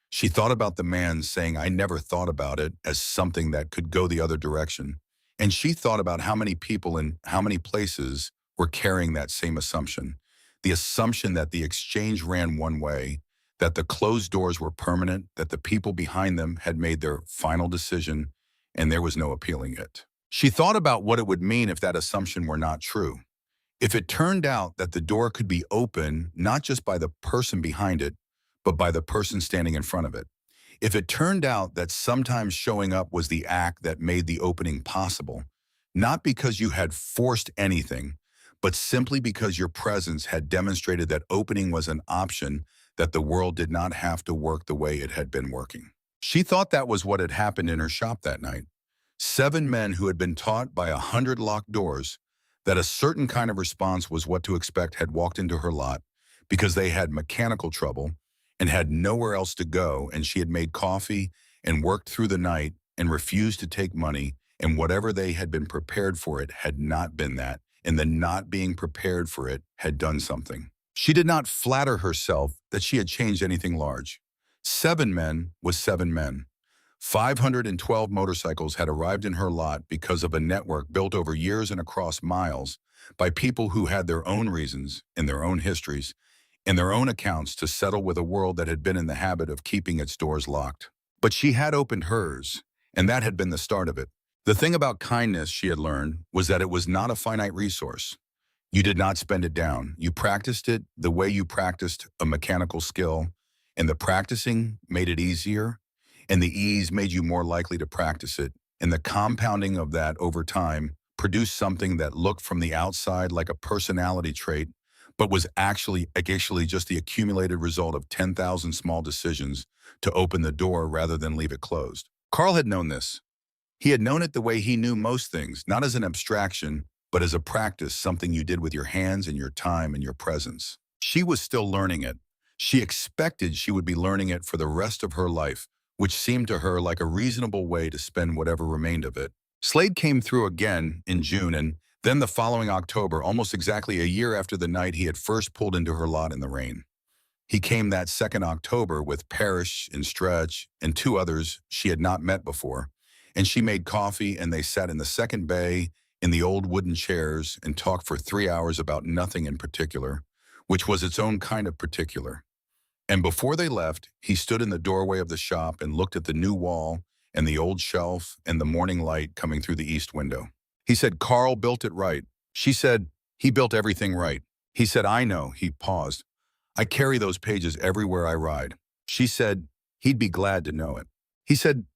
She thought about the man saying, "I never thought about it as something that could go the other direction." And she thought about how many people in how many places were carrying that same assumption. The assumption that the exchange ran one way, that the closed doors were permanent, that the people behind them had made their final decision, and there was no appealing it. She thought about what it would mean if that assumption were not true. If it turned out that the door could be open not just by the person behind it, but by the person standing in front of it. If it turned out that sometimes showing up was the act that made the opening possible, not because you had forced anything, but simply because your presence had demonstrated that opening was an option, that the world did not have to work the way it had been working. She thought that was what had happened in her shop that night. 7 men who had been taught by 100 locked doors that a certain kind of response was what to expect had walked into her lot because they had mechanical trouble and had nowhere else to go, and she had made coffee and worked through the night and refused to take money, and whatever they had been prepared for it had not been that, and the not being prepared for it had done something. She did not flatter herself that she had changed anything large. 7 men was 7 men. 512 motorcycles had arrived in her lot because of a network built over years and across miles by people who had their own reasons and their own histories and their own accounts to settle with a world that had been in the habit of keeping its doors locked. But she had opened hers, and that had been the start of it. The thing about kindness, she had learned, was that it was not a finite resource. You did not spend it down. You practiced it the way you practiced a mechanical skill, and the practicing made it easier, and the ease made you more likely to practice it, and the compounding of that over time produced something that looked from the outside like a personality trait, but was actually just the accumulated result of 10,000 small decisions to open the door rather than leave it closed. Carl had known this. He had known it the way he knew most things, not as an abstraction, but as a practice, something you did with your hands and your time and your presence. She was still learning it. She expected she would be learning it for the rest of her life, which seemed to her like a reasonable way to spend whatever remained of it. Slade came through again in June, and then the following October, almost exactly a year after the night he had first pulled into her lot in the rain. He came that second October with Parrish and Stretch and 2 others she had not met before, and she made coffee and they sat in the second bay in the old wooden chairs and talked for 3 hours about nothing in particular, which was its own kind of particular. And before they left, he stood in the doorway of the shop and looked at the new wall and the old shelf and the morning light coming through the east window. He said, "Carl built it right." She said, "He built everything right." He said, "I know." He paused. "I carry those pages everywhere I ride." She said, "He'd be glad to know it." He said,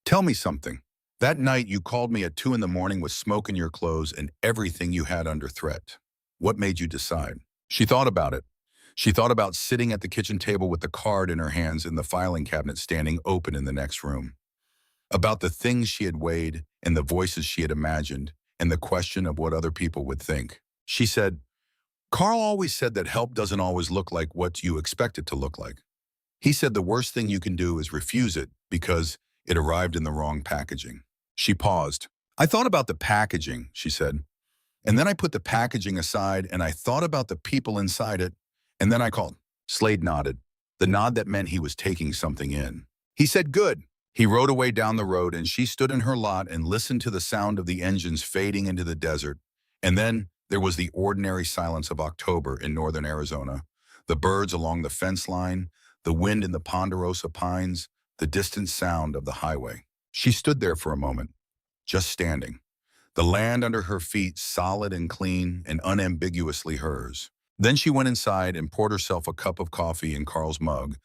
"Tell me something. That night you called me at 2 in the morning with smoke in your clothes and everything you had under threat. What made you decide?" She thought about it. She thought about sitting at the kitchen table with the card in her hands and the filing cabinet standing open in the next room. About the things she had weighed and the voices she had imagined and the question of what other people would think. She said, "Carl always said that help doesn't always look like what you expect it to look like. He said the worst thing you can do is refuse it because It arrived in the wrong packaging. She paused. I thought about the packaging, she said. And then I put the packaging aside and I thought about the people inside it. And then I called. Slade nodded, the nod that meant he was taking something in. He said, good. He rode away down the road and she stood in her lot and listened to the sound of the engines fading into the desert. And then there was the ordinary silence of October in northern Arizona. The birds along the fence line, the wind in the ponderosa pines, the distant sound of the highway. She stood there for a moment, just standing. The land under her feet solid and clean and unambiguously hers. Then she went inside and poured herself a cup of coffee in Carl's mug,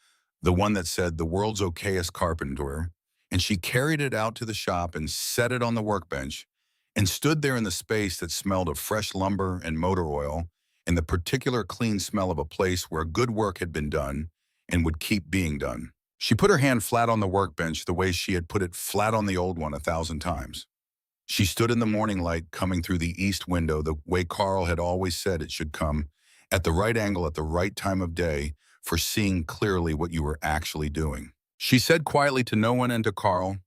the one that said the world's okayest carpenter, and she carried it out to the shop and set it on the workbench and stood there in the space that smelled of fresh lumber and motor oil and the particular clean smell of a place where good work had been done and would keep being done. She put her hand flat on the workbench the way she had put it flat on the old one 1,000 times. She stood in the morning light coming through the east window the way Carl had always said it should come, at the right angle at the right time of day for seeing clearly what you were actually doing. She said quietly to no one and to Carl,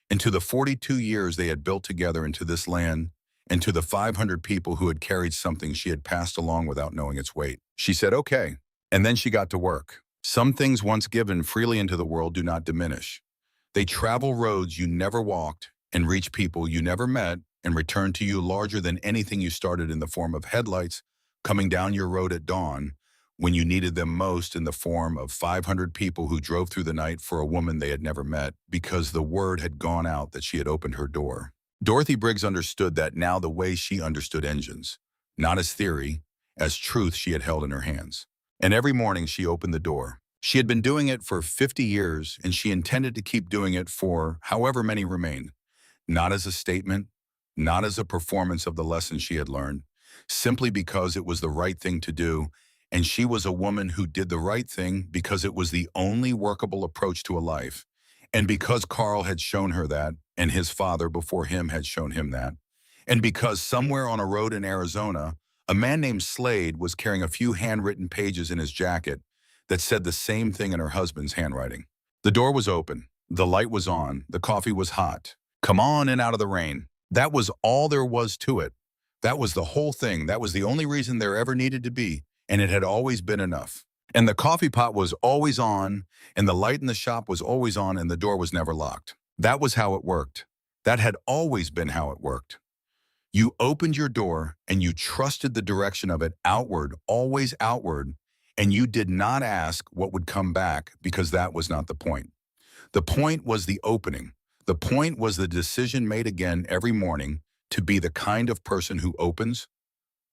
and to the 42 years they had built together into this land, and to the 500 people who had carried something she had passed along without knowing its weight. She said, okay. And then she got to work. Some things once given freely into the world do not diminish. They travel roads you never walked and reach people you never met and return to you larger than anything you started in the form of headlights coming down your road at dawn when you needed them most in the form of 500 people who drove through the night for a woman they had never met because the word had gone out that she had opened her door. Dorothy Briggs understood that now the way she understood engines, not as theory, as truth she had held in her hands. And every morning she opened the door. She had been doing it for 50 years and she intended to keep doing it for however many remained. Not as a statement, not as a performance of the lesson she had learned, simply because it was the right thing to do, and she was a woman who did the right thing because it was the only workable approach to a life, and because Carl had shown her that, and his father before him had shown him that, and because somewhere on a road in Arizona, a man named Slade was carrying a few handwritten pages in his jacket that said the same thing in her husband's handwriting. The door was open, the light was on, the coffee was hot. Come on in out of the rain. That was all there was to it. That was the whole thing. That was the only reason there ever needed to be, and it had always been enough. And the coffee pot was always on, and the light in the shop was always on, and the door was never locked. That was how it worked. That had always been how it worked. You opened your door, and you trusted the direction of it outward, always outward, and you did not ask what would come back because that was not the point. The point was the opening. The point was the decision made again every morning to be the kind of person who opens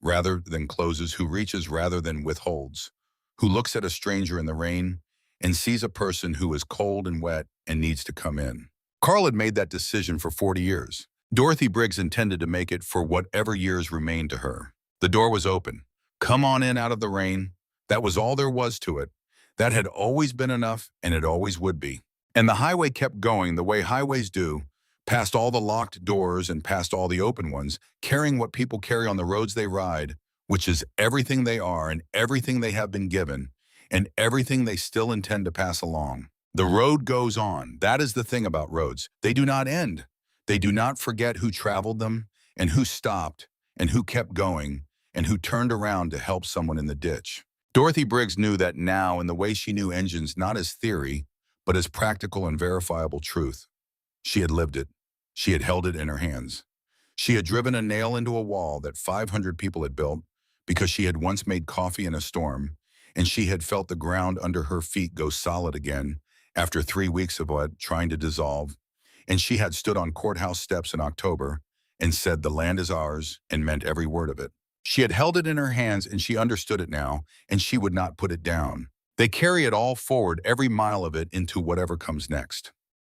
rather than closes, who reaches rather than withholds, who looks at a stranger in the rain and sees a person who is cold and wet and needs to come in. Carl had made that decision for 40 years. Dorothy Briggs intended to make it for whatever years remained to her. The door was open. Come on in out of the rain. That was all there was to it. That had always been enough, and it always would be. And the highway kept going the way highways do, past all the locked doors and past all the open ones, carrying what people carry on the roads they ride, which is everything they are and everything they have been given and everything they still intend to pass along. The road goes on. That is the thing about roads. They do not end. They do not forget who traveled them and who stopped and who kept going and who turned around to help someone in the ditch. Dorothy Briggs knew that now in the way she knew engines not as theory, but as practical and verifiable truth. She had lived it. She had held it in her hands. She had driven a nail into a wall that 500 people had built because she had once made coffee in a storm, and she had felt the ground under her feet go solid again after 3 weeks of it trying to dissolve, and she had stood on courthouse steps in October and said the land is ours and meant every word of it. She had held it in her hands and she understood it now, and she would not put it down. They carry it all forward, every mile of it, into whatever comes next.